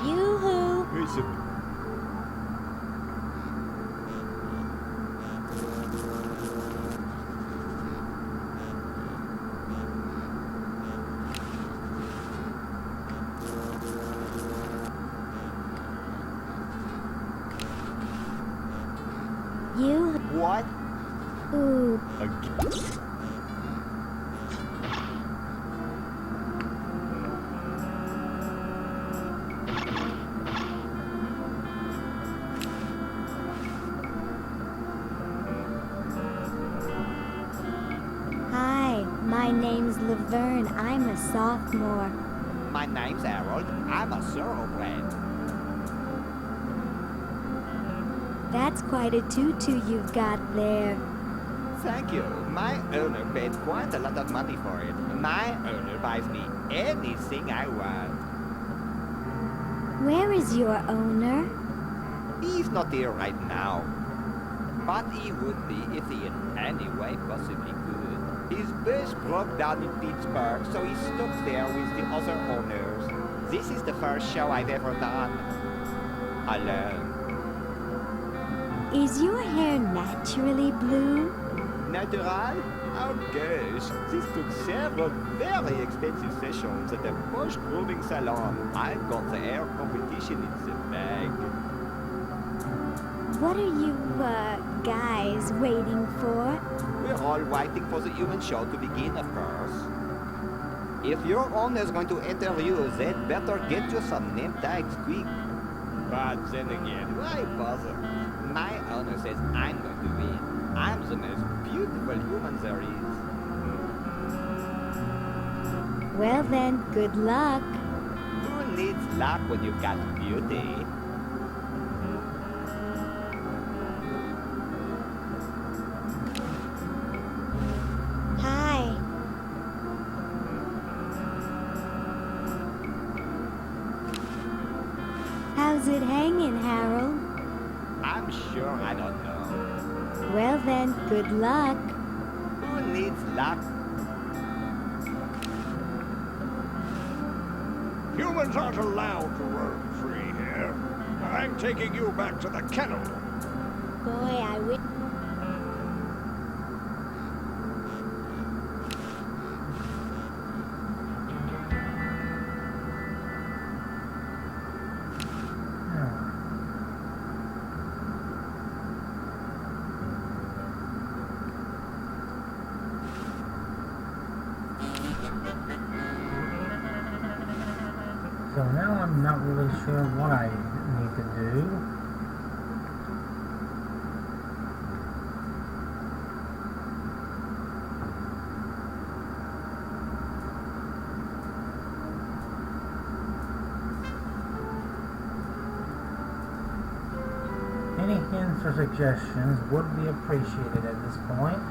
Speaker 5: Yoo-hoo.
Speaker 4: Where's it?
Speaker 5: You...
Speaker 4: What?
Speaker 5: Ooh. Hi, my name's Laverne. I'm a sophomore.
Speaker 8: My name's Harold. I'm a thoroughbred.
Speaker 5: That's quite a tutu you've got there.
Speaker 8: Thank you. My owner paid quite a lot of money for it. My owner buys me anything I want.
Speaker 5: Where is your owner?
Speaker 8: He's not here right now. But he would be if he in any way possibly could. His bus broke down in Pittsburgh, so he stuck there with the other owners. This is the first show I've ever done. Alone.
Speaker 5: Is your hair naturally blue?
Speaker 8: Natural? Oh gosh, this took several very expensive sessions at a posh grooming salon. I've got the hair competition in the bag.
Speaker 5: What are you, guys waiting for?
Speaker 8: We're all waiting for the human show to begin, of course. If your owner's going to interview, they'd better get you some name tags quick. But then again, why bother? My owner says I'm going to win. I'm the most beautiful human there is.
Speaker 5: Well then, good luck.
Speaker 8: Who needs luck when you've got beauty?
Speaker 5: Hi. How's it hanging, Harold?
Speaker 8: I'm sure I don't know.
Speaker 5: Well then, good luck.
Speaker 4: Everyone needs luck.
Speaker 13: Humans aren't allowed to roam free here. I'm taking you back to the kennel.
Speaker 5: Boy, I wish.
Speaker 2: So now I'm not really sure what I need to do. Any hints or suggestions would be appreciated at this point.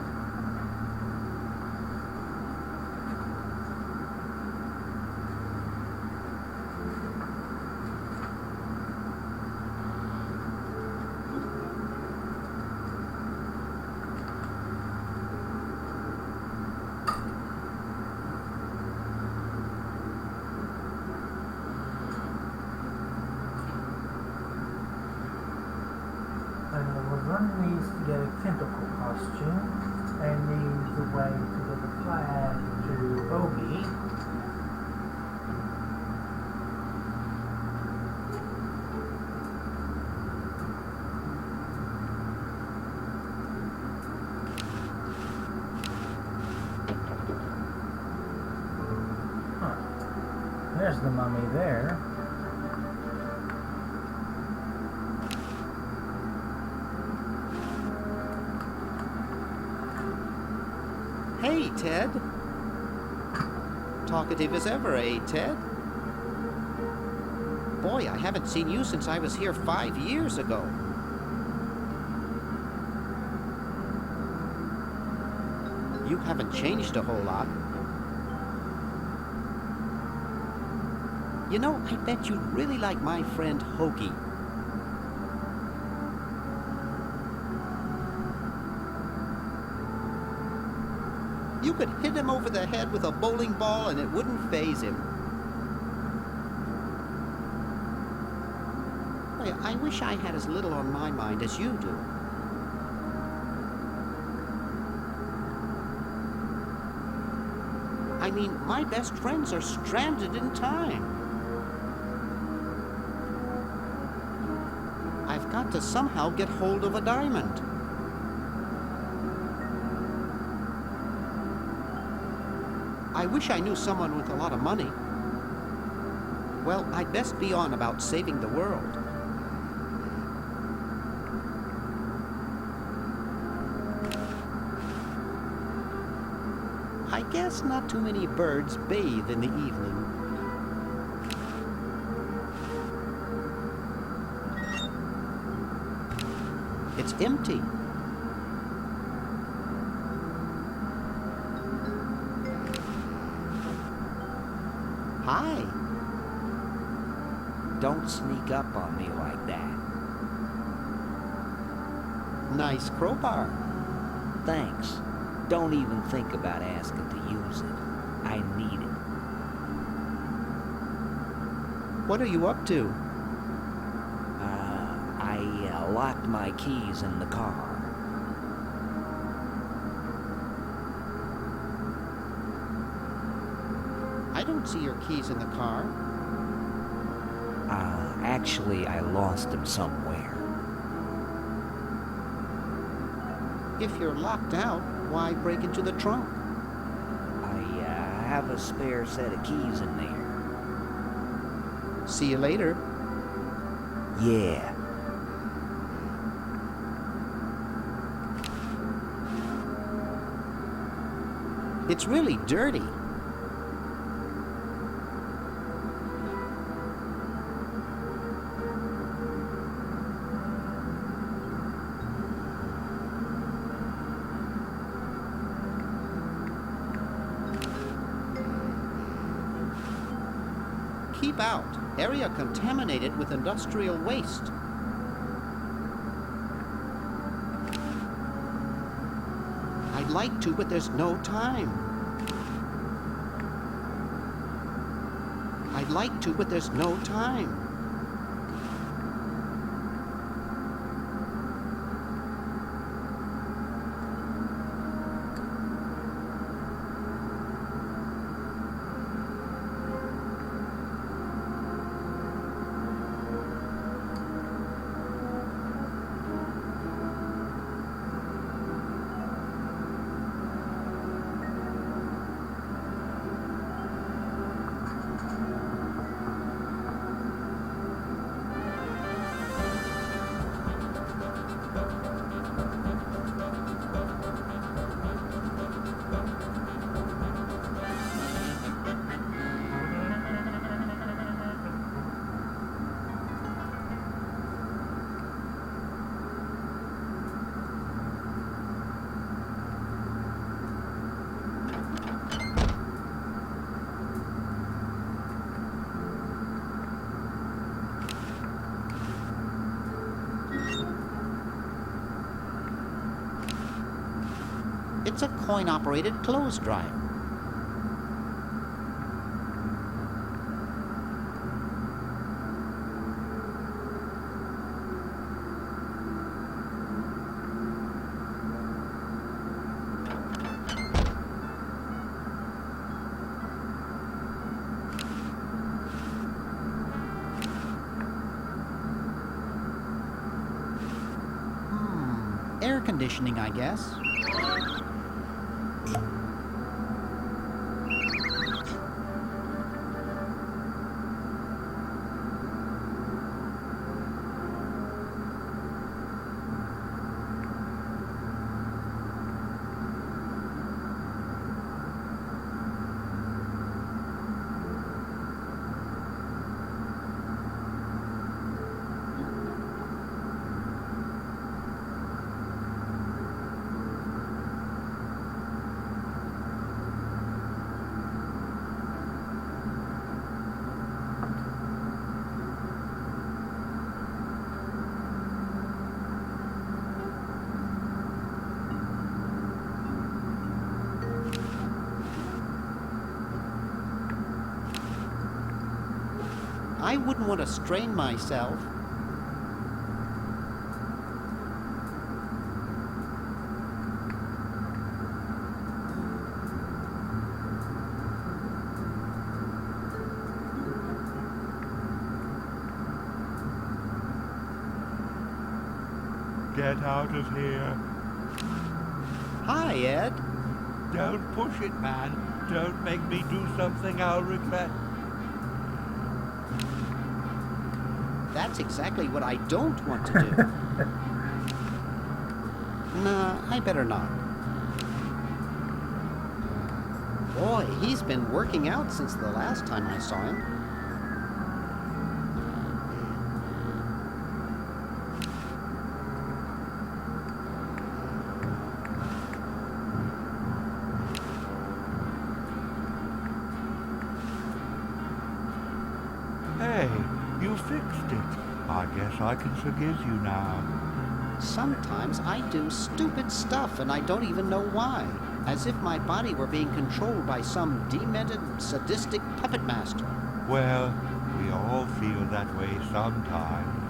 Speaker 2: One needs to get a tentacle costume and needs a way to get the flag to Obi. There's the mummy there.
Speaker 7: Hey, Ted. Talkative as ever, eh, Ted? Boy, I haven't seen you since I was here 5 years ago. You haven't changed a whole lot. You know, I bet you'd really like my friend Hoagie. You could hit him over the head with a bowling ball and it wouldn't faze him. Boy, I wish I had as little on my mind as you do. I mean, my best friends are stranded in time. I've got to somehow get hold of a diamond. I wish I knew someone with a lot of money. Well, I'd best be on about saving the world. I guess not too many birds bathe in the evening. It's empty. Hi.
Speaker 8: Don't sneak up on me like that.
Speaker 7: Nice crowbar.
Speaker 8: Thanks. Don't even think about asking to use it. I need it.
Speaker 7: What are you up to?
Speaker 8: I locked my keys in the car.
Speaker 7: I don't see your keys in the car.
Speaker 8: Actually, I lost them somewhere.
Speaker 7: If you're locked out, why break into the trunk?
Speaker 8: I have a spare set of keys in there.
Speaker 7: See you later.
Speaker 8: Yeah.
Speaker 7: It's really dirty. Keep out. Area contaminated with industrial waste. I'd like to, but there's no time. I'd like to, but there's no time. It's a coin-operated clothes dryer. Air conditioning, I guess. I wouldn't want to strain myself.
Speaker 16: Get out of here.
Speaker 7: Hi, Ed.
Speaker 16: Don't push it, man. Don't make me do something I'll regret.
Speaker 7: That's exactly what I don't want to do. Nah, I better not. Boy, he's been working out since the last time I saw him.
Speaker 16: Hey, you fixed it. I guess I can forgive you now.
Speaker 7: Sometimes I do stupid stuff and I don't even know why. As if my body were being controlled by some demented, sadistic puppet master.
Speaker 16: Well, we all feel that way sometimes.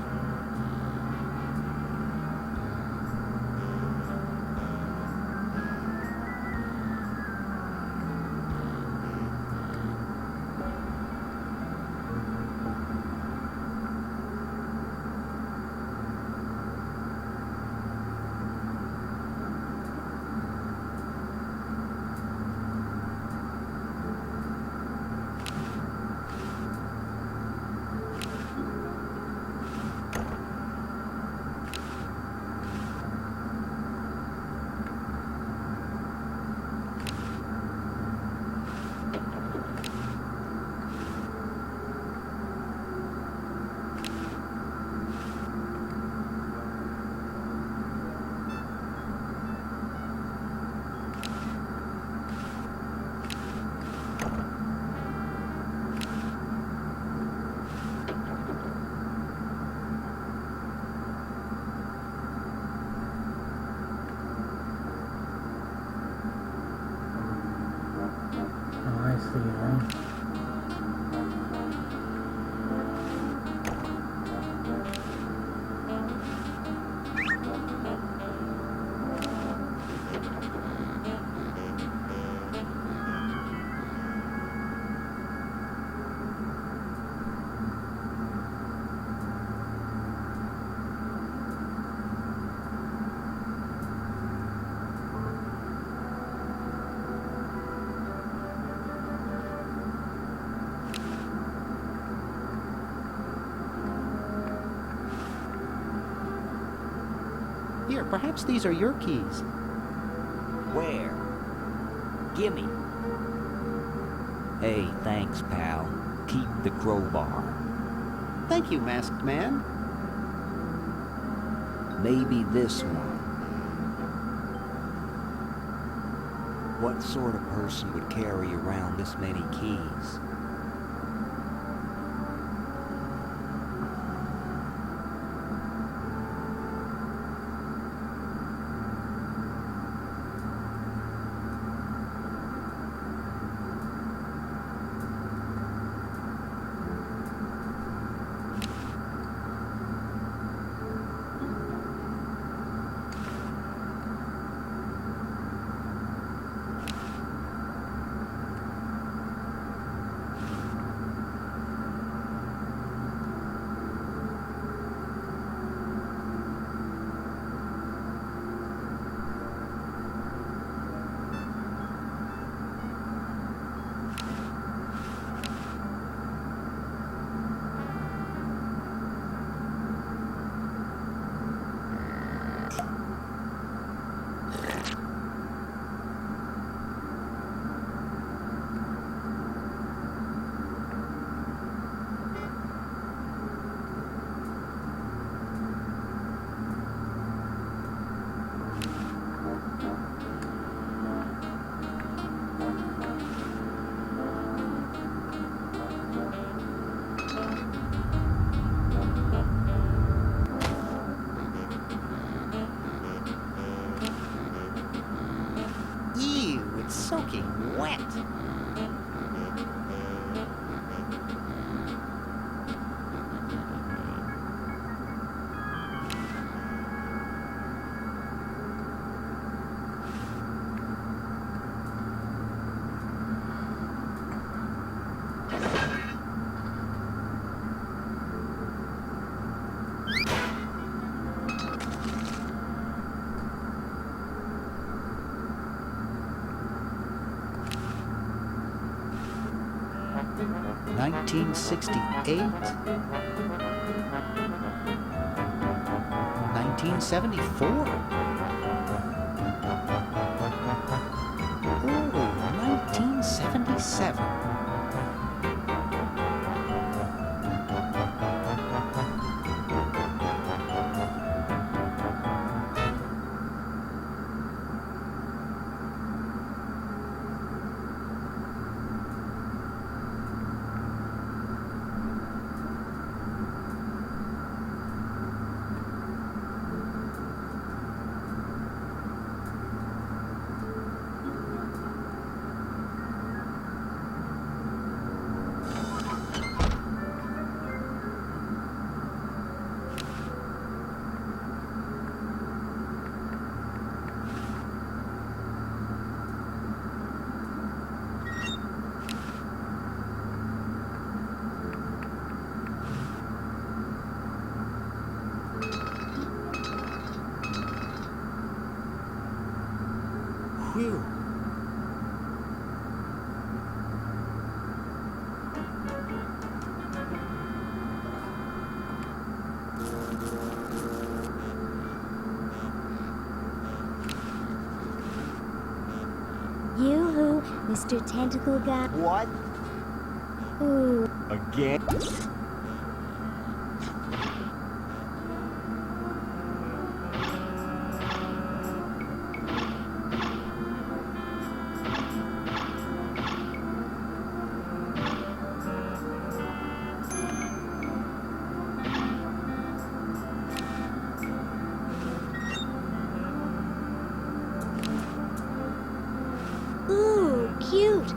Speaker 7: Perhaps these are your keys.
Speaker 17: Where? Gimme. Hey, thanks, pal. Keep the crowbar.
Speaker 7: Thank you, Masked Man.
Speaker 17: Maybe this one. What sort of person would carry around this many keys?
Speaker 7: Soaking wet. $1968, 1974. Oh, 1977. Whew.
Speaker 5: Yoo-hoo, Mr. Tentacle Guy.
Speaker 4: What?
Speaker 5: Ooh.
Speaker 4: Again?
Speaker 5: Ooh, cute.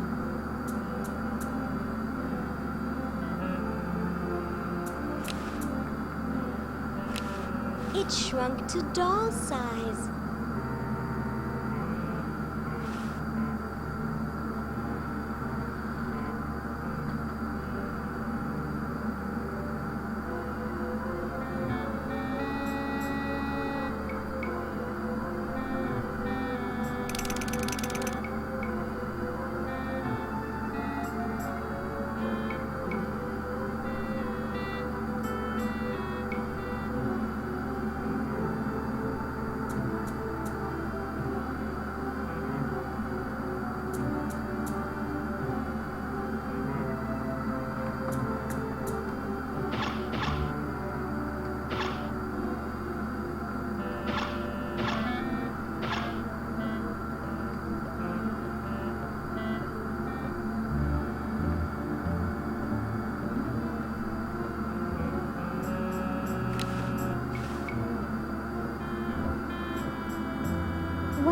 Speaker 5: It shrunk to doll size.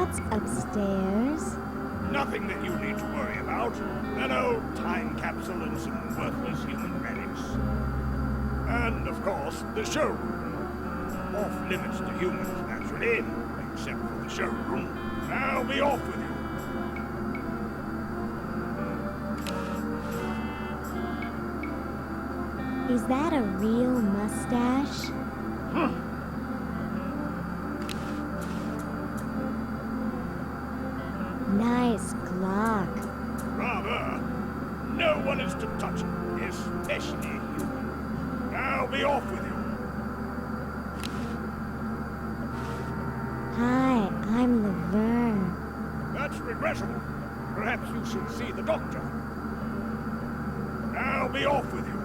Speaker 5: What's upstairs?
Speaker 13: Nothing that you need to worry about. An old time capsule and some worthless human relics. And, of course, the showroom. Off limits to humans, naturally, except for the showroom. I'll be off with you.
Speaker 5: Is that a real mustache? Nice Glock.
Speaker 13: Rather. No one is to touch it, especially you. I'll be off with you.
Speaker 5: Hi, I'm Laverne.
Speaker 13: That's regrettable. Perhaps you should see the doctor. I'll be off with you.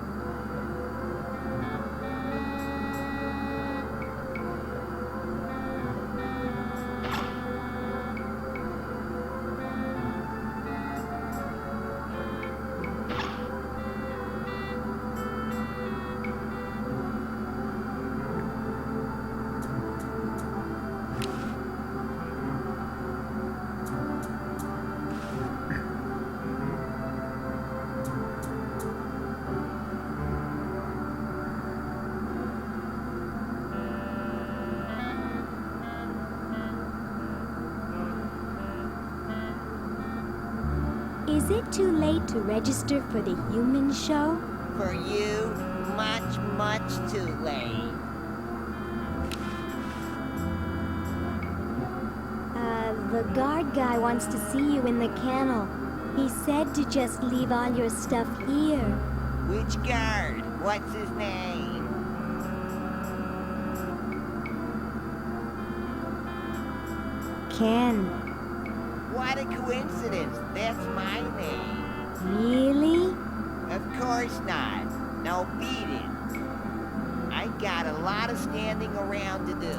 Speaker 5: Is it too late to register for the human show?
Speaker 8: For you, much, much too late.
Speaker 5: The guard guy wants to see you in the kennel. He said to just leave all your stuff here.
Speaker 8: Which guard? What's his name?
Speaker 5: Ken.
Speaker 8: What a coincidence. That's my name.
Speaker 5: Really?
Speaker 8: Of course not. Now beat it. I got a lot of standing around to do.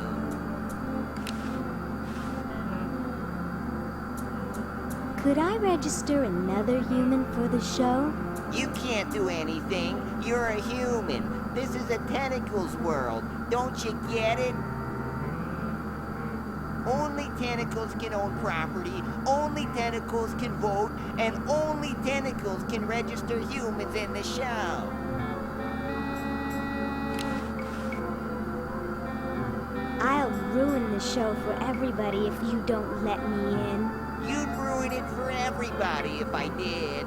Speaker 5: Could I register another human for the show?
Speaker 8: You can't do anything. You're a human. This is a tentacles world. Don't you get it? Only tentacles can own property, only tentacles can vote, and only tentacles can register humans in the show.
Speaker 5: I'll ruin the show for everybody if you don't let me in.
Speaker 8: You'd ruin it for everybody if I did.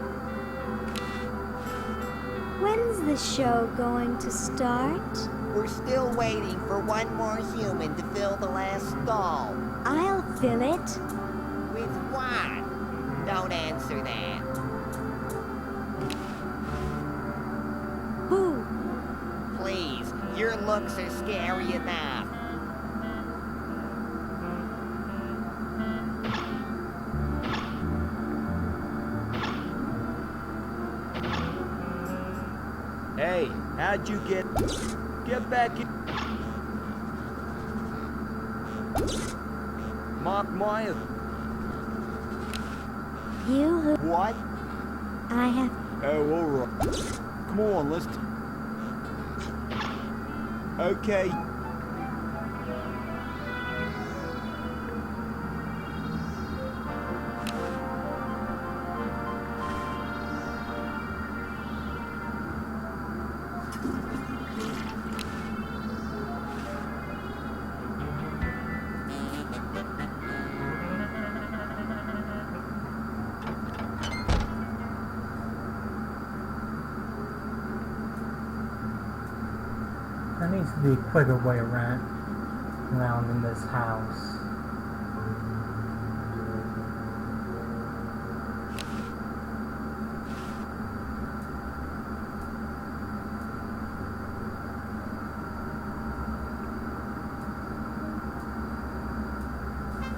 Speaker 5: When's the show going to start?
Speaker 8: We're still waiting for one more human to fill the last stall.
Speaker 5: I'll fill it.
Speaker 8: With what? Don't answer that.
Speaker 5: Who?
Speaker 8: Please, your looks are scary enough.
Speaker 4: Hey, how'd you get back in? Mark Myers.
Speaker 5: You who?
Speaker 4: What?
Speaker 5: I have.
Speaker 4: Oh, all right. Come on, let's. Okay.
Speaker 2: There needs to be a quicker way around in this house.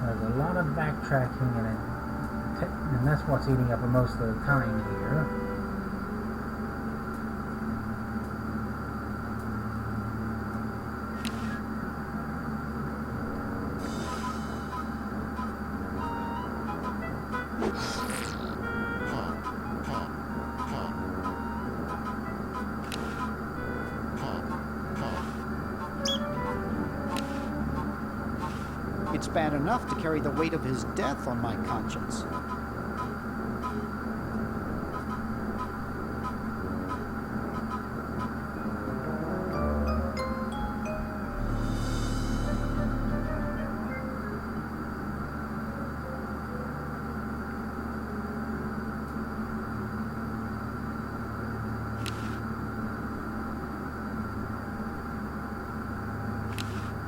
Speaker 2: There's a lot of backtracking and that's what's eating up most of the time here.
Speaker 7: It's bad enough to carry the weight of his death on my conscience.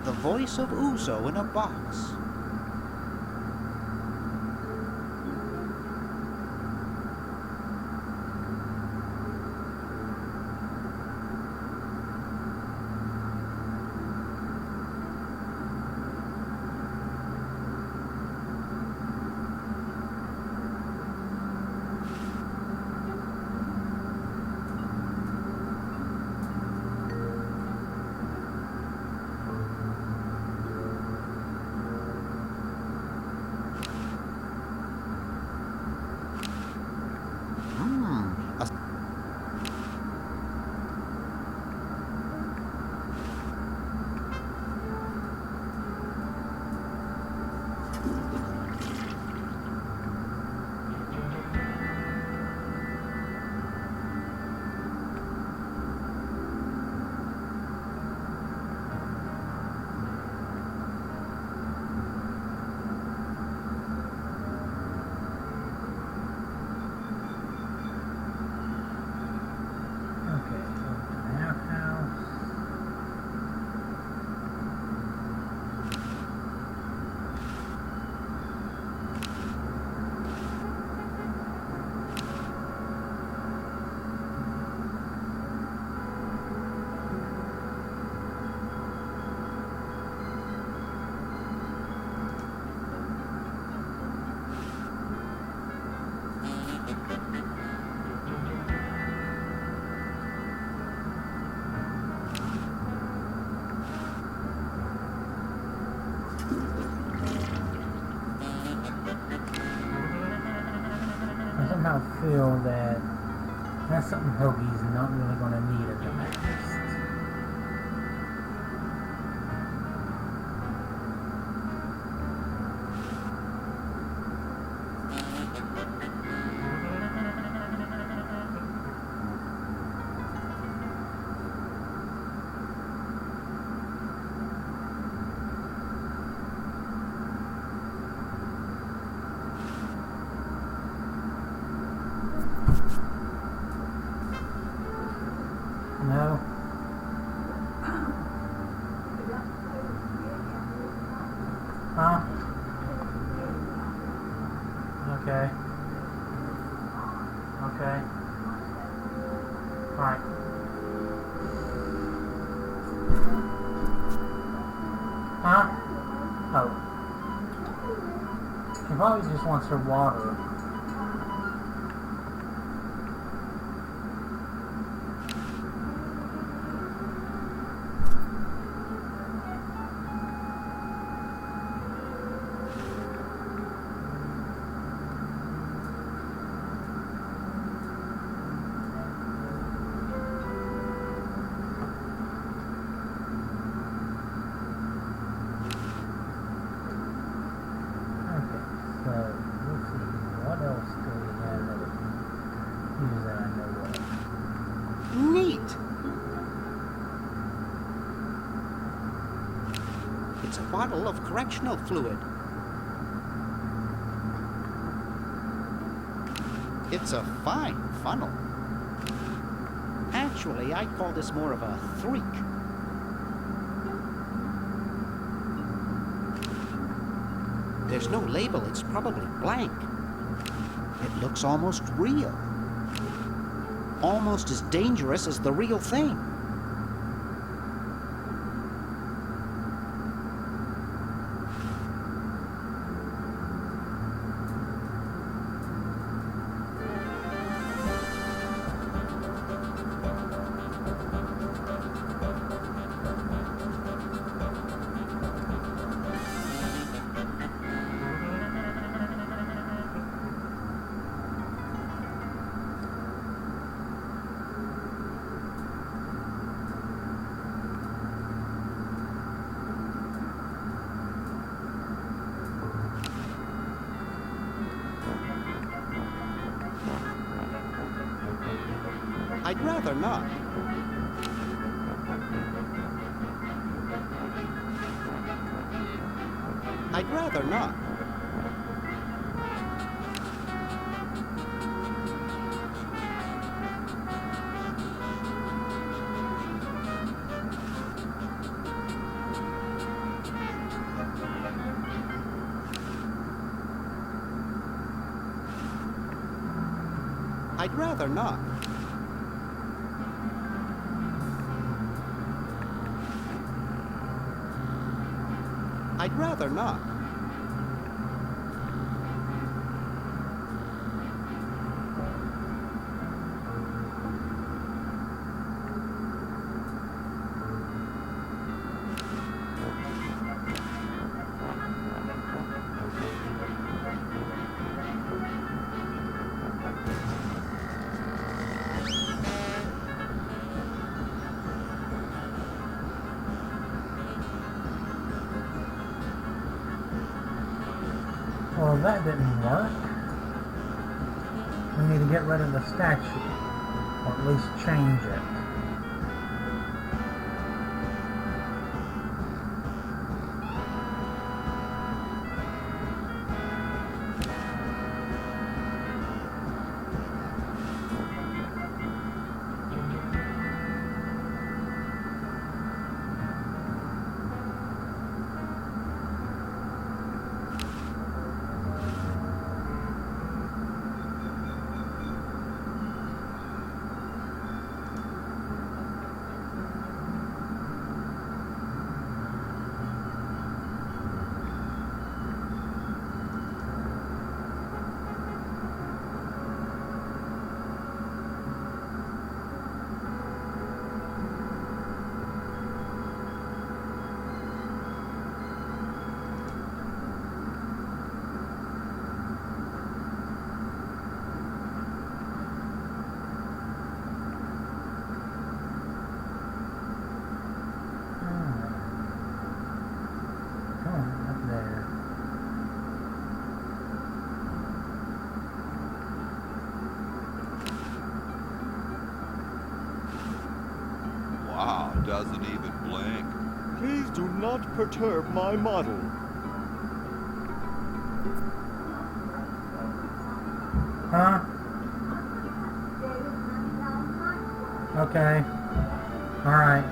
Speaker 7: The voice of Uzo in a box.
Speaker 2: I somehow feel that that's something Hoagie's not really going to need at the next. No. Huh? Okay. Okay. Alright. Huh? Oh. She probably just wants her water.
Speaker 7: Neat! It's a bottle of correctional fluid. It's a fine funnel. Actually, I'd call this more of a threak. There's no label, it's probably blank. It looks almost real. Almost as dangerous as the real thing. I'd rather not. I'd rather not. I'd rather not. I'd rather not.
Speaker 2: Well, that didn't work. We need to get rid of the statue, or at least change it.
Speaker 6: Wow, doesn't even blink.
Speaker 10: Please do not perturb my model.
Speaker 2: Huh? Okay. Alright.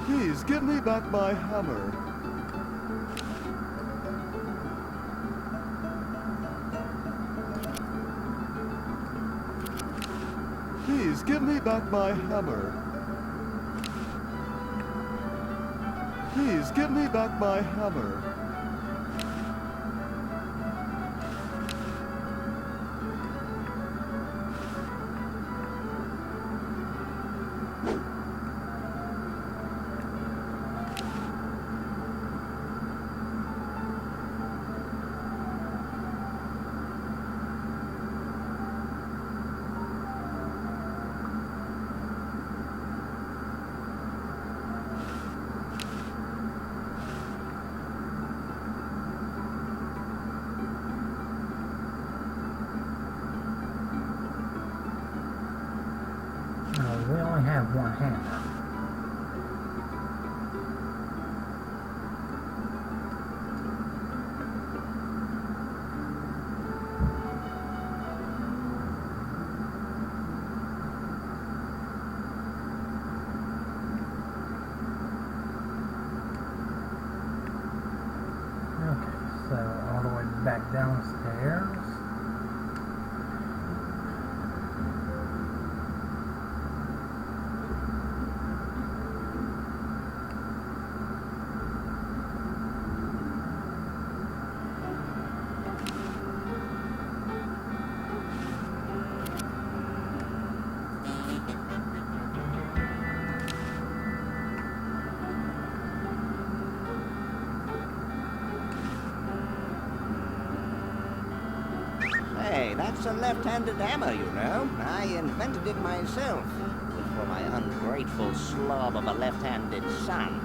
Speaker 10: Please give me back my hammer. Please give me back my hammer. Please give me back my hammer.
Speaker 2: No, we only have one hammer. Okay, so all the way back downstairs.
Speaker 8: that's a left-handed hammer, you know. I invented it myself. It was for my ungrateful slob of a left-handed son.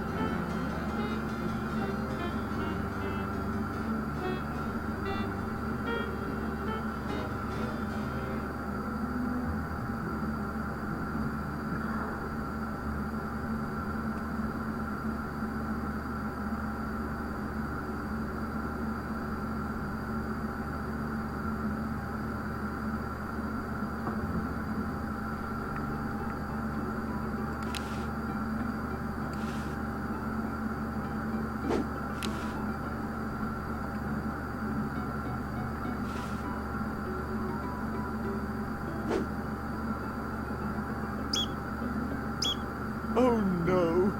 Speaker 13: Oh no!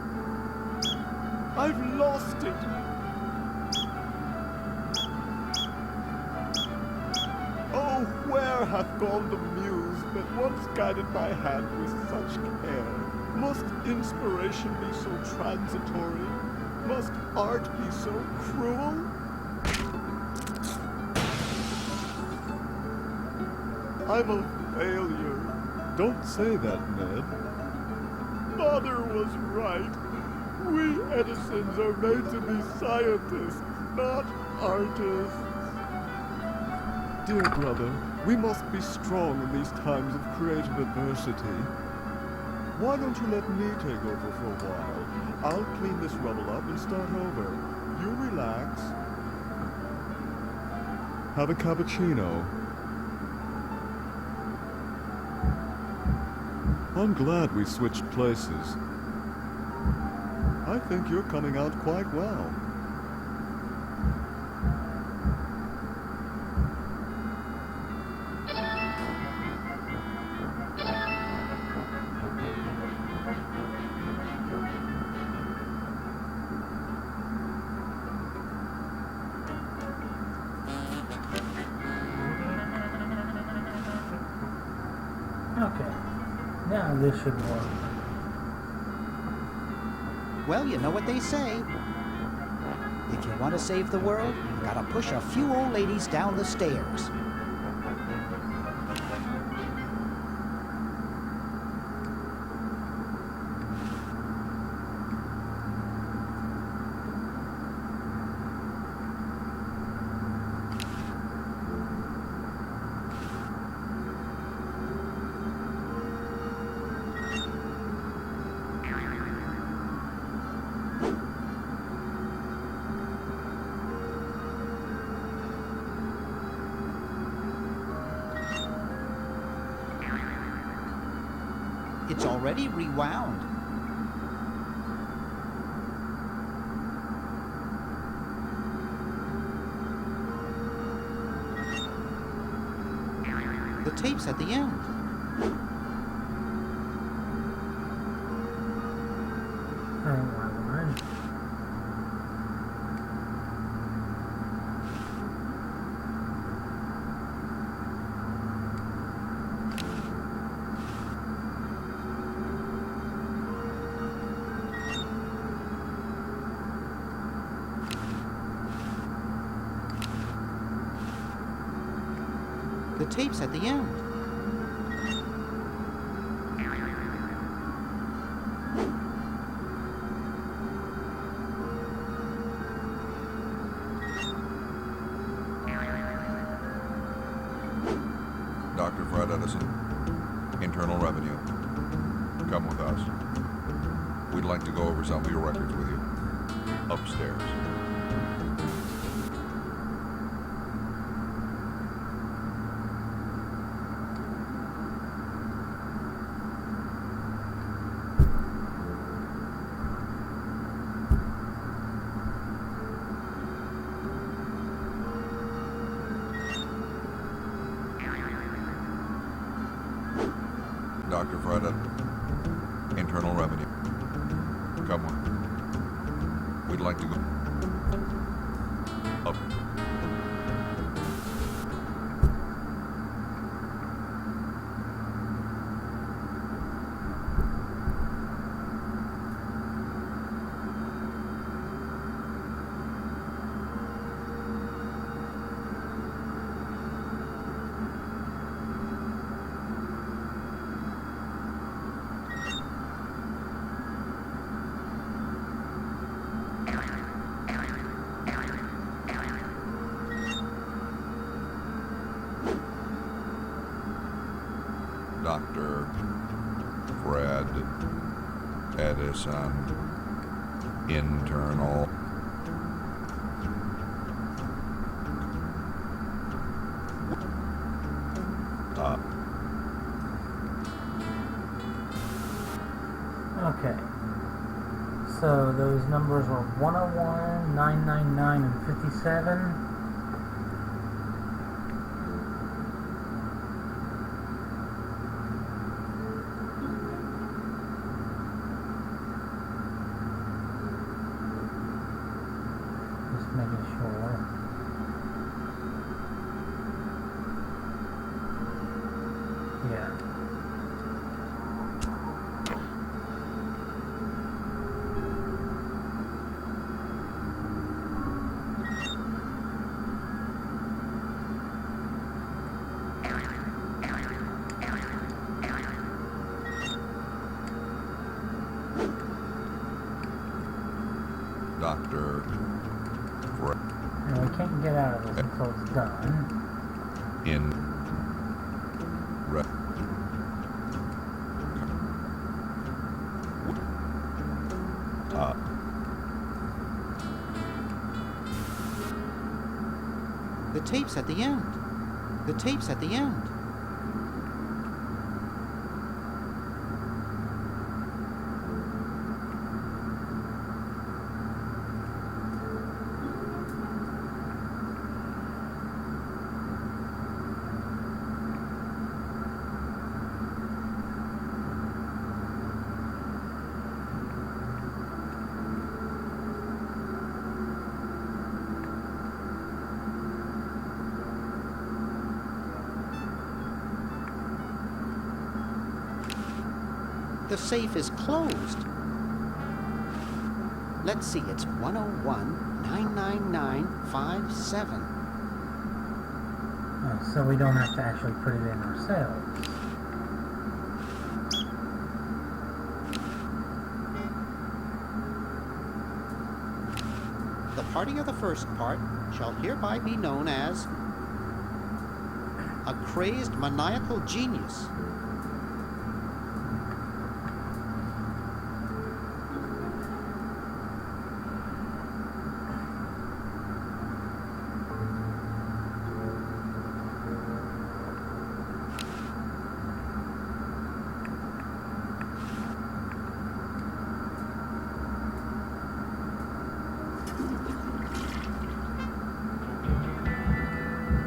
Speaker 13: I've lost it! Oh, where hath gone the muse that once guided my hand with such care? Must inspiration be so transitory? Must art be so cruel? I'm a failure.
Speaker 10: Don't say that, Ned.
Speaker 13: Father was right. We Edisons are made to be scientists, not artists.
Speaker 10: Dear brother, we must be strong in these times of creative adversity. Why don't you let me take over for a while? I'll clean this rubble up and start over. You relax. Have a cappuccino. I'm glad we switched places. I think you're coming out quite well.
Speaker 2: Okay. Now this should work.
Speaker 7: Well, you know what they say. If you want to save the world, you gotta push a few old ladies down the stairs. It's already rewound. The tape's at the end. The tape's at the end.
Speaker 6: Dr. Fred Edison, Internal Revenue. Come with us. We'd like to go over some of your records with you. Upstairs. Dr. Fred, Internal Revenue. Come on. We'd like to go up. Dr. Fred Edison, internal.
Speaker 2: Okay. So those numbers were 101, 999, and 57. Just making sure. Yeah.
Speaker 6: Dr. Fred
Speaker 2: And we can't get out of this until it's done.
Speaker 6: in re-
Speaker 7: The tape's at the end. The tape's at the end. The safe is closed. Let's see, it's 101 99957.
Speaker 2: Oh, so we don't have to actually put it in ourselves.
Speaker 7: The party of the first part shall hereby be known as a crazed maniacal genius.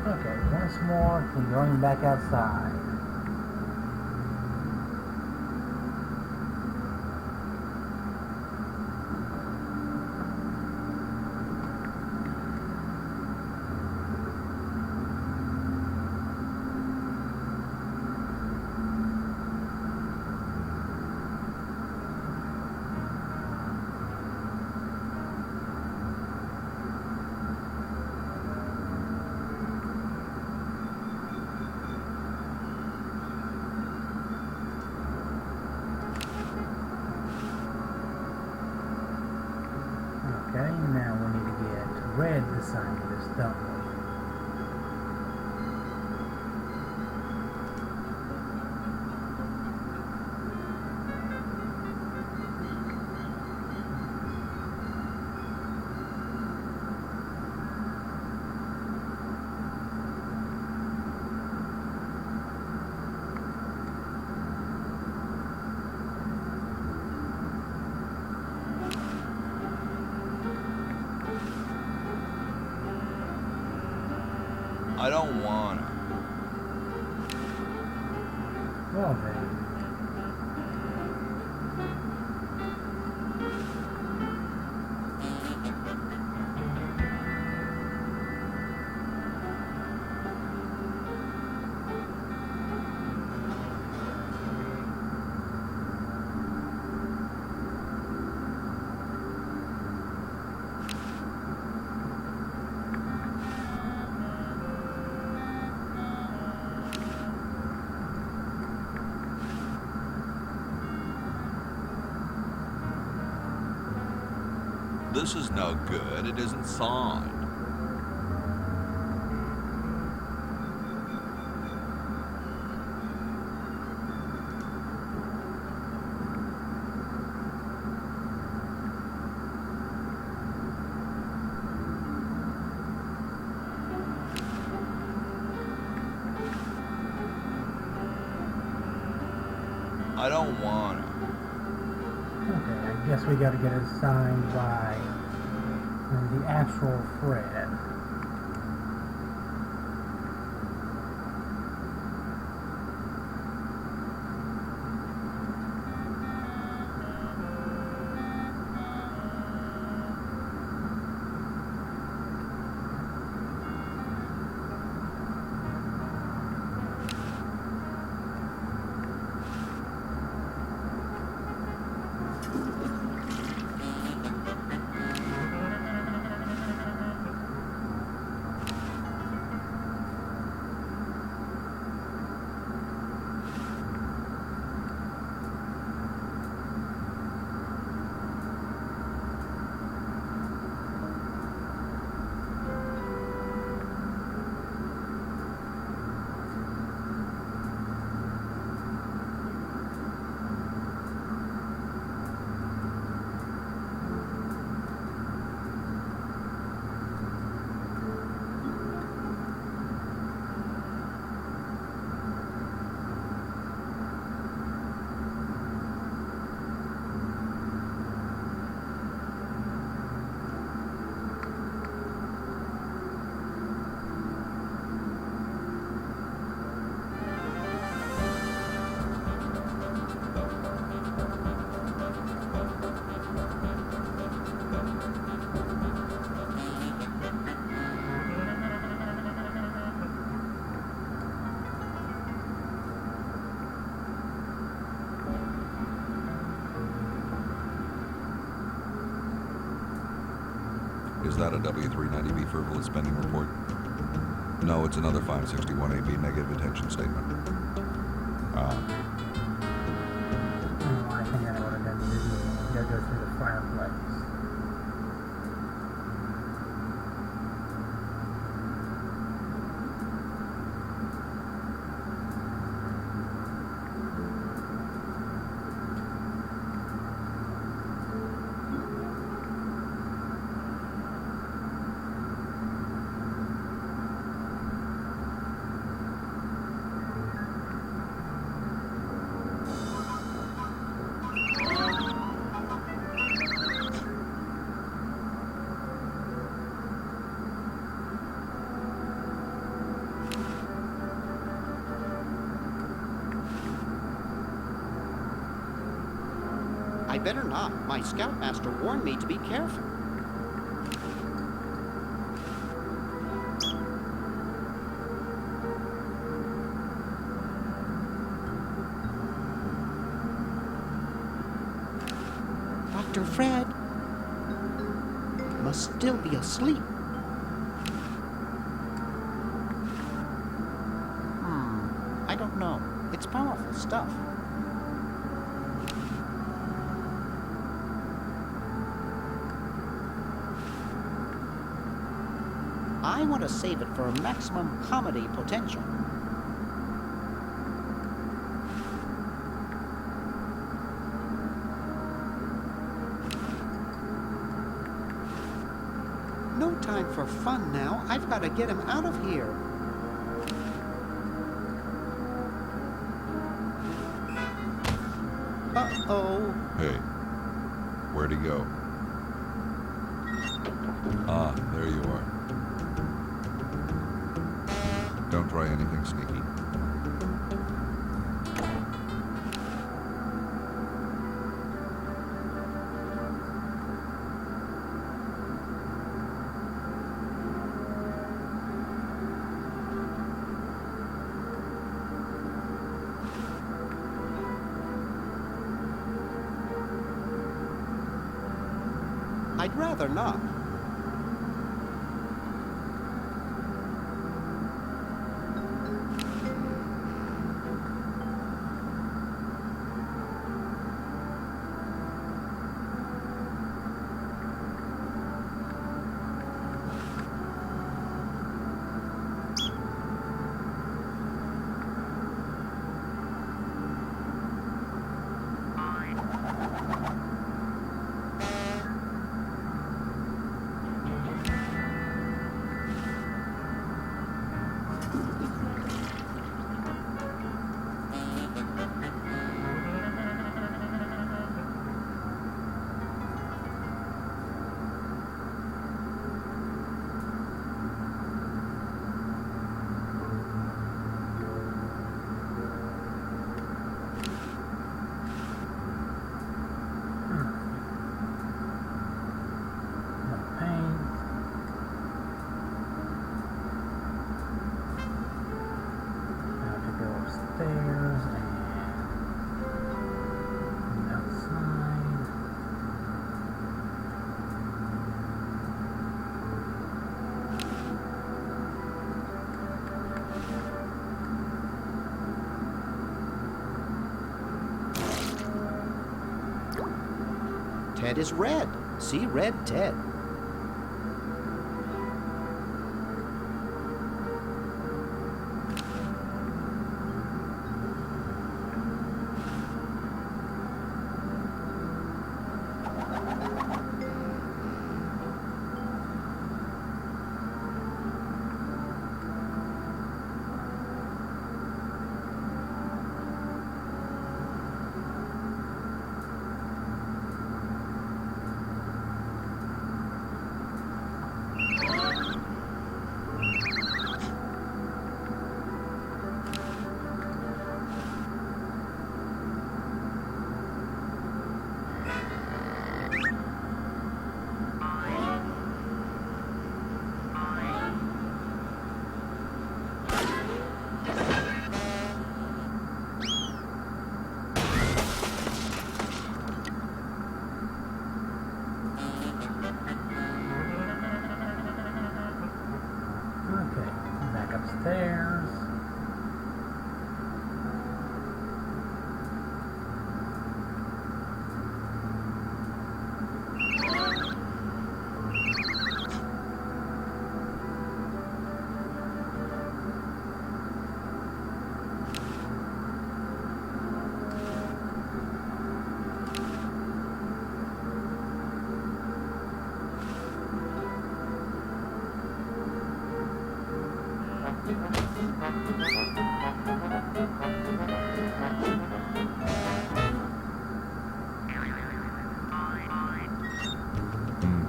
Speaker 2: Okay, once more, we're going back outside. Okay, now we need to get Red to sign this, don't we?
Speaker 6: I don't wanna.
Speaker 2: Well then.
Speaker 6: This is no good. It isn't signed. I don't wanna.
Speaker 2: Okay, I guess we gotta get it signed by the actual Fred.
Speaker 1: Is that a W390B frivolous spending report? No, it's another 561AB negative intention statement.
Speaker 2: Oh, I think I know what it is. You gotta go through the fireplace.
Speaker 7: I better not. My scoutmaster warned me to be careful. Dr. Fred must still be asleep. I don't know. It's powerful stuff. I want to save it for maximum comedy potential. No time for fun now. I've got to get him out of here. Uh-oh.
Speaker 1: Hey, where'd he go? Ah, there you are. Don't try anything sneaky.
Speaker 7: I'd rather not.
Speaker 2: upstairs and outside.
Speaker 7: Ted is red. See red Ted.
Speaker 2: Okay, back upstairs.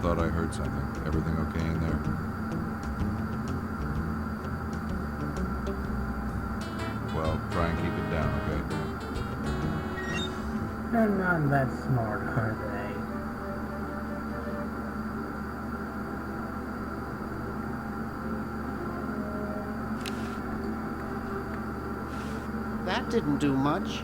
Speaker 6: Thought I heard something. Everything okay in there? Well, try and keep it down, okay?
Speaker 2: They're not that smart, are they?
Speaker 7: That didn't do much.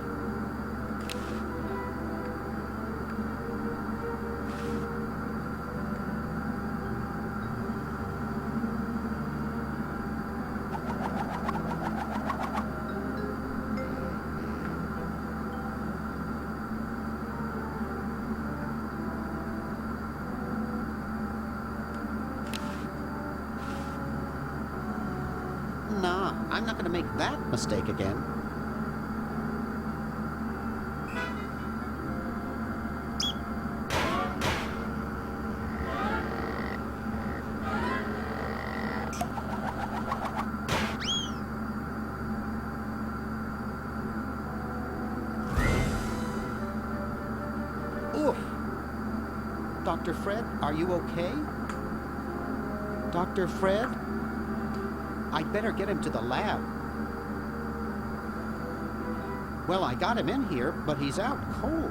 Speaker 7: Nah, I'm not gonna make that mistake again. Oof. Dr. Fred, are you okay? Dr. Fred? I'd better get him to the lab. Well, I got him in here, but he's out cold.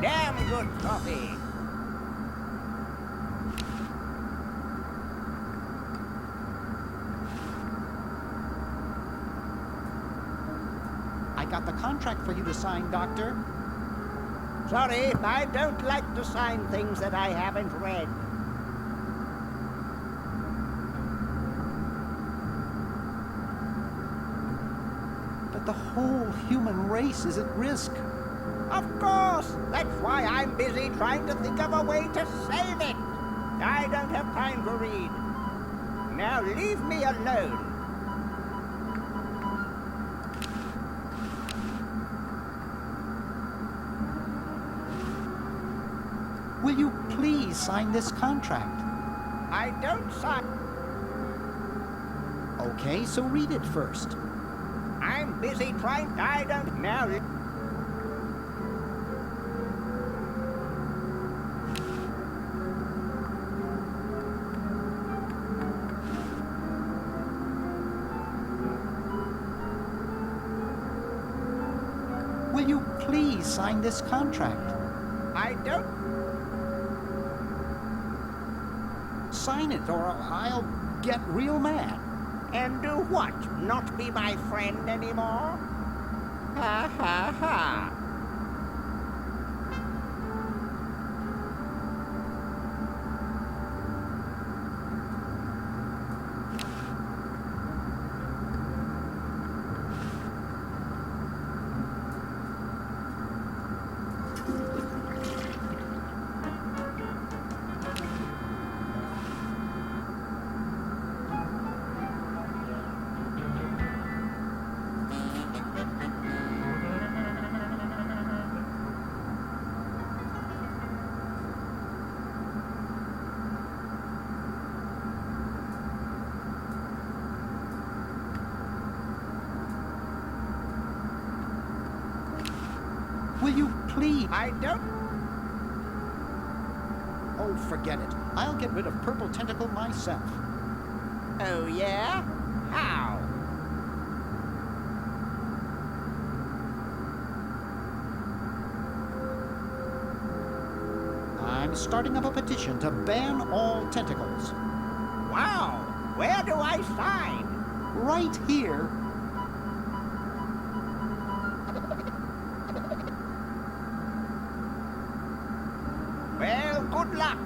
Speaker 8: Damn good coffee.
Speaker 7: I got the contract for you to sign, Doctor.
Speaker 8: Sorry, I don't like to sign things that I haven't read.
Speaker 7: But the whole human race is at risk.
Speaker 8: Of course! That's why I'm busy trying to think of a way to save it. I don't have time to read. Now leave me alone.
Speaker 7: Will you please sign this contract?
Speaker 8: I don't sign.
Speaker 7: Okay, so read it first.
Speaker 8: I'm busy trying. I don't know.
Speaker 7: Will you please sign this contract?
Speaker 8: I don't.
Speaker 7: Sign it or I'll get real mad.
Speaker 8: And do what? Not be my friend anymore? Ha ha ha.
Speaker 7: Will you please?
Speaker 8: I don't.
Speaker 7: Oh, forget it. I'll get rid of Purple Tentacle myself.
Speaker 8: Oh, yeah? How?
Speaker 7: I'm starting up a petition to ban all tentacles.
Speaker 8: Wow! Where do I sign?
Speaker 7: Right here.
Speaker 8: Well, good luck.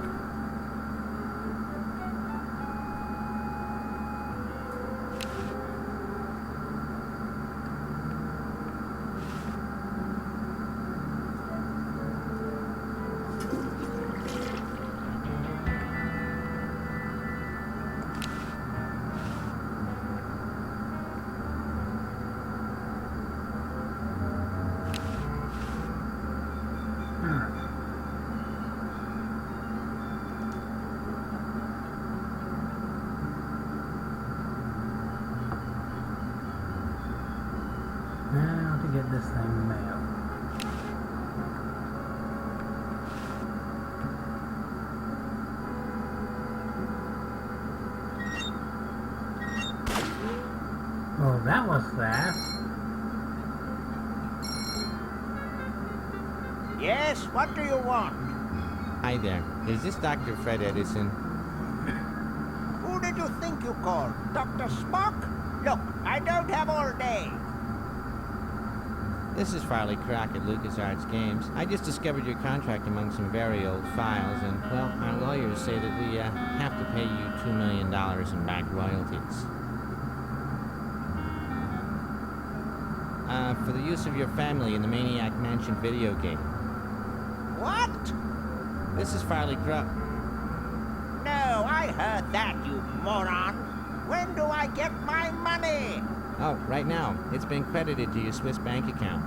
Speaker 2: Now to get this thing mailed. Oh, that was fast.
Speaker 8: Yes, what do you want?
Speaker 18: Hi there. Is this Dr. Fred Edison?
Speaker 8: Who did you think you called? Dr. Spock? Look, I don't have all day.
Speaker 18: This is Farley Crock at LucasArts Games. I just discovered your contract among some very old files, and, well, our lawyers say that we have to pay you $2 million in back royalties. For the use of your family in the Maniac Mansion video game.
Speaker 8: What?
Speaker 18: This is Farley Crock.
Speaker 8: No, I heard that, you moron. When do I get my money?
Speaker 18: Oh, right now. It's been credited to your Swiss bank account.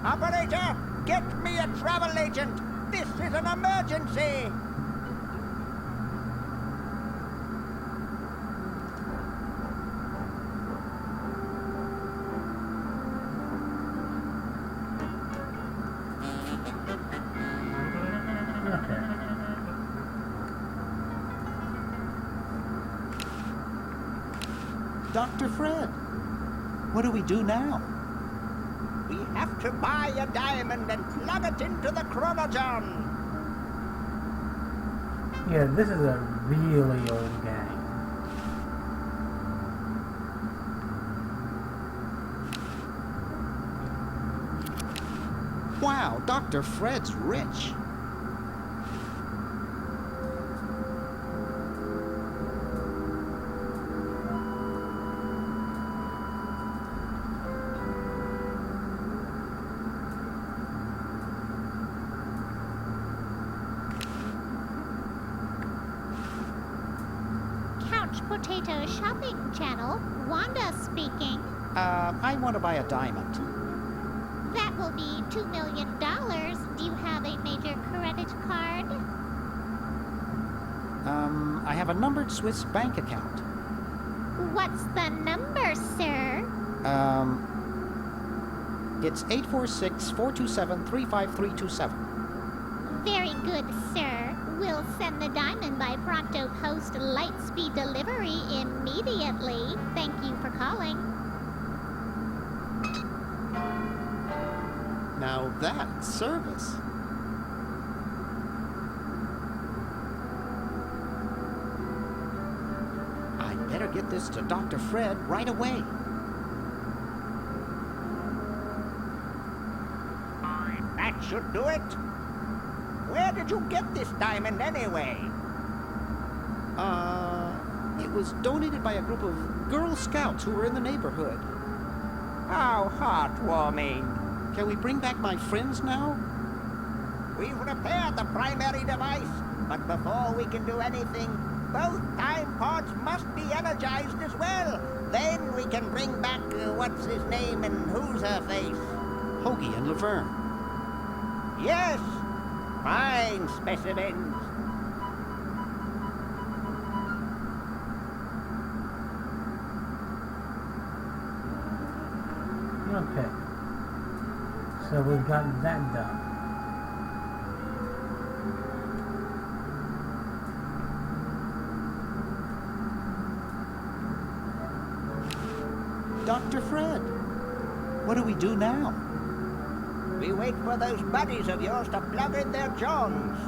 Speaker 8: Operator, get me a travel agent. This is an emergency.
Speaker 7: Dr. Fred, what do we do now?
Speaker 8: We have to buy a diamond and plug it into the chronogen.
Speaker 2: Yeah, this is a really old game.
Speaker 7: Wow, Dr. Fred's rich.
Speaker 15: Potato Shopping Channel, Wanda speaking.
Speaker 7: I want to buy a diamond.
Speaker 15: That will be $2 million. Do you have a major credit card?
Speaker 7: I have a numbered Swiss bank account.
Speaker 15: What's the number, sir?
Speaker 7: It's 846-427-35327.
Speaker 15: Very good, sir. We'll send the diamond by Pronto Post Lightspeed delivery immediately. Thank you for calling.
Speaker 7: Now that's service. I'd better get this to Dr. Fred right away.
Speaker 8: That should do it. Where did you get this diamond anyway?
Speaker 7: It was donated by a group of Girl Scouts who were in the neighborhood.
Speaker 8: How heartwarming.
Speaker 7: Can we bring back my friends now?
Speaker 8: We've repaired the primary device, but before we can do anything, both time pods must be energized as well. Then we can bring back what's his name and who's her face.
Speaker 7: Hoagie and Laverne.
Speaker 8: Yes, fine specimens.
Speaker 2: Okay. So we've got that done.
Speaker 7: Dr. Fred, what do we do now?
Speaker 8: We wait for those buddies of yours to plug in their johns.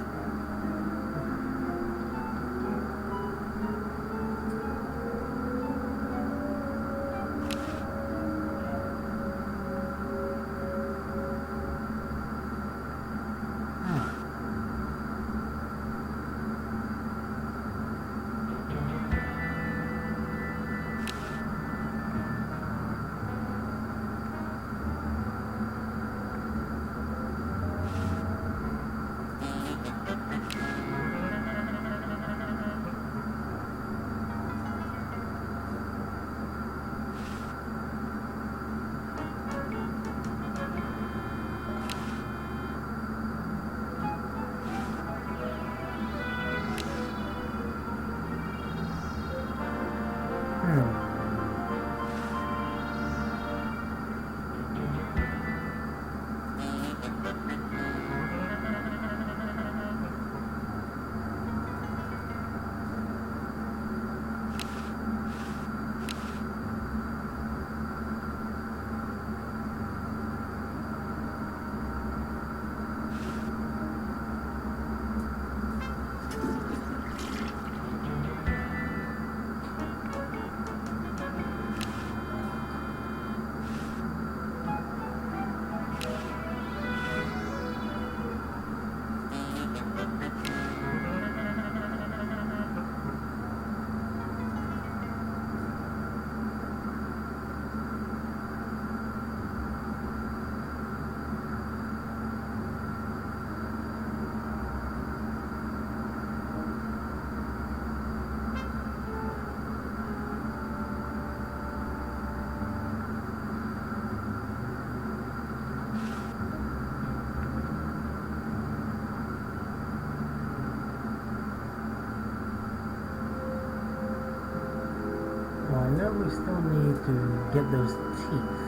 Speaker 2: Well, I know we still need to get those teeth.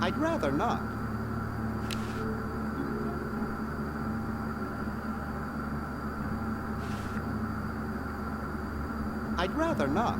Speaker 7: I'd rather not. I'd rather not.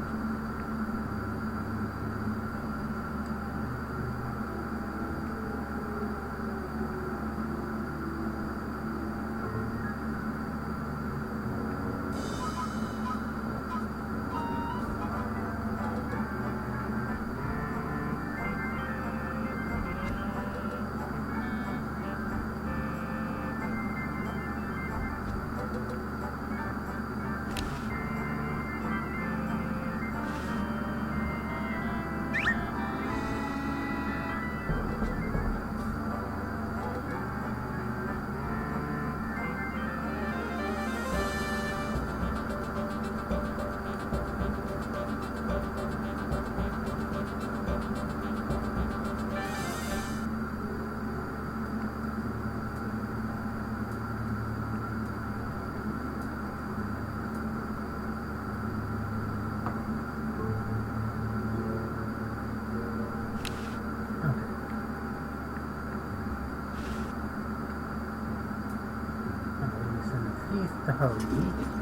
Speaker 2: piece to Hoagie.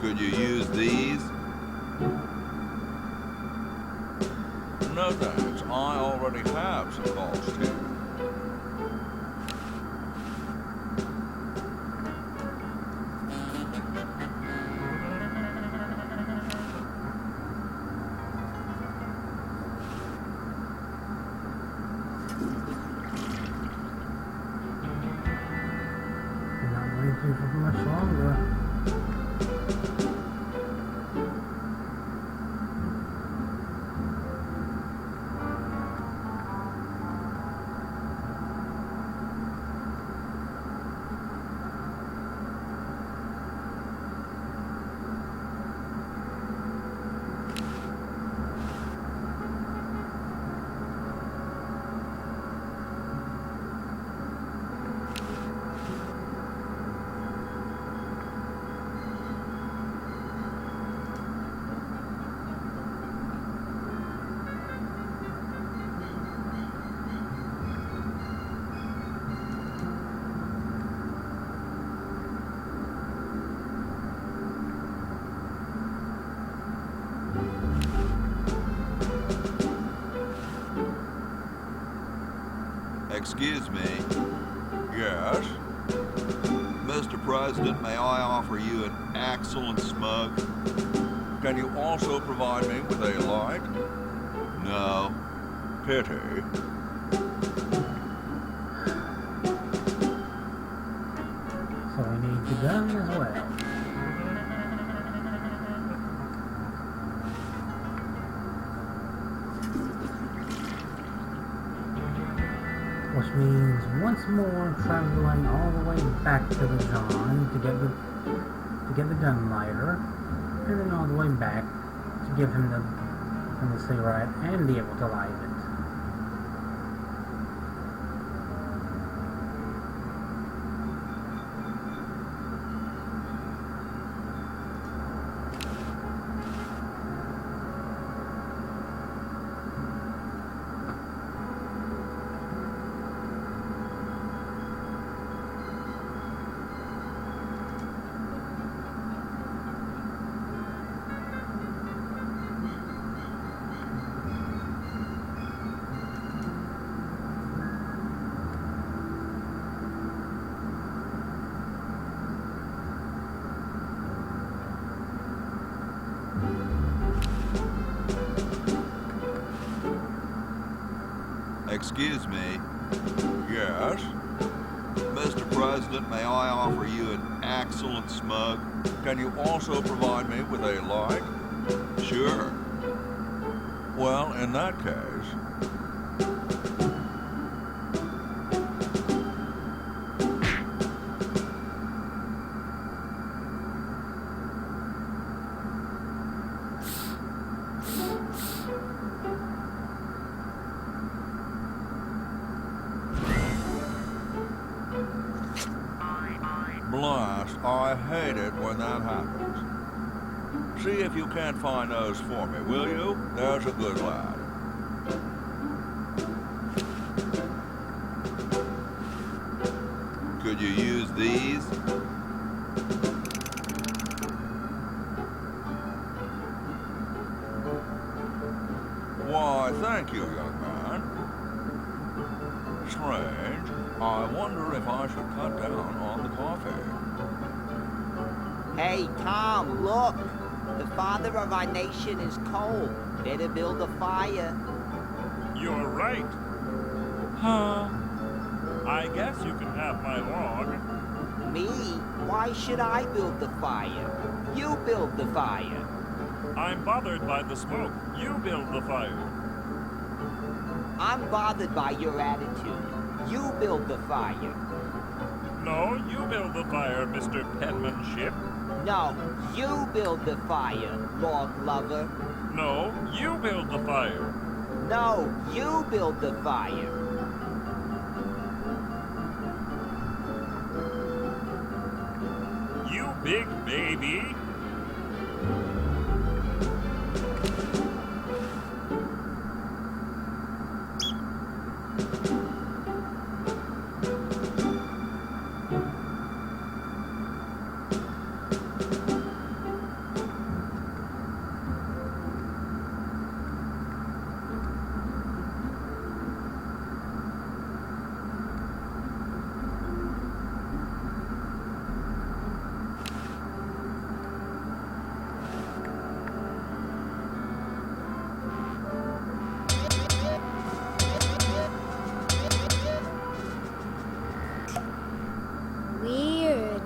Speaker 6: Could you use these?
Speaker 11: No thanks, I already have some balls too.
Speaker 2: Not waiting for much longer.
Speaker 6: Excuse me.
Speaker 11: Yes?
Speaker 6: Mr. President, may I offer you an excellent smug?
Speaker 11: Can you also provide me with a light?
Speaker 6: No.
Speaker 11: Pity.
Speaker 2: So we need the gun as well. Which means once more traveling all the way back to the John to get the gun lighter, and then all the way back to give him the cigarette and be able to light it.
Speaker 6: Excuse me.
Speaker 11: Yes?
Speaker 6: Mr. President, may I offer you an excellent smug?
Speaker 11: Can you also provide me with a light?
Speaker 6: Sure.
Speaker 11: Well, in that case... honest, I hate it when that happens. See if you can't find those for me, will you? There's a good lad.
Speaker 6: Could you use these?
Speaker 11: Why, thank you, young man. Strange. I wonder if I should cut down on the coffee.
Speaker 8: Hey, Tom, look. The father of our nation is cold. Better build a fire.
Speaker 14: You're right. Huh? I guess you can have my log.
Speaker 8: Me? Why should I build the fire? You build the fire.
Speaker 14: I'm bothered by the smoke. You build the fire.
Speaker 8: I'm bothered by your attitude. You build the fire.
Speaker 14: No, you build the fire, Mr. Penmanship.
Speaker 8: No, you build the fire, log lover.
Speaker 14: No, you build the fire.
Speaker 8: No, you build the fire.
Speaker 14: You big baby.
Speaker 5: Weird.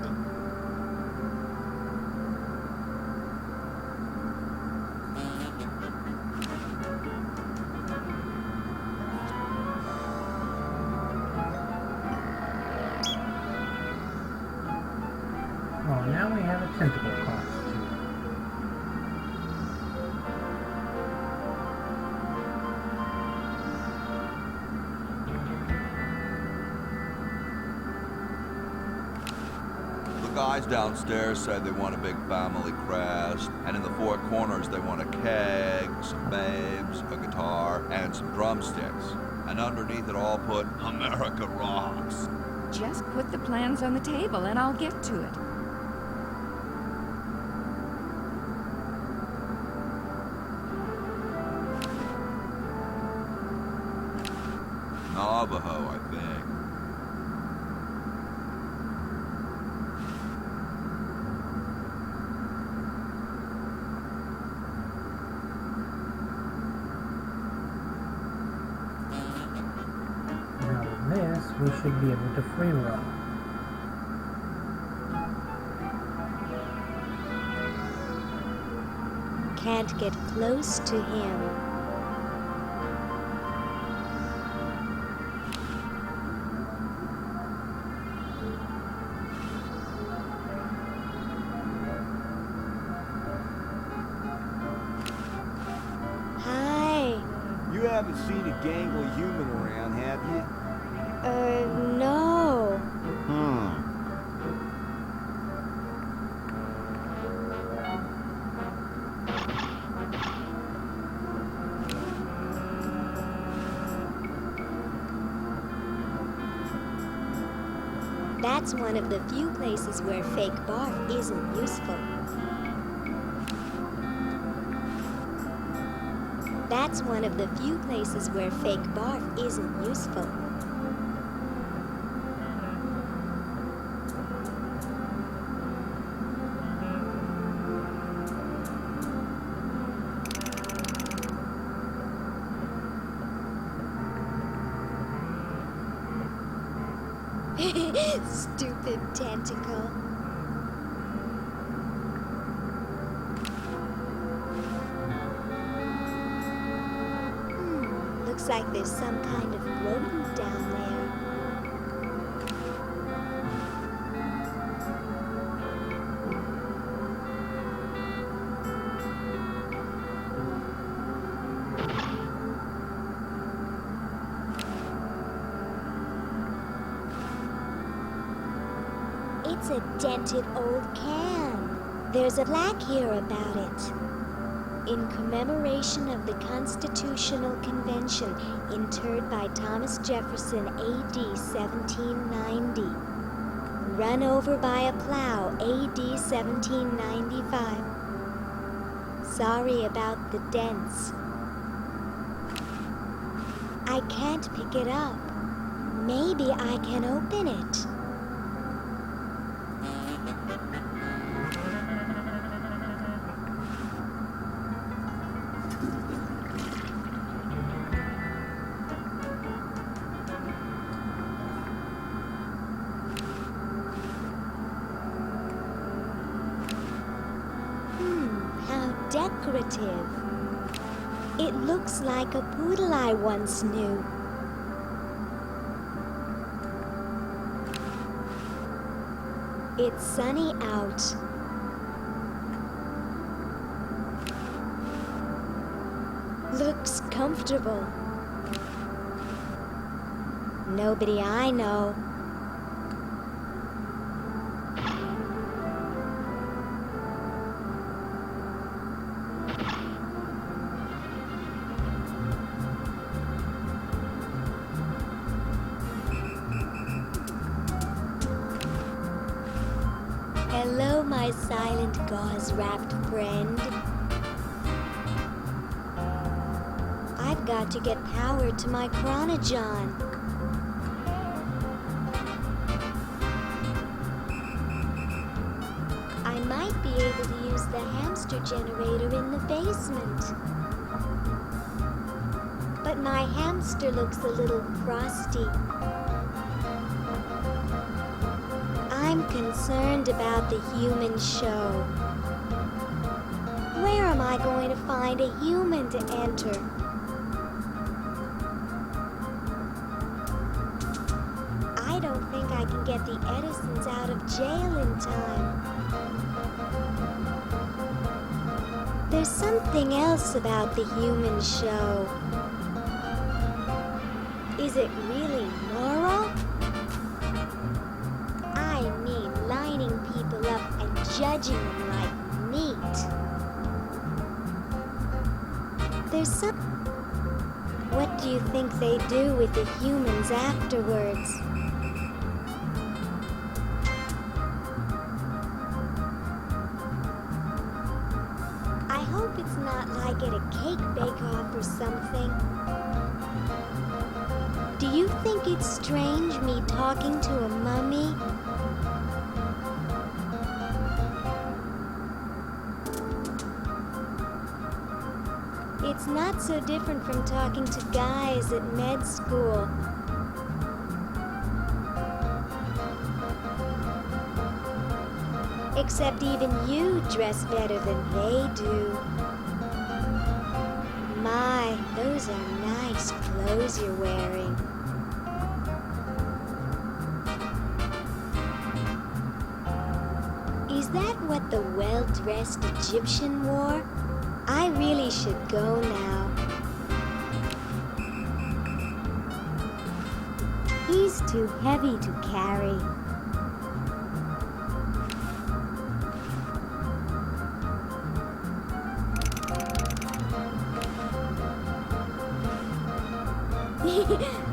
Speaker 2: Oh, now we have a tentacle costume.
Speaker 6: The guys downstairs said they want a big family crest, and in the four corners they want a keg, some babes, a guitar, and some drumsticks. And underneath it all put America Rocks.
Speaker 9: Just put the plans on the table and I'll get to it.
Speaker 6: Navajo, I think.
Speaker 2: Now with this, we should be able to free roam.
Speaker 5: Can't get close to him. Hi.
Speaker 4: You haven't seen a gangly human around, have you?
Speaker 5: No. That's one of the few places where fake barf isn't useful. That's one of the few places where fake barf isn't useful. Stupid tentacle. Looks like there's some kind of rodent down there. It's a dented old can. There's a plaque here about it. In commemoration of the Constitutional Convention, interred by Thomas Jefferson, A.D. 1790. Run over by a plow, A.D. 1795. Sorry about the dents. I can't pick it up. Maybe I can open it. How decorative. It looks like a poodle I once knew. It's sunny out. Looks comfortable. Nobody I know. Hello, my silent gauze-wrapped friend. I've got to get power to my chronogon. I might be able to use the hamster generator in the basement. But my hamster looks a little frosty. I'm concerned about the human show. Where am I going to find a human to enter? I don't think I can get the Edisons out of jail in time. There's something else about the human show. Is it really moral? I mean lining people up and judging them like meat. There's some... What do you think they do with the humans afterwards? I hope it's not like at a cake bake-off or something. Do you think it's strange me talking to a mummy? It's not so different from talking to guys at med school. Except even you dress better than they do. My, those are nice clothes you're wearing. Is that what the well-dressed Egyptian wore? I really should go now. He's too heavy to carry.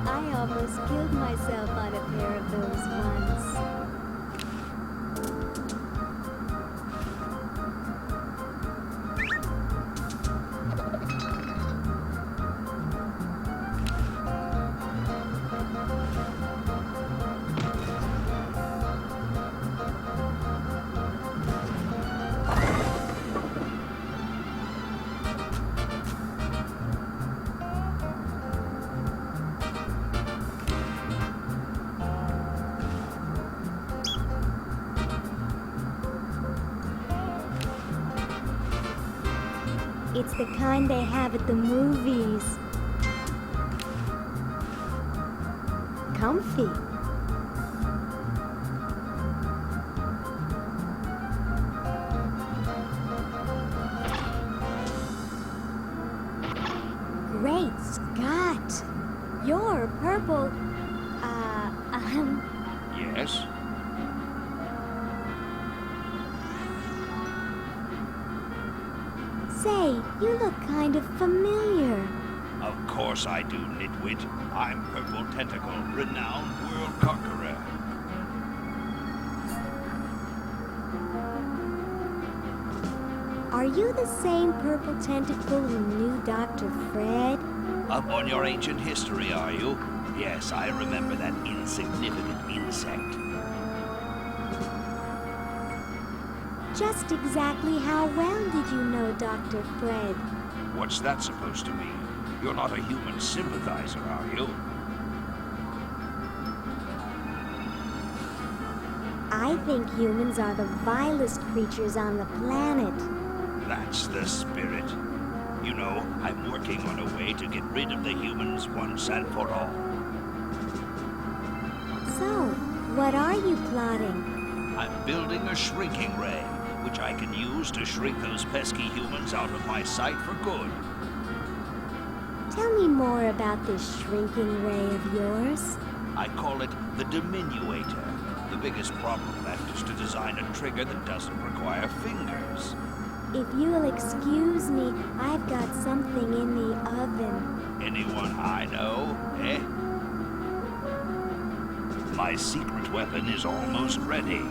Speaker 5: I almost killed myself on a pair of those once. It's the kind they have at the movies. Comfy. Great Scott! You're purple.
Speaker 3: Yes?
Speaker 5: Say, you look kind of familiar.
Speaker 3: Of course I do, nitwit. I'm Purple Tentacle, renowned world conqueror.
Speaker 5: Are you the same Purple Tentacle who knew Dr. Fred?
Speaker 3: Up on your ancient history, are you? Yes, I remember that insignificant insect.
Speaker 5: Just exactly how well did you know Dr. Fred?
Speaker 3: What's that supposed to mean? You're not a human sympathizer, are you?
Speaker 5: I think humans are the vilest creatures on the planet.
Speaker 3: That's the spirit. You know, I'm working on a way to get rid of the humans once and for all.
Speaker 5: So, what are you plotting?
Speaker 3: I'm building a shrinking ray, which I can use to shrink those pesky humans out of my sight for good.
Speaker 5: Tell me more about this shrinking ray of yours.
Speaker 3: I call it the diminuator. The biggest problem left is to design a trigger that doesn't require fingers.
Speaker 5: If you'll excuse me, I've got something in the oven.
Speaker 3: Anyone I know, eh? My secret weapon is almost ready.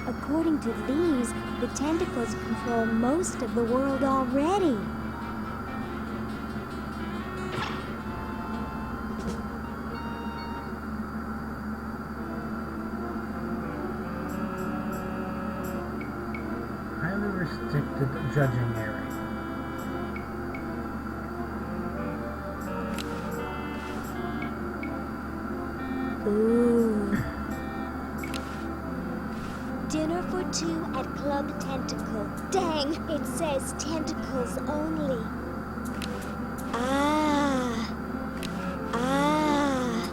Speaker 5: According to these, the tentacles control most of the world already.
Speaker 2: Highly restricted judging area.
Speaker 5: Ooh. Dinner for two at Club Tentacle. Dang, it says tentacles only. Ah. Ah.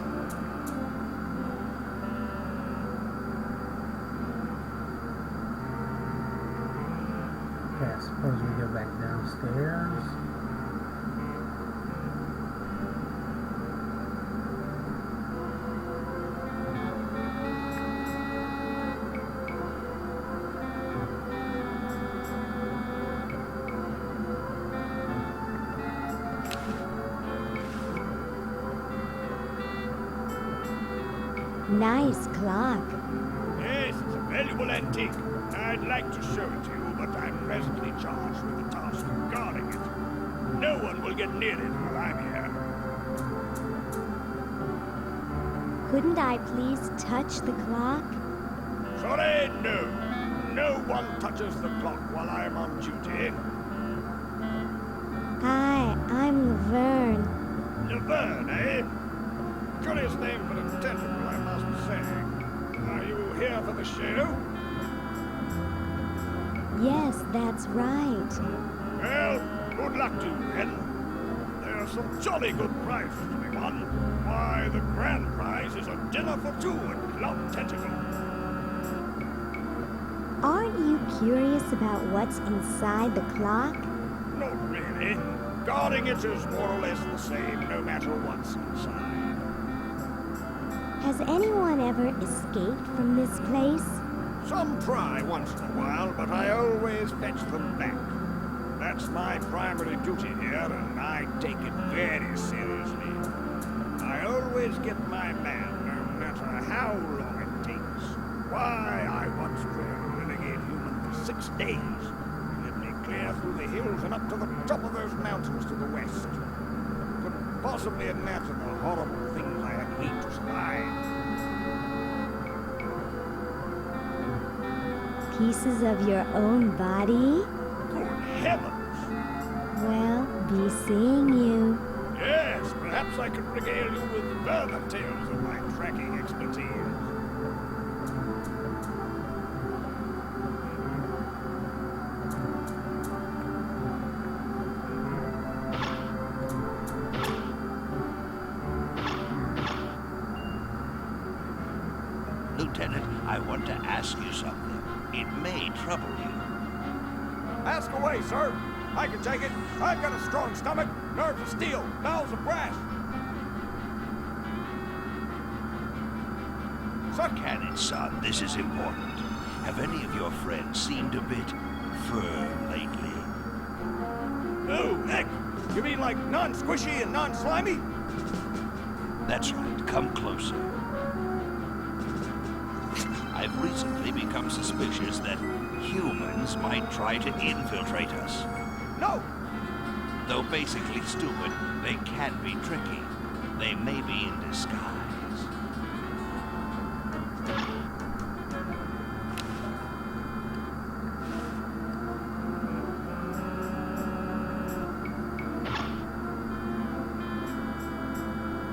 Speaker 2: Okay, I suppose we go back downstairs.
Speaker 5: Nice clock.
Speaker 13: Yes, it's a valuable antique. I'd like to show it to you, but I'm presently charged with the task of guarding it. No one will get near it while I'm here.
Speaker 5: Couldn't I please touch the clock?
Speaker 13: Sorry, no. No one touches the clock while I'm on duty.
Speaker 5: Hi, I'm Laverne.
Speaker 13: Laverne, eh? Curious name for a tentacle, I must say. Are you here for the show?
Speaker 5: Yes, that's right.
Speaker 13: Well, good luck to you, then. There are some jolly good prizes to be won. Why, the grand prize is a dinner for two at Club Tentacle.
Speaker 5: Aren't you curious about what's inside the clock?
Speaker 13: Not really. Guarding it is more or less the same, no matter what's inside.
Speaker 5: Has anyone ever escaped from this place?
Speaker 13: Some try once in a while, but I always fetch them back. That's my primary duty here, and I take it very seriously. I always get my man, no matter how long it takes. Why, I once trailed a renegade human for 6 days. He led me clear through the hills and up to the top of those mountains to the west. Couldn't possibly imagine the horrible things I had to meet to survive.
Speaker 5: Pieces of your own body?
Speaker 13: Good heavens!
Speaker 5: Well, be seeing you.
Speaker 13: Yes, perhaps I could regale you with further tales of my tracking expertise.
Speaker 3: Lieutenant, I want to ask you something. It may trouble you.
Speaker 13: Ask away, sir. I can take it. I've got a strong stomach, nerves of steel, bowels of brass.
Speaker 3: Look at it, son. This is important. Have any of your friends seemed a bit firm lately?
Speaker 13: Oh, Nick! You mean like non-squishy and non-slimy?
Speaker 3: That's right. Come closer. I've recently become suspicious that humans might try to infiltrate us.
Speaker 13: No!
Speaker 3: Though basically stupid, they can be tricky. They may be in disguise.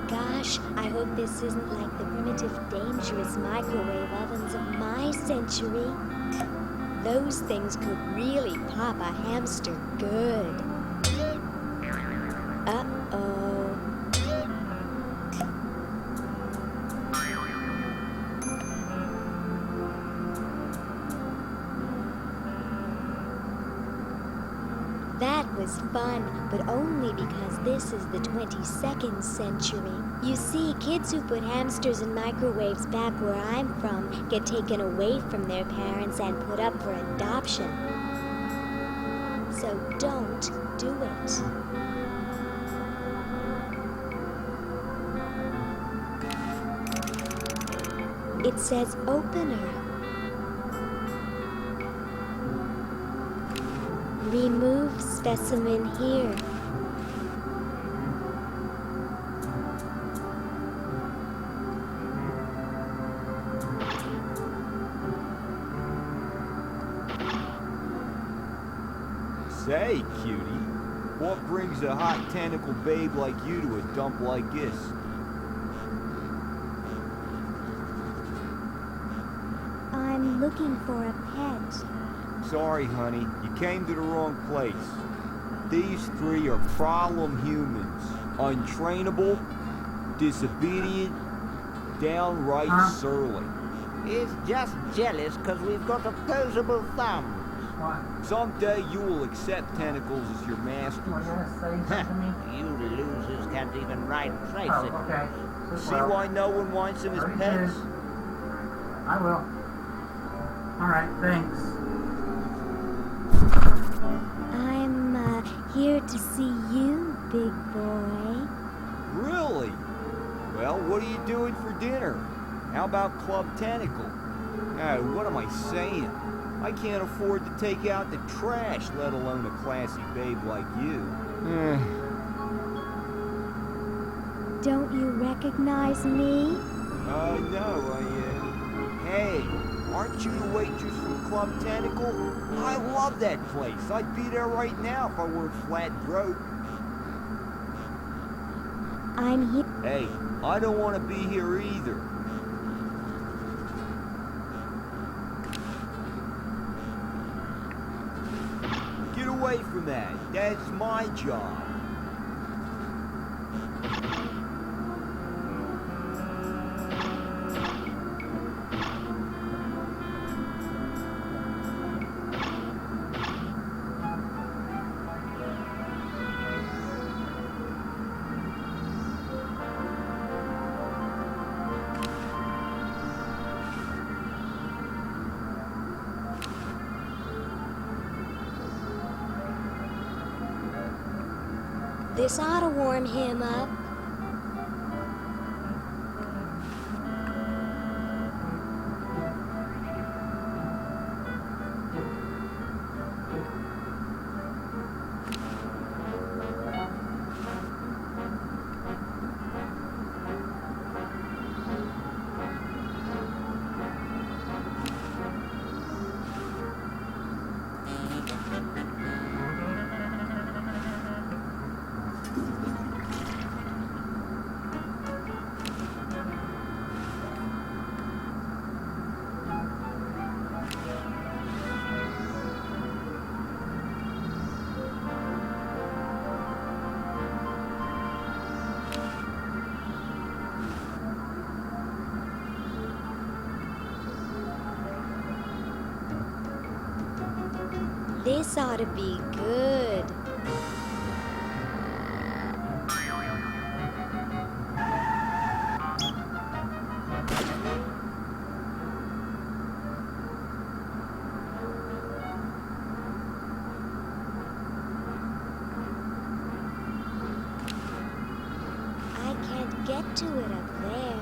Speaker 5: Gosh, I hope this isn't like the primitive, dangerous microwave ovens of my century. Those things could really pop a hamster good. Uh-oh. That was fun, but only because this is the 22nd century. You see, kids who put hamsters in microwaves back where I'm from get taken away from their parents and put up for adoption. So don't do it. It says opener. Remove specimen here.
Speaker 4: Say, cutie, what brings a hot tentacle babe like you to a dump like this?
Speaker 5: I'm looking for a pet.
Speaker 4: Sorry, honey, you came to the wrong place. These three are problem humans. Untrainable, disobedient, downright surly.
Speaker 8: He's just jealous because we've got opposable thumbs.
Speaker 4: Someday you will accept tentacles as your masters.
Speaker 8: You losers can't even ride tricycles.
Speaker 4: See why no one wants them as pets?
Speaker 2: I will. Alright, thanks.
Speaker 5: I'm here to see you, big boy.
Speaker 4: Really? Well, what are you doing for dinner? How about Club Tentacle? What am I saying? I can't afford to take out the trash, let alone a classy babe like you.
Speaker 5: Don't you recognize me?
Speaker 4: No, Hey, aren't you the waitress from Club Tentacle? I love that place. I'd be there right now if I weren't flat broke.
Speaker 5: I'm here.
Speaker 4: Hey, I don't want to be here either. Get away from that. That's my job.
Speaker 5: This ought to warm him up. This ought to be good. get to it up there.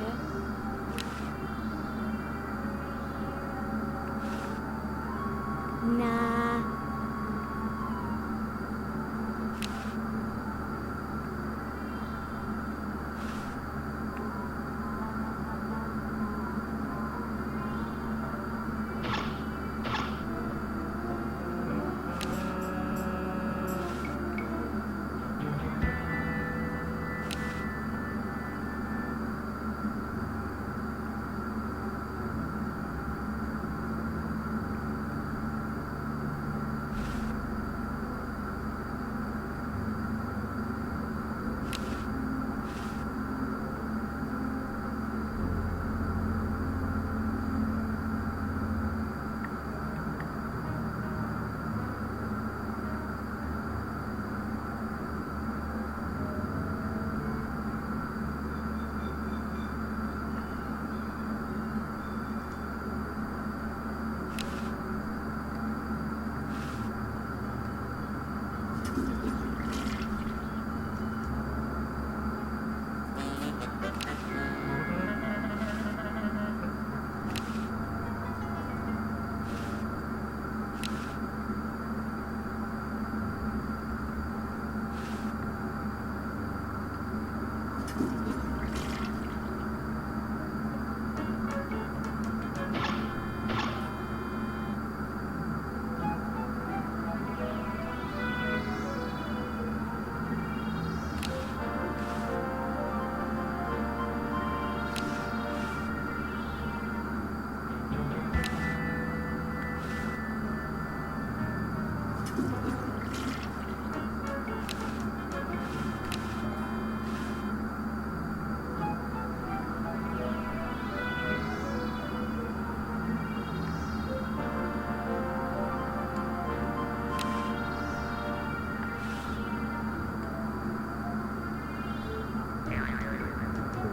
Speaker 5: Nah.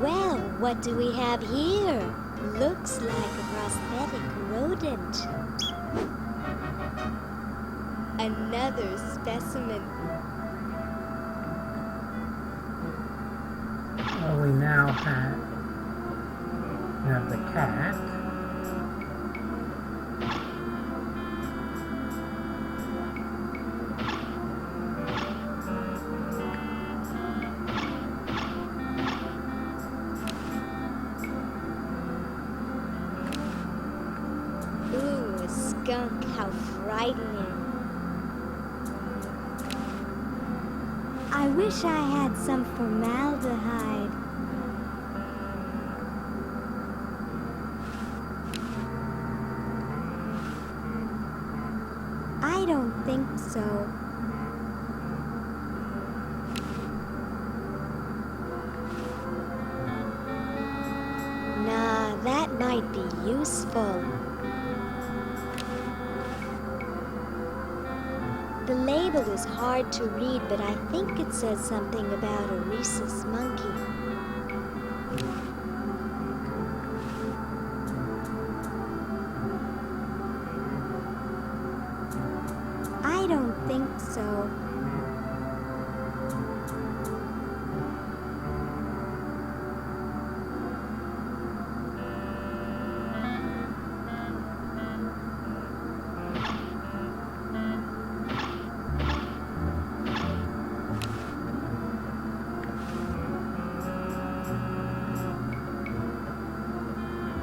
Speaker 5: Well, what do we have here? Looks like a prosthetic rodent. Another specimen.
Speaker 2: Well, we now have the cat.
Speaker 5: Ooh, a skunk, how frightening. I wish I had some formaldehyde. I don't think so. Nah, that might be useful. The label is hard to read, but I think it says something about a rhesus monkey. I don't think so.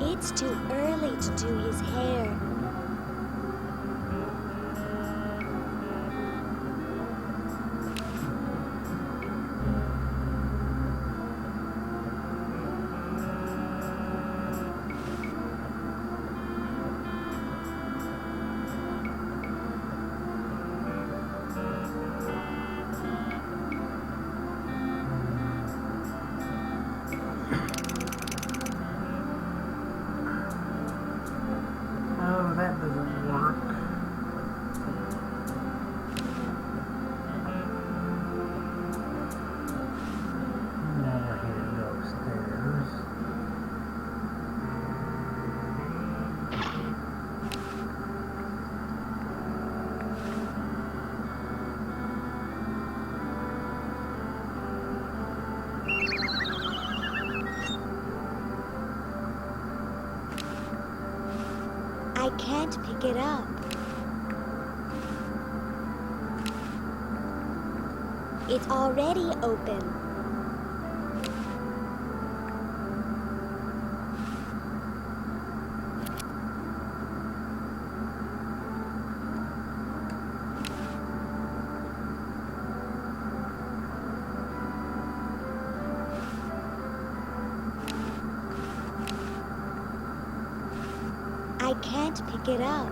Speaker 5: It's too early to do his hair. can't pick it up. It's already open. I can't pick it up.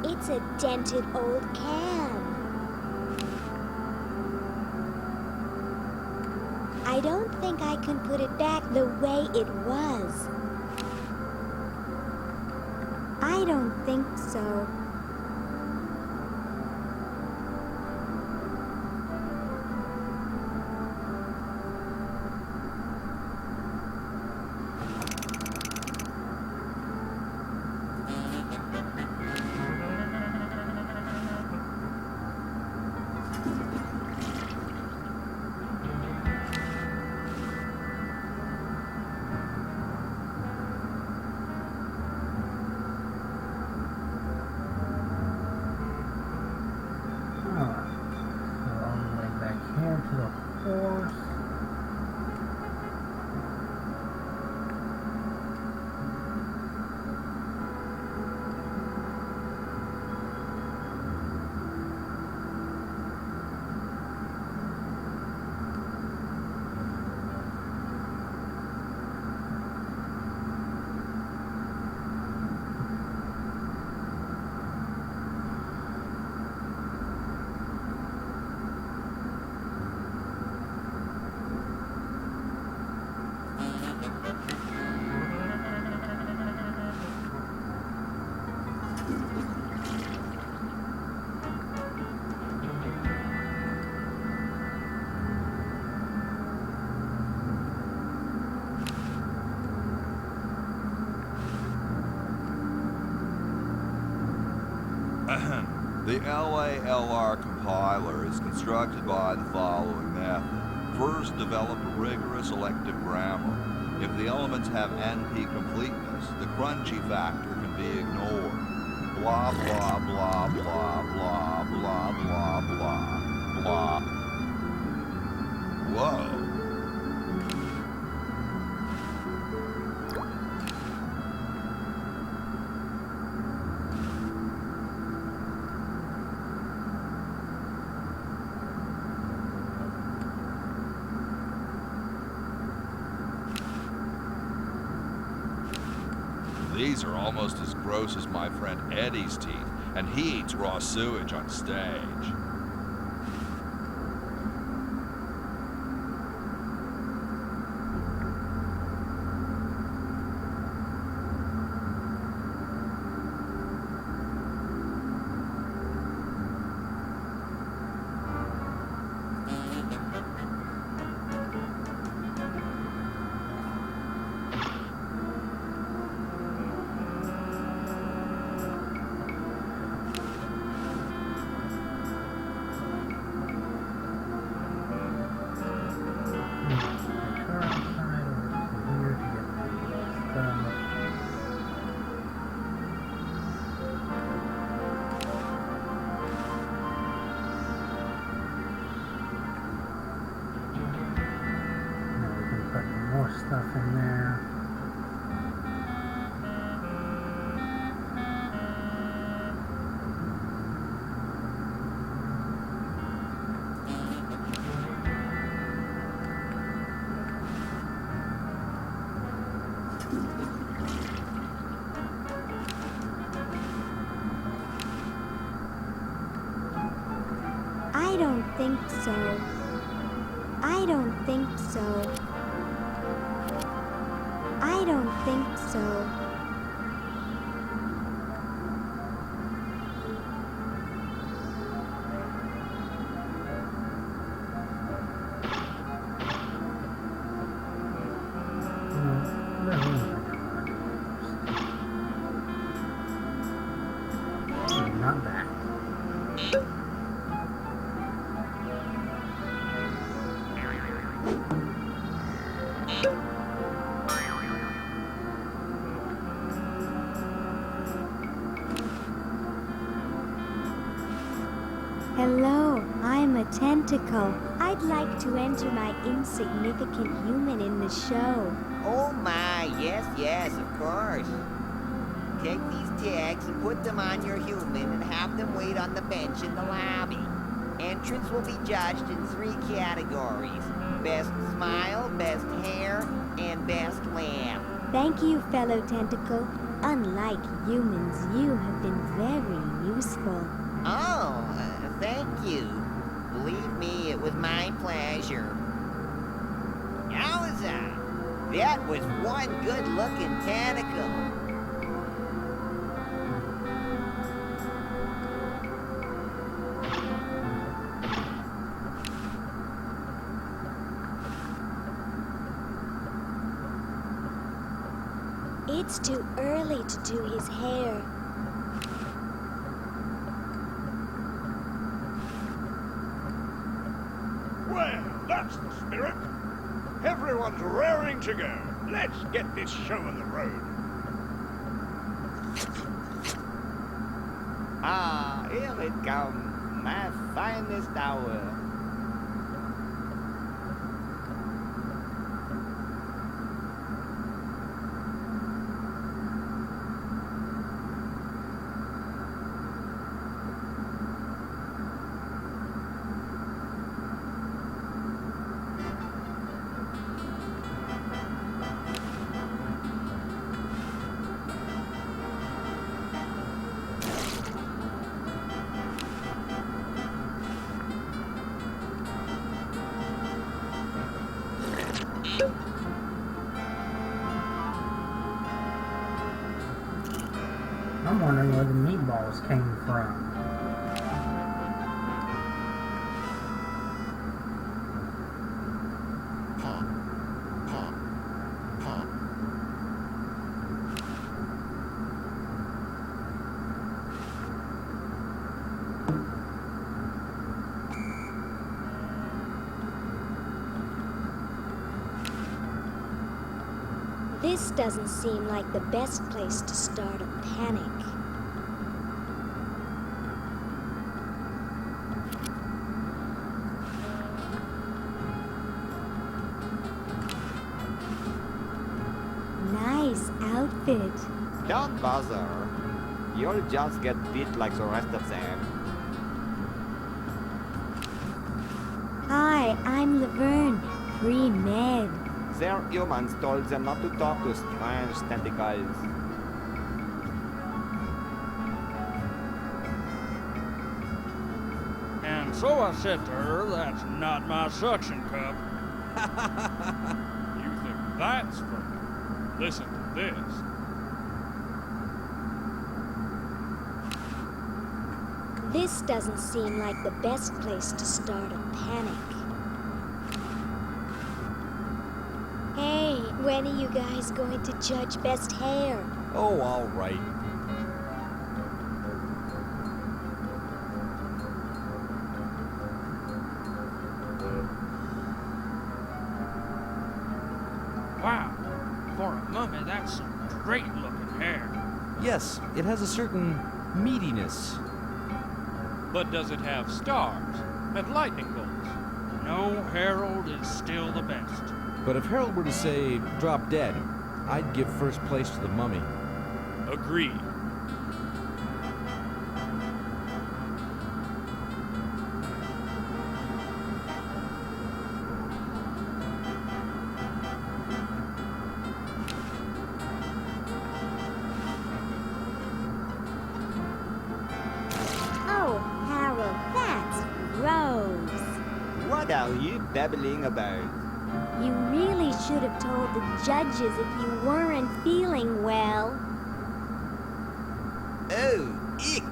Speaker 5: It's a dented old can. I don't think I can put it back the way it was. I don't think so.
Speaker 2: To the horse.
Speaker 6: The LALR compiler is constructed by the following method. First, develop a rigorous elective grammar. If the elements have NP completeness, the crunchy factor can be ignored. Blah, blah, blah, blah, blah, blah, blah, blah, blah. Whoa. These are almost as gross as my friend Eddie's teeth, and he eats raw sewage on stage.
Speaker 2: Stuff in there.
Speaker 5: I don't think so. I don't think so. I don't think so.
Speaker 2: Not that.
Speaker 5: Hello, I'm a tentacle. I'd like to enter my insignificant human in the show.
Speaker 8: Oh my, yes, of course. Take these tags and put them on your human and have them wait on the bench in the lobby. Entrance will be judged in 3 categories. Best smile, best hair, and best laugh.
Speaker 5: Thank you, fellow tentacle. Unlike humans, you have been very useful.
Speaker 8: Oh, thank you. Believe me, it was my pleasure. Yowza! That was one good-looking tentacle.
Speaker 5: It's too early to do his hair.
Speaker 13: Well, that's the spirit. Everyone's raring to go. Let's get this show on the road.
Speaker 8: Ah, here it comes, my finest hour.
Speaker 2: I'm wondering where the meatballs came from.
Speaker 5: This doesn't seem like the best place to start a panic. Nice outfit.
Speaker 4: Don't bother. You'll just get beat like the rest of them.
Speaker 5: Hi, I'm Laverne, pre-med.
Speaker 4: Their humans told them not to talk to strange tentacles.
Speaker 14: And so I said to her, that's not my suction cup. You think that's funny? Listen to this.
Speaker 5: This doesn't seem like the best place to start a panic. Hey, when are you guys going to judge best hair?
Speaker 6: Oh, all right.
Speaker 14: Wow, for a mummy, that's some great-looking hair.
Speaker 19: Yes, it has a certain meatiness.
Speaker 14: But does it have stars and lightning bolts? No, Harold is still the best.
Speaker 19: But if Harold were to say, drop dead, I'd give first place to the mummy.
Speaker 14: Agreed.
Speaker 5: Oh, Harold, that's gross.
Speaker 4: What are you babbling about?
Speaker 5: You really should have told the judges if you weren't feeling well.
Speaker 4: Oh, ick!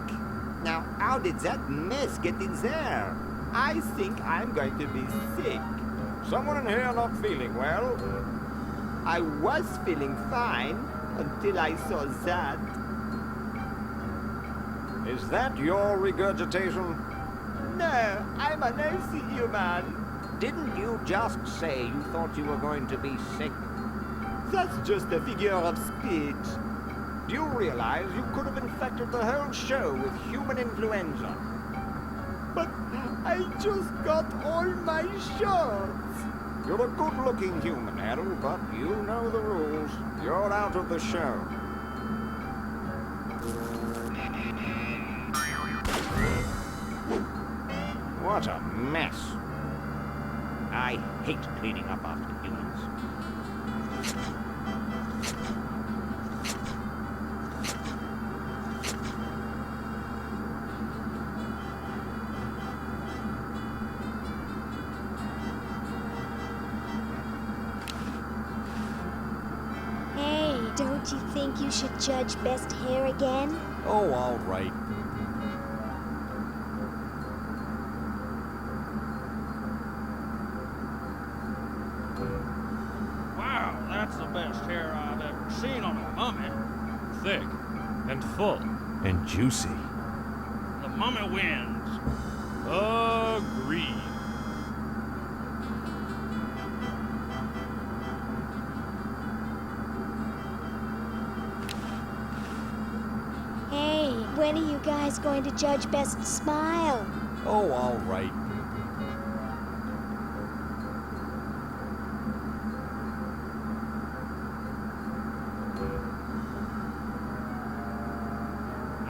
Speaker 4: Now, how did that mess get in there? I think I'm going to be sick.
Speaker 13: Someone in here not feeling well?
Speaker 4: I was feeling fine until I saw that.
Speaker 13: Is that your regurgitation?
Speaker 4: No, I'm an healthy human.
Speaker 8: Didn't you just say you thought you were going to be sick?
Speaker 4: That's just a figure of speech.
Speaker 13: Do you realize you could have infected the whole show with human influenza? But I just got all my shots.
Speaker 8: You're a good-looking human, Harold, but you know the rules. You're out of the show. What a mess. I hate cleaning up after humans.
Speaker 5: Hey, don't you think you should judge best hair again?
Speaker 19: Oh, all right.
Speaker 14: Wow, that's the best hair I've ever seen on a mummy. Thick and full.
Speaker 19: And juicy.
Speaker 14: The mummy wins. Agreed.
Speaker 5: Hey, when are you guys going to judge best smile?
Speaker 19: Oh, all right.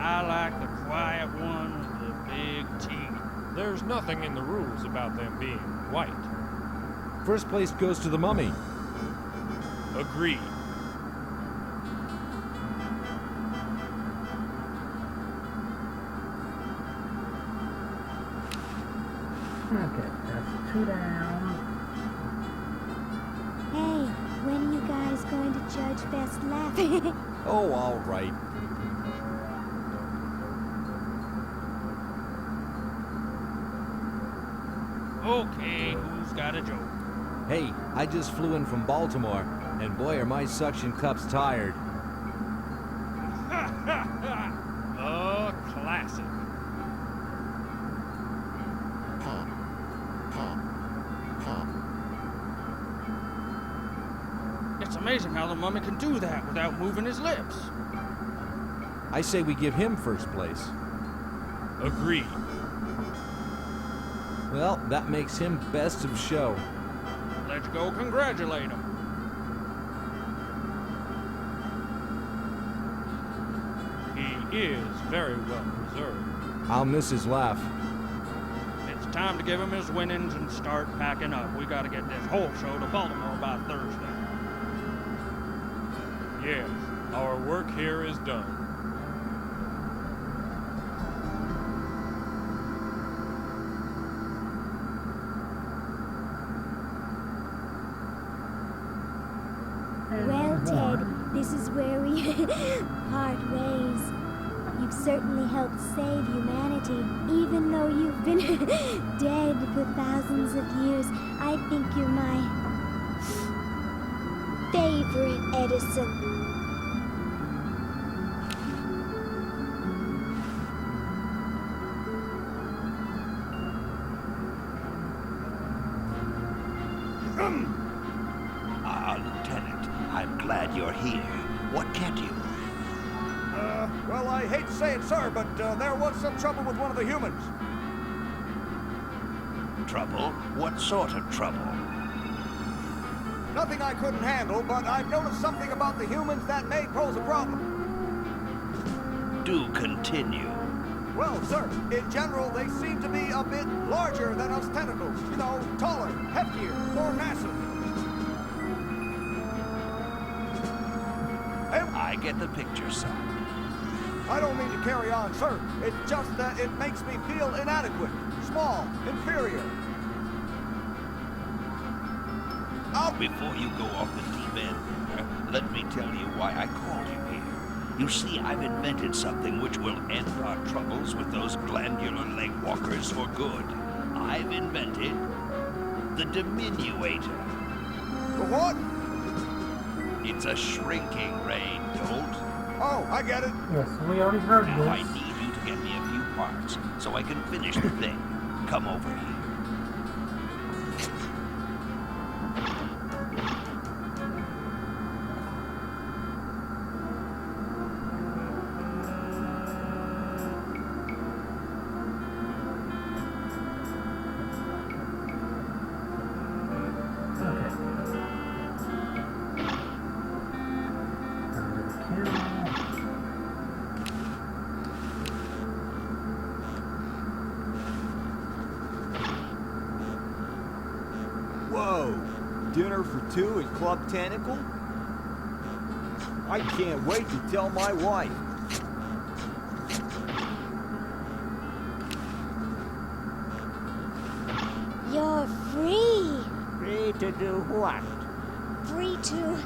Speaker 14: I like the quiet one with the big teeth.
Speaker 20: There's nothing in the rules about them being white.
Speaker 19: First place goes to the mummy.
Speaker 14: Agreed.
Speaker 2: Okay, that's 2 down.
Speaker 5: Hey, when are you guys going to judge best laugh?
Speaker 19: Oh, all right.
Speaker 14: Okay, who's got a joke?
Speaker 19: Hey, I just flew in from Baltimore, and boy are my suction cups tired.
Speaker 14: A classic. It's amazing how the mummy can do that without moving his lips.
Speaker 19: I say we give him first place.
Speaker 14: Agreed.
Speaker 19: Well, that makes him best of show.
Speaker 14: Let's go congratulate him. He is very well preserved.
Speaker 19: I'll miss his laugh.
Speaker 14: It's time to give him his winnings and start packing up. We gotta get this whole show to Baltimore by Thursday.
Speaker 20: Yes, our work here is done.
Speaker 5: Well, Ted, this is where we part ways. You've certainly helped save humanity, even though you've been dead for thousands of years. I think you're my favorite Edison.
Speaker 3: Lieutenant, I'm glad you're here. What kept you?
Speaker 1: Well, I hate to say it, sir, but there was some trouble with one of the humans.
Speaker 3: Trouble? What sort of trouble?
Speaker 1: Nothing I couldn't handle, but I've noticed something about the humans that may pose a problem.
Speaker 3: Do continue.
Speaker 1: Well, sir, in general, they seem to be a bit larger than us tentacles. You know, taller, heftier, more massive.
Speaker 3: I get the picture, son.
Speaker 1: I don't mean to carry on, sir. It's just that it makes me feel inadequate, small, inferior.
Speaker 3: Before you go off the deep end, let me tell you why I called you here. You see, I've invented something which will end our troubles with those glandular leg walkers for good. I've invented the diminuator.
Speaker 1: The what?
Speaker 3: It's a shrinking ray, Dolt.
Speaker 1: Oh, I get it.
Speaker 2: Yes, we already heard
Speaker 3: Now I
Speaker 2: this.
Speaker 3: need you to get me a few parts so I can finish the thing. Come over here.
Speaker 4: too at Club Tentacle? I can't wait to tell my wife.
Speaker 5: You're free.
Speaker 8: Free to do what?
Speaker 5: Free to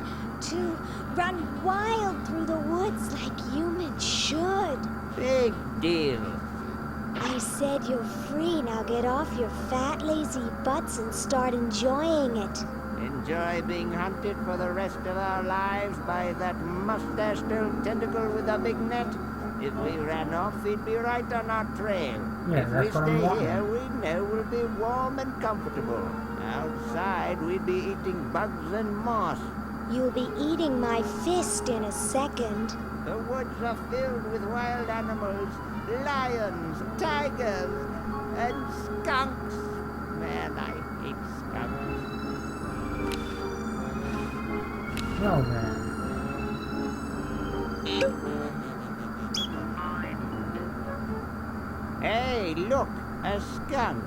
Speaker 5: run wild through the woods like humans should.
Speaker 8: Big deal.
Speaker 5: I said you're free. Now get off your fat, lazy butts and start enjoying it.
Speaker 8: Enjoy being hunted for the rest of our lives by that mustached old tentacle with a big net? If we ran off, he'd be right on our trail.
Speaker 2: Yeah,
Speaker 8: if
Speaker 2: that's
Speaker 8: we
Speaker 2: what I'm
Speaker 8: stay
Speaker 2: wanting.
Speaker 8: here, we know we'll be warm and comfortable. Outside, we'd be eating bugs and moss.
Speaker 5: You'll be eating my fist in a second.
Speaker 8: The woods are filled with wild animals, lions, tigers, and skunks. Man, I hate skunks.
Speaker 2: Well then.
Speaker 8: Hey, look, a skunk.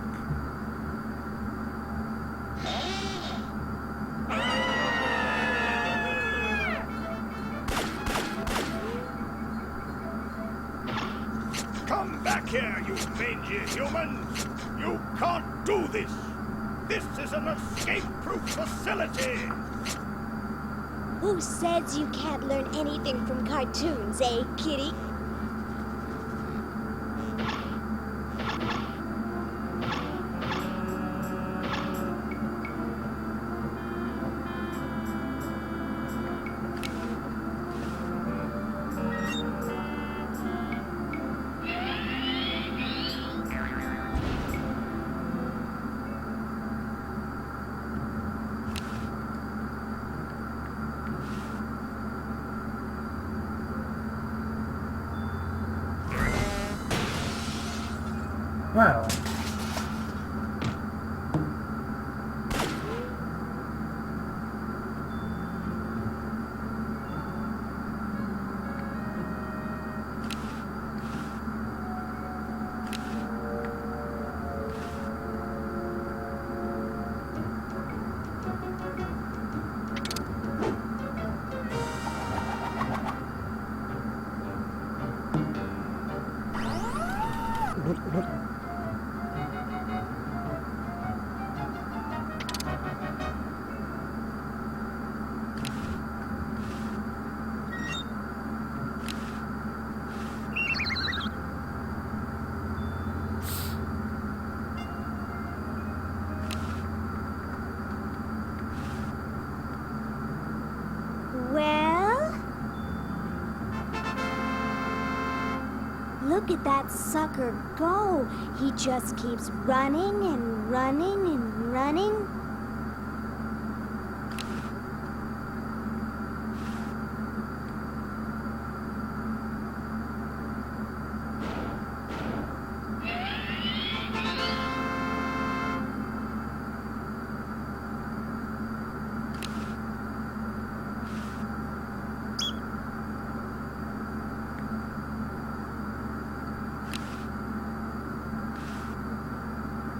Speaker 13: Come back here, you mangy humans! You can't do this! This is an escape-proof facility!
Speaker 5: Who says you can't learn anything from cartoons, eh, kitty?
Speaker 2: Well.
Speaker 5: Well? Look at that sucker go. He just keeps running and running and running.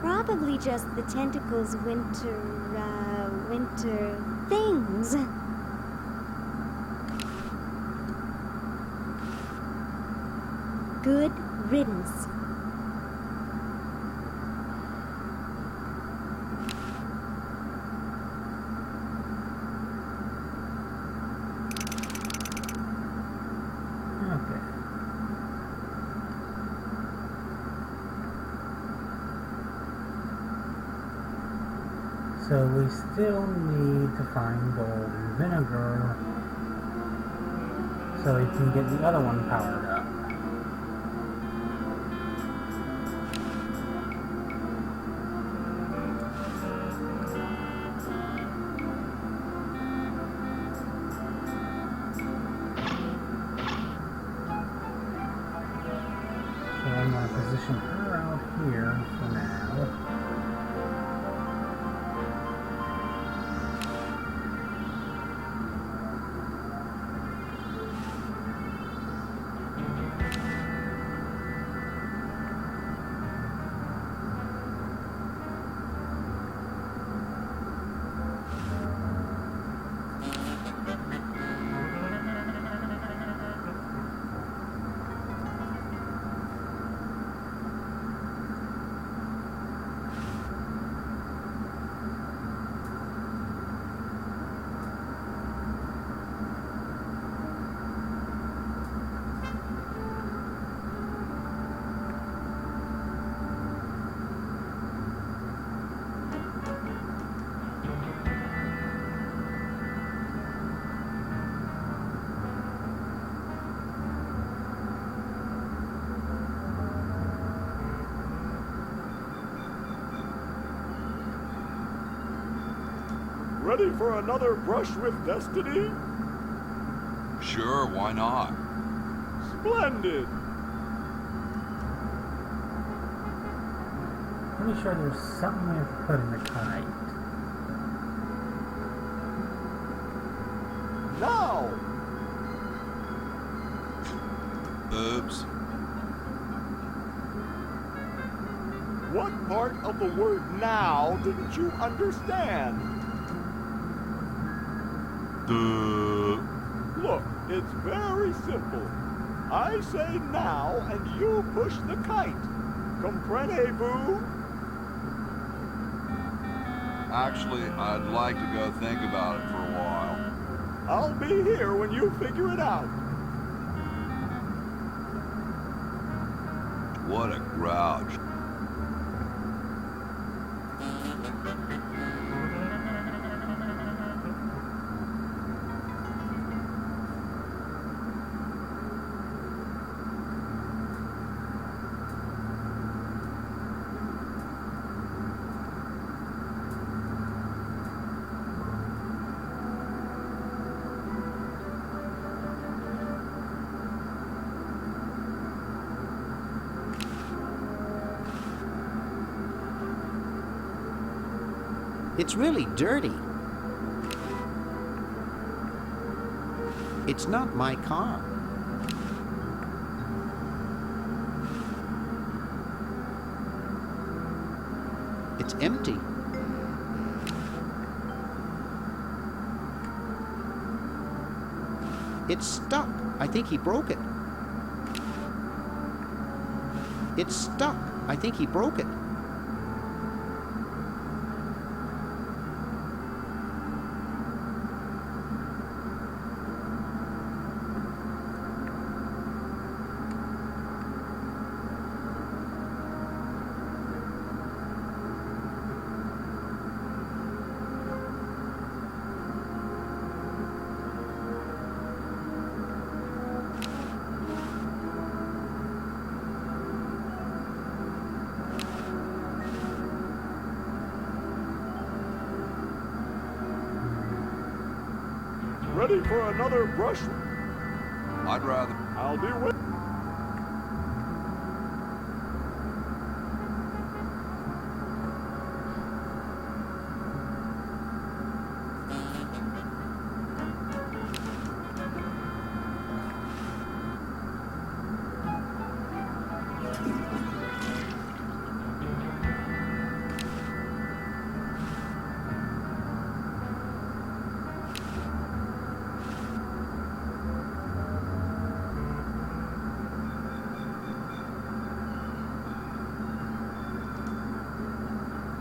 Speaker 5: Probably just the tentacles' winter things. Good riddance.
Speaker 2: Okay. So we still need to find gold and vinegar so we can get the other one powered up. So I'm going to position her out here for now.
Speaker 13: Ready for another brush with destiny?
Speaker 6: Sure, why not?
Speaker 13: Splendid!
Speaker 2: Pretty sure there's something we have to put in the kite.
Speaker 13: Now!
Speaker 6: Oops.
Speaker 13: What part of the word now didn't you understand? Look, it's very simple. I say now and you push the kite. Comprenez-vous?
Speaker 6: Actually, I'd like to go think about it for a while.
Speaker 13: I'll be here when you figure it out.
Speaker 6: What a grouch.
Speaker 7: It's really dirty. It's not my car. It's empty. It's stuck. I think he broke it. It's stuck. I think he broke it.
Speaker 13: Ready for another brush?
Speaker 6: I'd rather...
Speaker 13: I'll be with...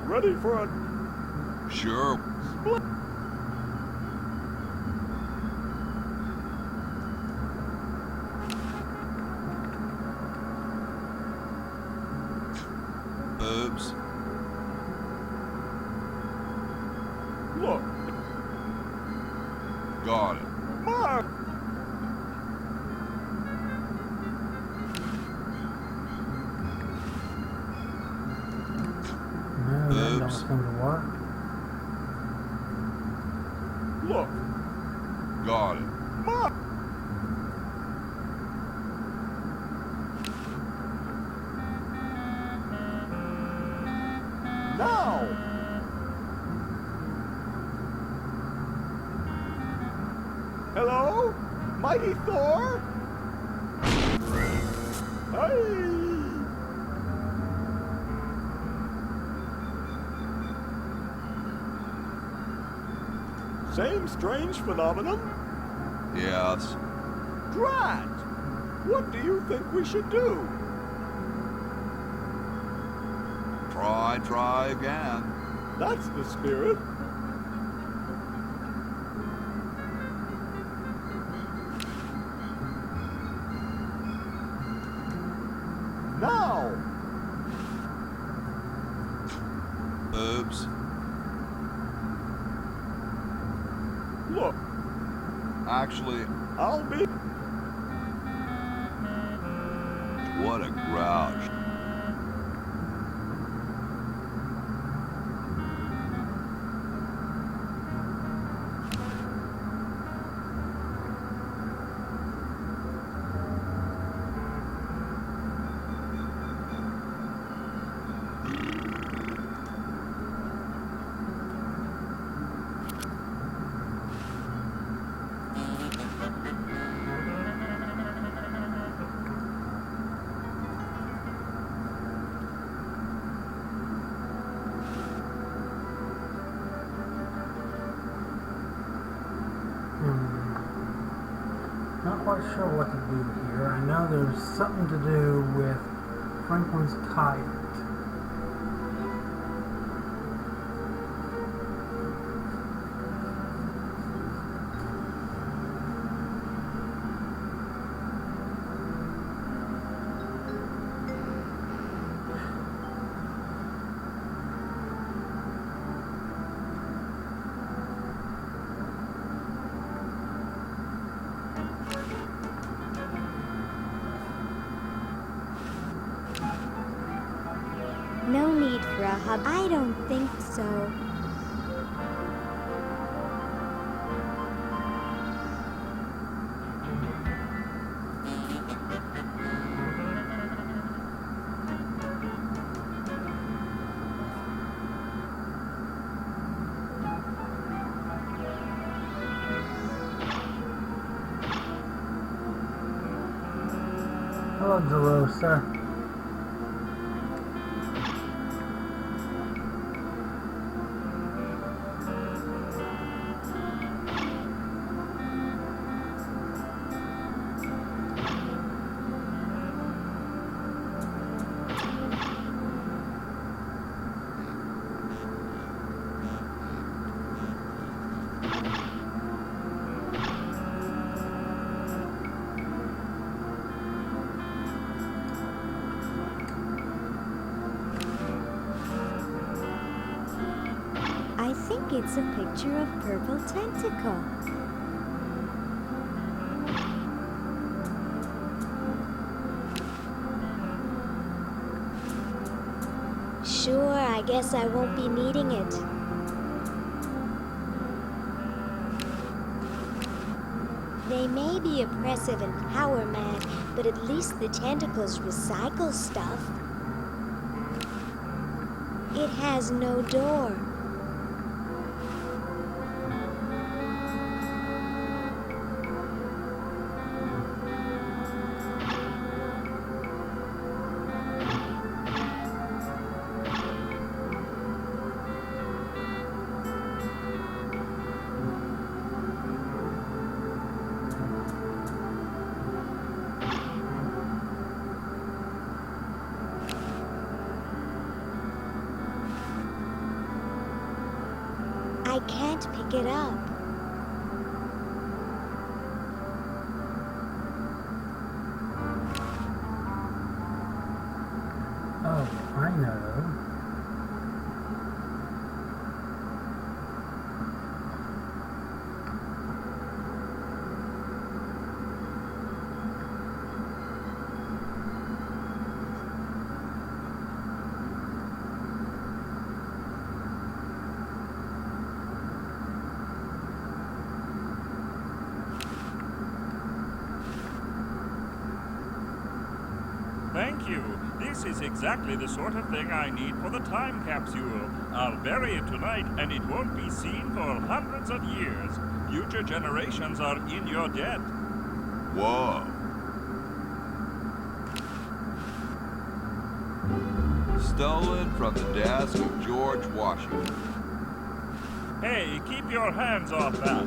Speaker 13: Ready for a...
Speaker 6: Sure.
Speaker 13: Split.
Speaker 6: Oops.
Speaker 13: Look.
Speaker 6: Got it.
Speaker 13: Mark!
Speaker 2: No, that don't seem to work.
Speaker 13: Look.
Speaker 6: Got it.
Speaker 13: Mark! Now! Hello? Mighty Thor? Hey! Same strange phenomenon?
Speaker 6: Yes.
Speaker 13: Drat! What do you think we should do?
Speaker 6: Try again.
Speaker 13: That's the spirit. Now!
Speaker 6: Oops.
Speaker 13: Look.
Speaker 6: Actually,
Speaker 13: I'll be...
Speaker 6: what a grouch.
Speaker 2: quite sure what to do here. I know there's something to do with Franklin's kite.
Speaker 5: No need for a hub. I don't think so.
Speaker 2: Hello, Jerosa.
Speaker 5: I think it's a picture of Purple Tentacle. Sure, I guess I won't be needing it. They may be oppressive and power mad, but at least the tentacles recycle stuff. It has no door. I can't pick it up.
Speaker 2: Oh, I know.
Speaker 14: Thank you. This is exactly the sort of thing I need for the time capsule. I'll bury it tonight, and it won't be seen for hundreds of years. Future generations are in your debt.
Speaker 6: Whoa. Stolen from the desk of George Washington.
Speaker 14: Hey, keep your hands off that.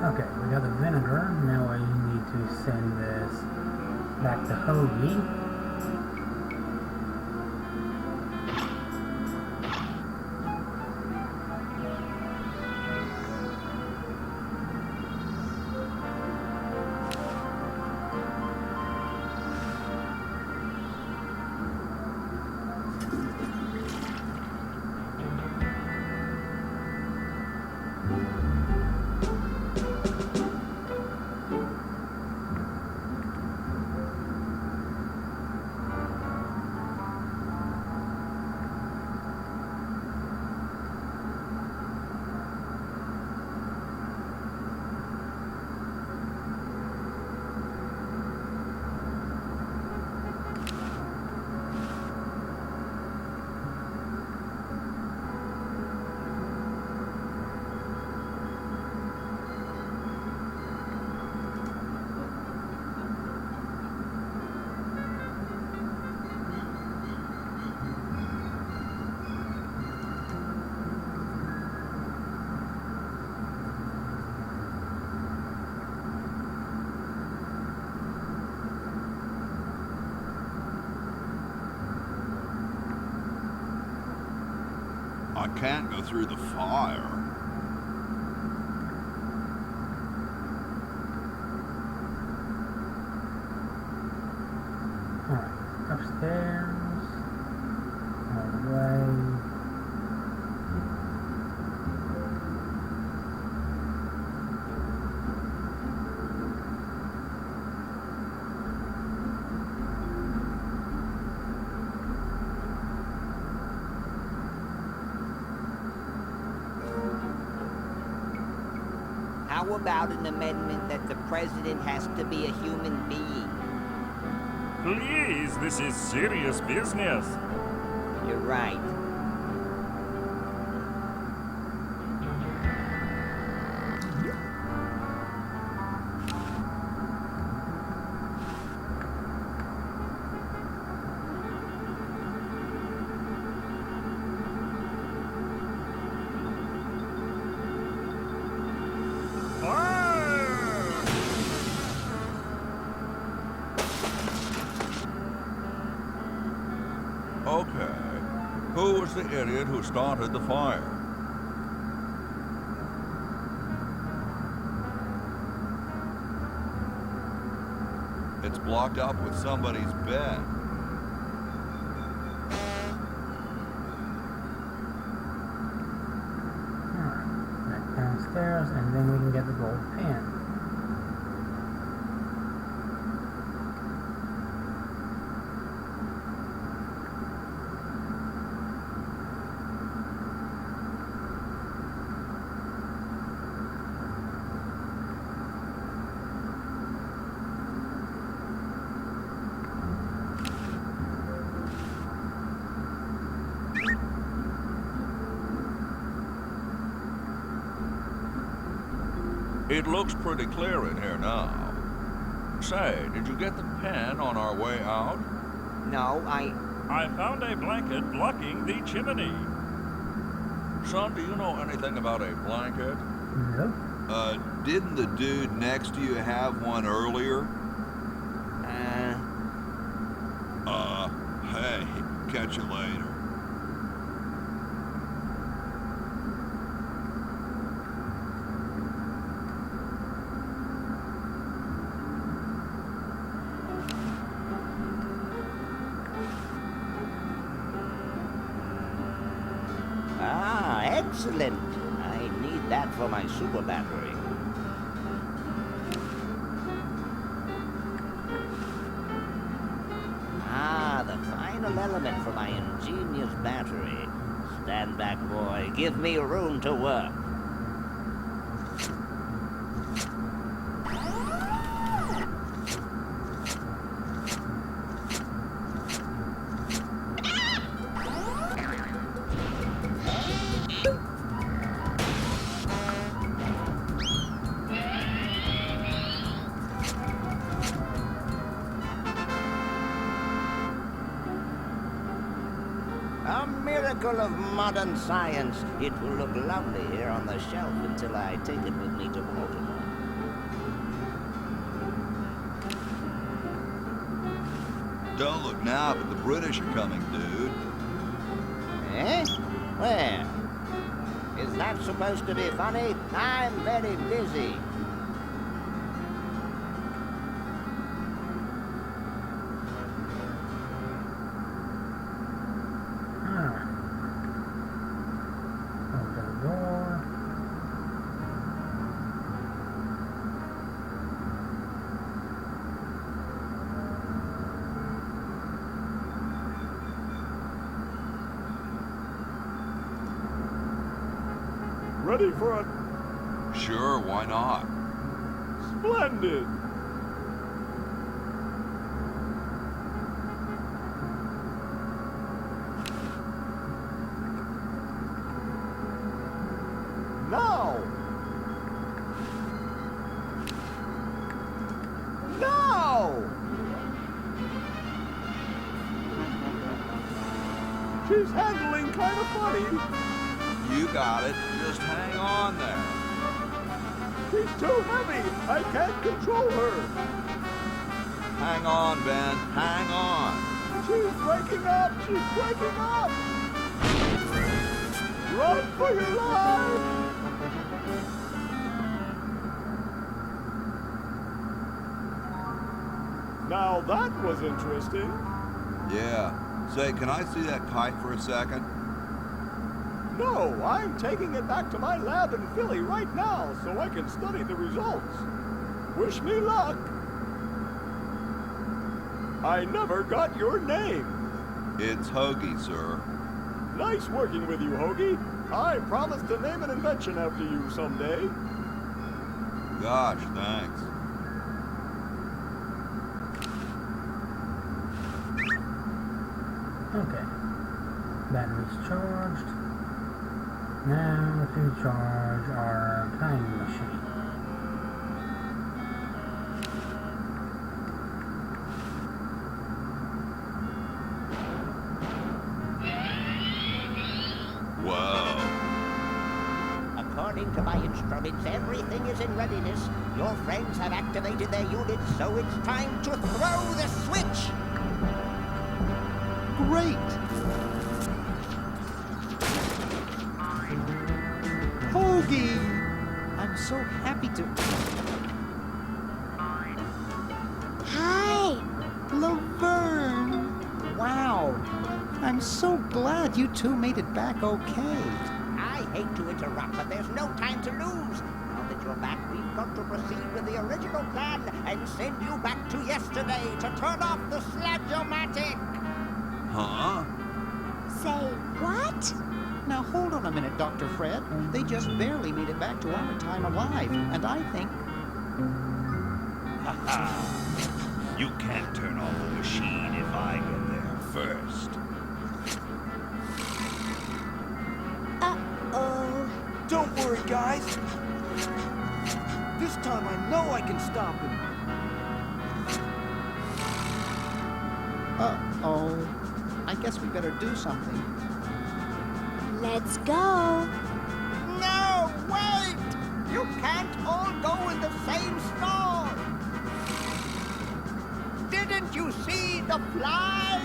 Speaker 2: Okay, we got the vinegar. Now I need to send this back to Hoagie.
Speaker 11: I can't go through the fire.
Speaker 2: Alright, upstairs. All the way.
Speaker 8: How about an amendment that the president has to be a human being?
Speaker 14: Please, this is serious business.
Speaker 8: You're right.
Speaker 11: Okay. Who was the idiot who started the fire? It's blocked up with somebody's bed.
Speaker 2: Alright, back downstairs, and then we can get the gold pen.
Speaker 11: It looks pretty clear in here now. Say, did you get the pen on our way out?
Speaker 8: No,
Speaker 14: I found a blanket blocking the chimney.
Speaker 11: Son, do you know anything about a blanket?
Speaker 2: Nope.
Speaker 11: Didn't the dude next to you have one earlier? Hey, catch you later.
Speaker 8: Ah, excellent. I need that for my super battery. Ah, the final element for my ingenious battery. Stand back, boy. Give me room to work. A miracle of modern science. It will look lovely here on the shelf until I take it with me to Baltimore.
Speaker 11: Don't look now, but the British are coming, dude.
Speaker 8: Eh? Where? Is that supposed to be funny? I'm very busy.
Speaker 2: Open the door.
Speaker 13: Ready for a...
Speaker 11: Sure, why not?
Speaker 13: Splendid! No! No! She's handling kind of funny.
Speaker 11: You got it. Just hang on there.
Speaker 13: She's too heavy. I can't control her.
Speaker 11: Hang on, Ben. Hang on.
Speaker 13: She's breaking up. She's breaking up. Run for your life! Now that was interesting.
Speaker 6: Yeah. Say, can I see that kite for a second?
Speaker 13: No, I'm taking it back to my lab in Philly right now so I can study the results. Wish me luck. I never got your name.
Speaker 6: It's Hoagie, sir.
Speaker 13: Nice working with you, Hoagie. I promise to name an invention after you someday.
Speaker 6: Gosh, thanks.
Speaker 2: Okay. Batteries charged. Now to charge our time machine.
Speaker 6: Whoa.
Speaker 8: According to my instruments, everything is in readiness. Your friends have activated their units, so it's time to throw the switch!
Speaker 7: Great! Hoagie! I'm so happy to...
Speaker 5: Hi!
Speaker 7: Laverne! Wow! I'm so glad you two made it back okay.
Speaker 8: I hate to interrupt, but there's no time to lose. Now that you're back, we've got to proceed with the original plan and send you back to yesterday to turn off the Sludge-O-Matic.
Speaker 6: Huh?
Speaker 5: Say what?
Speaker 7: Now hold on a minute, Dr. Fred. They just barely made it back to our time alive, and I think...
Speaker 3: Ha ha! You can't turn off the machine if I get there first.
Speaker 5: Uh-oh.
Speaker 19: Don't worry, guys. This time I know I can stop him.
Speaker 7: Uh-oh. I guess we better do something.
Speaker 5: Let's go.
Speaker 8: No, wait! You can't all go in the same stall! Didn't you see the fly?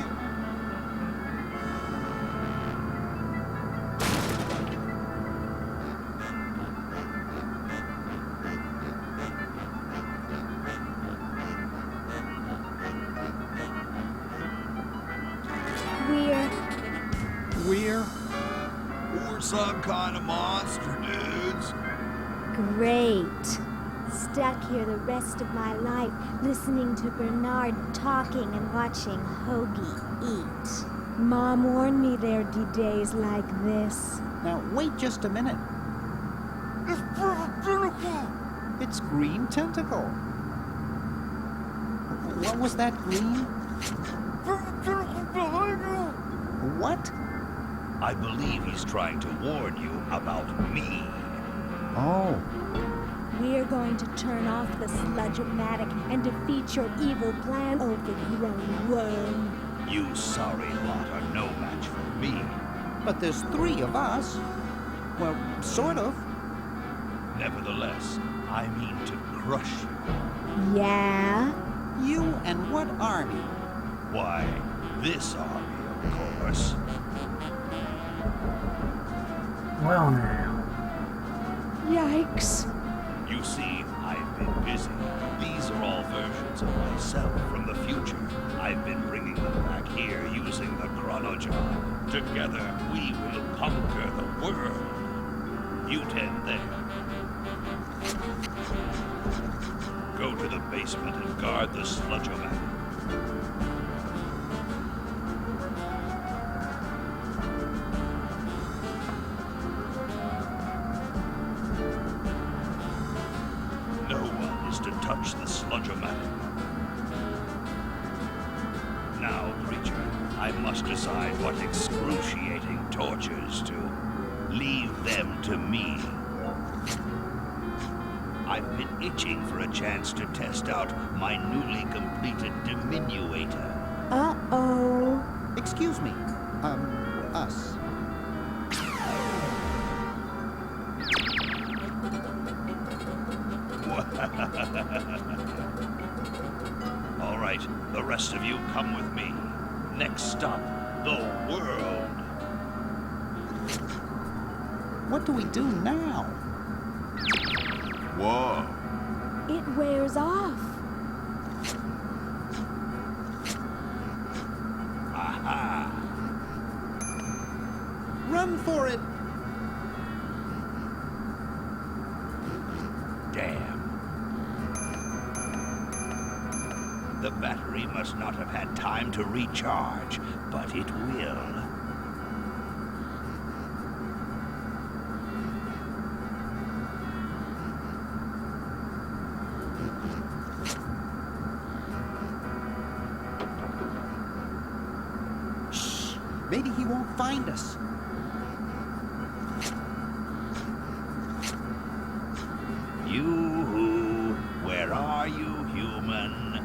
Speaker 7: We're...
Speaker 6: We're some kind of monster, dudes.
Speaker 5: Great. Stuck here the rest of my life, listening to Bernard talking and watching Hoagie eat. Mom warned me there'd be days like this.
Speaker 7: Now, wait just a minute. It's Green Tentacle. What was that, Green? What?
Speaker 3: I believe he's trying to warn you about me.
Speaker 7: Oh.
Speaker 5: We're going to turn off the Sludge-O-Matic and defeat your evil plan, overgrown worm.
Speaker 3: You sorry lot are no match for me.
Speaker 7: But there's 3 of us. Well, sort of.
Speaker 3: Nevertheless, I mean to crush you.
Speaker 5: Yeah?
Speaker 7: You and what army?
Speaker 3: Why, this army, of course.
Speaker 2: Well now.
Speaker 12: Yikes.
Speaker 3: You see, I've been busy. These are all versions of myself from the future. I've been bringing them back here using the Chronojar. Together, we will conquer the world. You 10 there. Go to the basement and guard the Sludge-O-Matic. No one is to touch the Sludge-O-Matic. Now, creature, I must decide what excruciating tortures to leave them to me. I've been itching for a chance to test out my newly completed diminuator.
Speaker 7: Uh-oh. Excuse me. Us.
Speaker 3: All right, the rest of you come with me. Next stop, the world.
Speaker 7: what do we do now?
Speaker 6: Whoa.
Speaker 5: It wears off.
Speaker 3: Aha!
Speaker 7: Run for it!
Speaker 3: Damn. The battery must not have had time to recharge, but it will.
Speaker 7: Shh! Maybe he won't find us.
Speaker 3: You, where are you, human?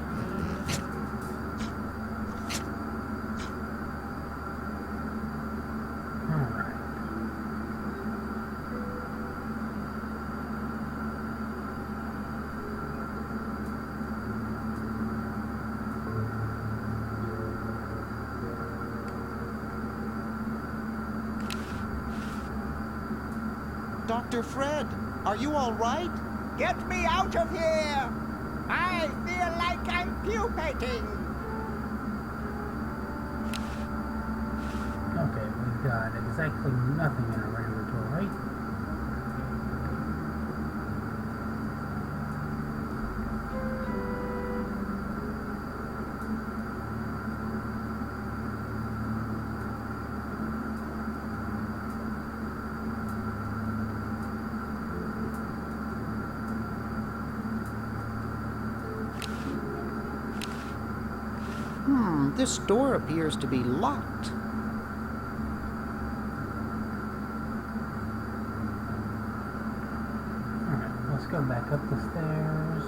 Speaker 2: Alright.
Speaker 7: Dr. Fred, are you all right?
Speaker 8: Get me out of here! I feel like I'm pupating!
Speaker 2: Okay, we've got exactly nothing in our inventory.
Speaker 7: This door appears to be locked.
Speaker 2: Alright, let's go back up the stairs.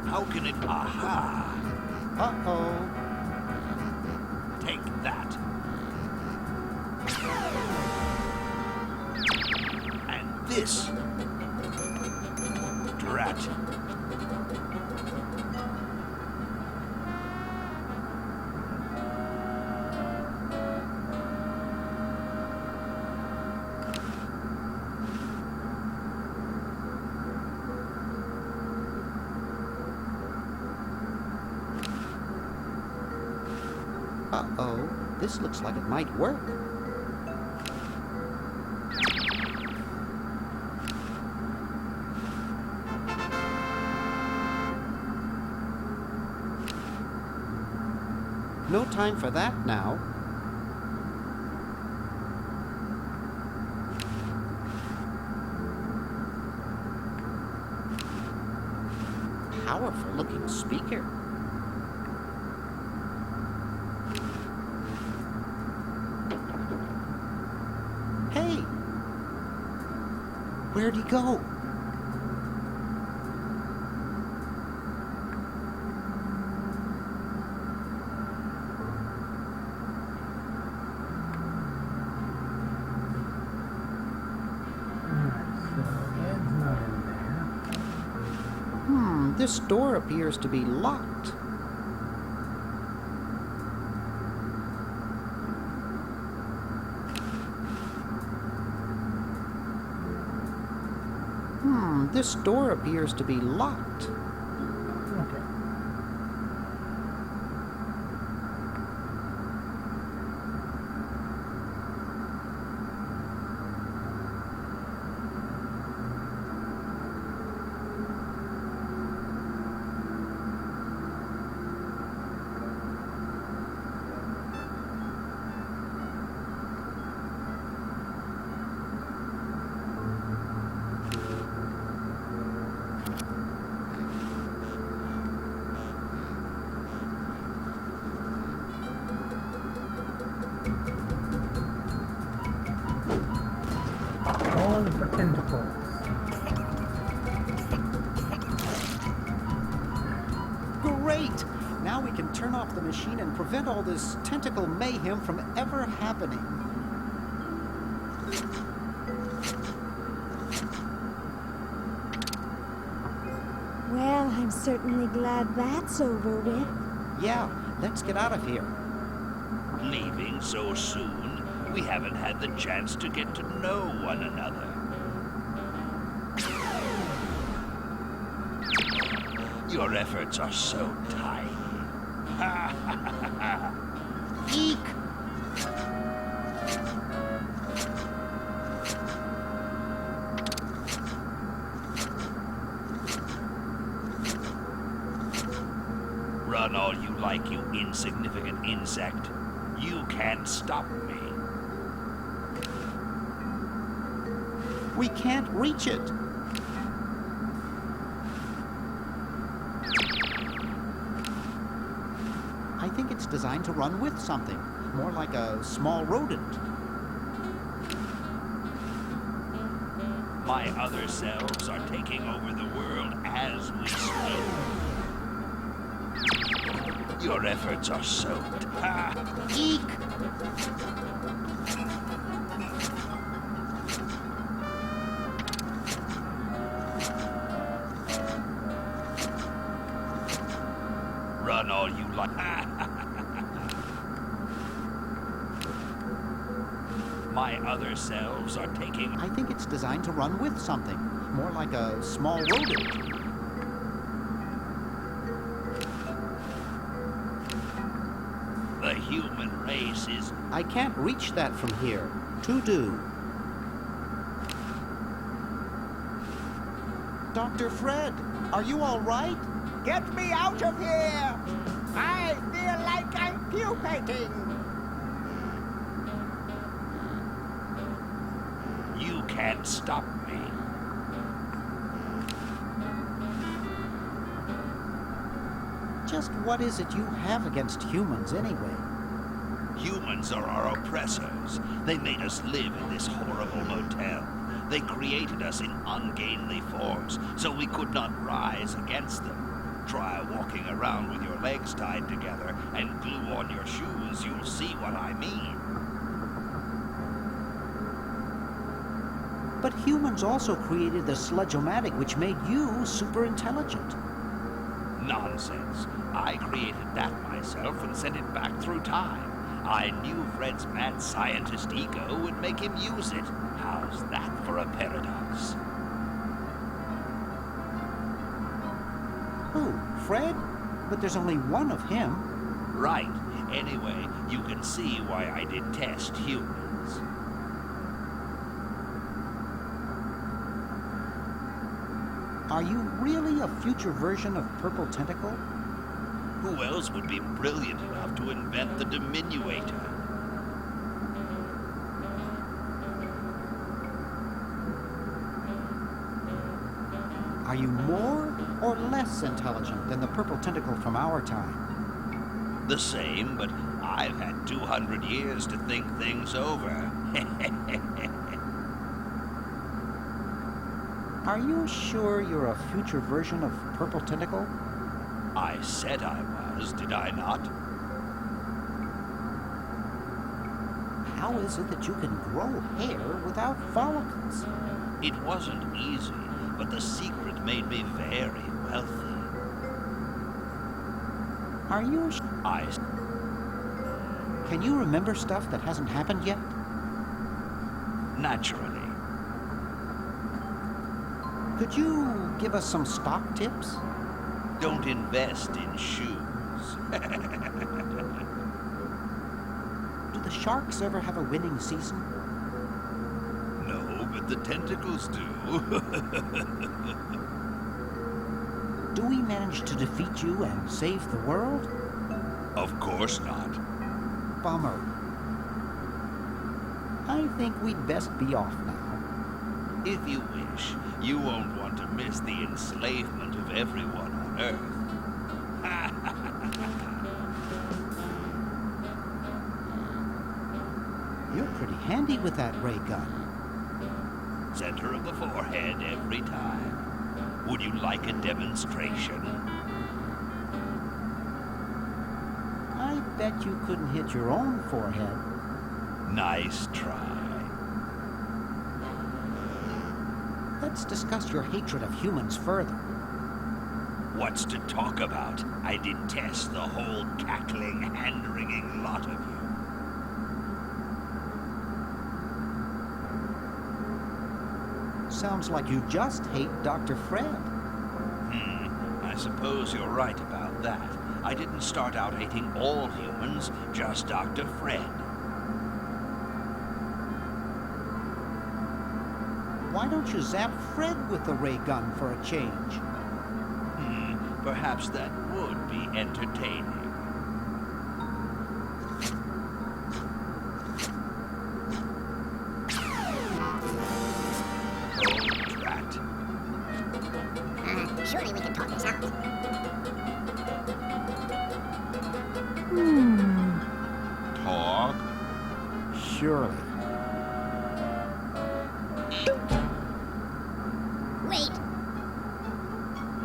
Speaker 3: How can it... Aha!
Speaker 7: Uh-oh.
Speaker 3: Take that. And this. Drat.
Speaker 7: Uh-oh. This looks like it might work. No time for that now. Powerful looking speaker. Hey! Where'd he go? This door appears to be locked. This door appears to be locked.
Speaker 2: Okay. Calling for tentacles.
Speaker 7: Great! Now we can turn off the machine and prevent all this tentacle mayhem from ever happening.
Speaker 5: Well, I'm certainly glad that's over with.
Speaker 7: Yeah, let's get out of here.
Speaker 3: Leaving so soon? We haven't had the chance to get to know one another. Your efforts are so tiny. Ha ha ha ha!
Speaker 7: Eek!
Speaker 3: Run all you like, you insignificant insect. You can't stop me.
Speaker 7: We can't reach it. I think it's designed to run with something, more like a small rodent.
Speaker 3: My other selves are taking over the world as we speak. Your efforts are soaked. Ha!
Speaker 7: Eek!
Speaker 3: Run all you like. My other selves are taking...
Speaker 7: I think it's designed to run with something, more like a small rodent.
Speaker 3: The human race is...
Speaker 7: I can't reach that from here. To do. Dr. Fred, are you all right?
Speaker 8: Get me out of here! I feel like I'm pupating!
Speaker 3: You can't stop me.
Speaker 7: Just what is it you have against humans, anyway?
Speaker 3: Humans are our oppressors. They made us live in this horrible motel. They created us in ungainly forms, so we could not rise against them. Try walking around with your legs tied together and glue on your shoes, you'll see what I mean.
Speaker 7: But humans also created the Sludge-O-Matic, which made you super intelligent.
Speaker 3: Nonsense. I created that myself and sent it back through time. I knew Fred's mad scientist ego would make him use it. How's that for a paradox?
Speaker 7: Who, Fred? But there's only one of him.
Speaker 3: Right. Anyway, you can see why I detest humans.
Speaker 7: Are you really a future version of Purple Tentacle?
Speaker 3: Who else would be brilliant enough to invent the diminuator?
Speaker 7: Are you more or less intelligent than the Purple Tentacle from our time?
Speaker 3: The same, but I've had 200 years to think things over.
Speaker 7: Are you sure you're a future version of Purple Tentacle?
Speaker 3: I said I was, did I not?
Speaker 7: How is it that you can grow hair without follicles?
Speaker 3: It wasn't easy, but the secret made me very wealthy.
Speaker 7: Are you Can you remember stuff that hasn't happened yet?
Speaker 3: Naturally.
Speaker 7: Could you give us some stock tips?
Speaker 3: Don't invest in shoes.
Speaker 7: Do the Sharks ever have a winning season?
Speaker 3: No, but the tentacles do.
Speaker 7: Do we manage to defeat you and save the world?
Speaker 3: Of course not.
Speaker 7: Bummer. I think we'd best be off now.
Speaker 3: If you wish, you won't want to miss the enslavement of everyone on Earth.
Speaker 7: You're pretty handy with that ray gun.
Speaker 3: Center of the forehead every time. Would you like a demonstration?
Speaker 7: I bet you couldn't hit your own forehead.
Speaker 3: Nice try.
Speaker 7: Let's discuss your hatred of humans further.
Speaker 3: What's to talk about? I detest the whole cackling, hand-wringing lot of you.
Speaker 7: Sounds like you just hate Dr. Fred.
Speaker 3: I suppose you're right about that. I didn't start out hating all humans, just Dr. Fred.
Speaker 7: Why don't you zap Fred with the ray gun for a change?
Speaker 3: Perhaps that would be entertaining.
Speaker 15: Surely we can talk this out.
Speaker 11: Talk?
Speaker 7: Surely.
Speaker 15: Wait!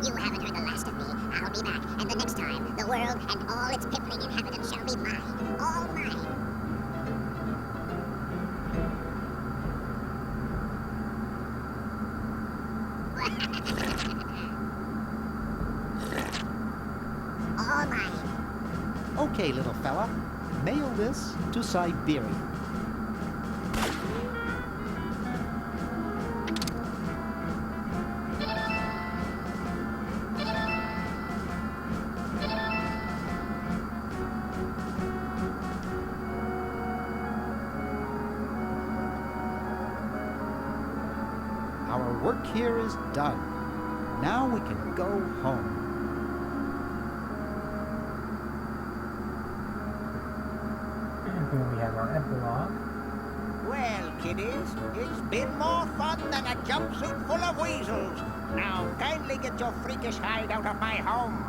Speaker 15: You haven't heard the last of me. I'll be back, and the next time, the world and all its pimpling inhabitants shall be mine. All mine. All mine.
Speaker 7: Okay, little fella. Mail this to Siberia. Our work here is done. Now we can go home.
Speaker 2: And here we have our epilogue.
Speaker 8: Well, kiddies, it's been more fun than a jumpsuit full of weasels. Now, kindly get your freakish hide out of my home.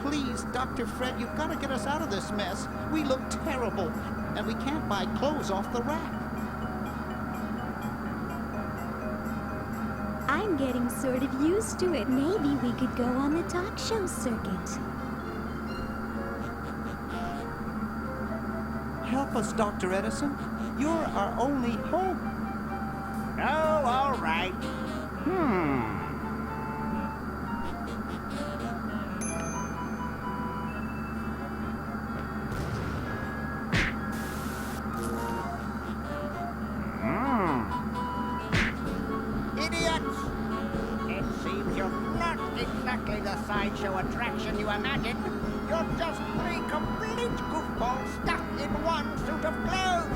Speaker 7: Please, Dr. Fred, you've got to get us out of this mess. We look terrible, and we can't buy clothes off the rack.
Speaker 5: I'm getting sort of used to it. Maybe we could go on the talk show circuit.
Speaker 7: Help us, Dr. Edison. You're our only hope.
Speaker 8: Oh, all right. Idiots! It seems you're not exactly the sideshow attraction you imagined. You're just three complete goofballs stuck in one suit of clothes.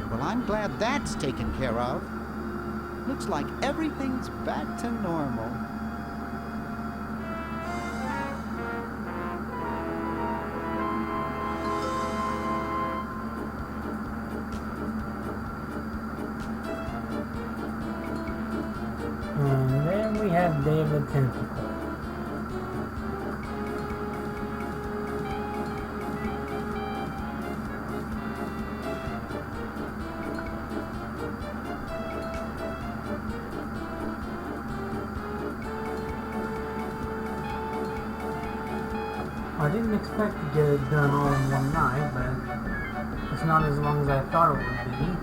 Speaker 7: Well, I'm glad that's taken care of. Looks like everything's back to normal.
Speaker 2: And then we have David Tentacle. I didn't expect to get it done all in one night, but it's not as long as I thought it would be.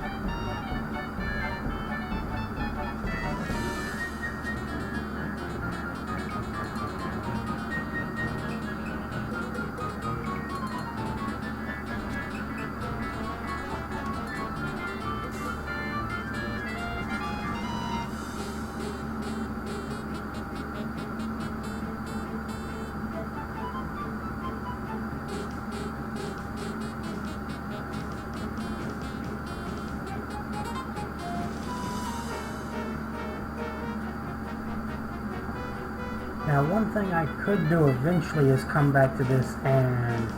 Speaker 2: Now, one thing I could do eventually is come back to this and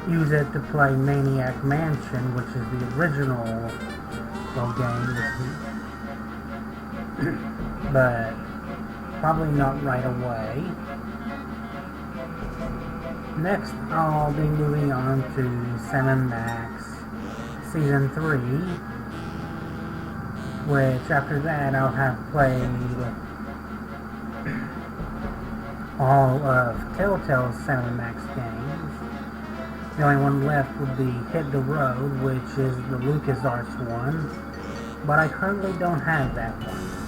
Speaker 2: use it to play Maniac Mansion, which is the original game, but probably not right away. Next, I'll be moving on to Sam & Max Season 3, which after that I'll have played all of Telltale's Sam & Max games. The only one left would be Hit the Road, which is the LucasArts one, but I currently don't have that one.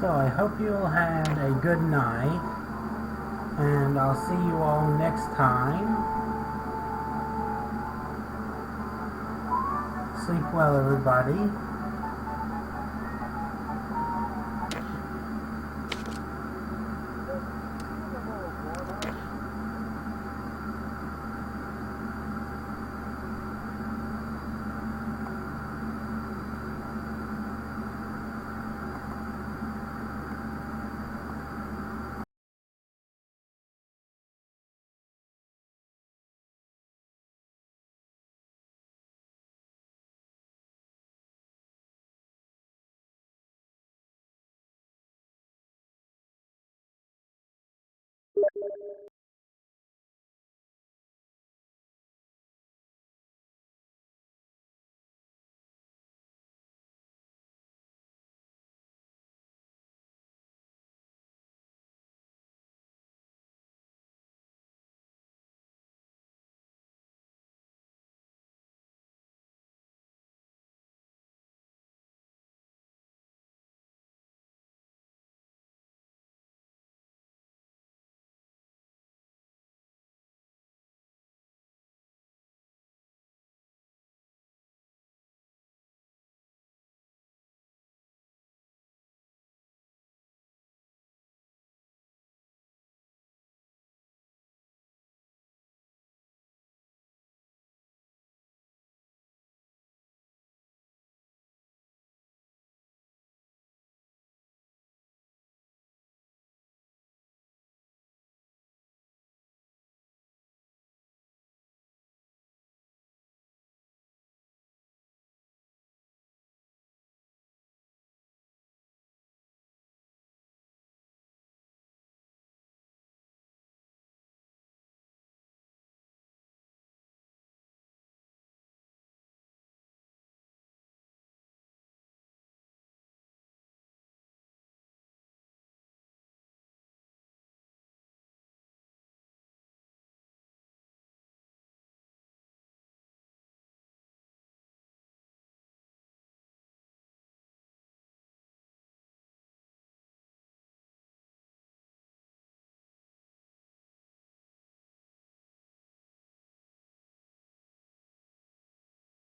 Speaker 2: So I hope you'll have a good night, and I'll see you all next time. Sleep well, everybody.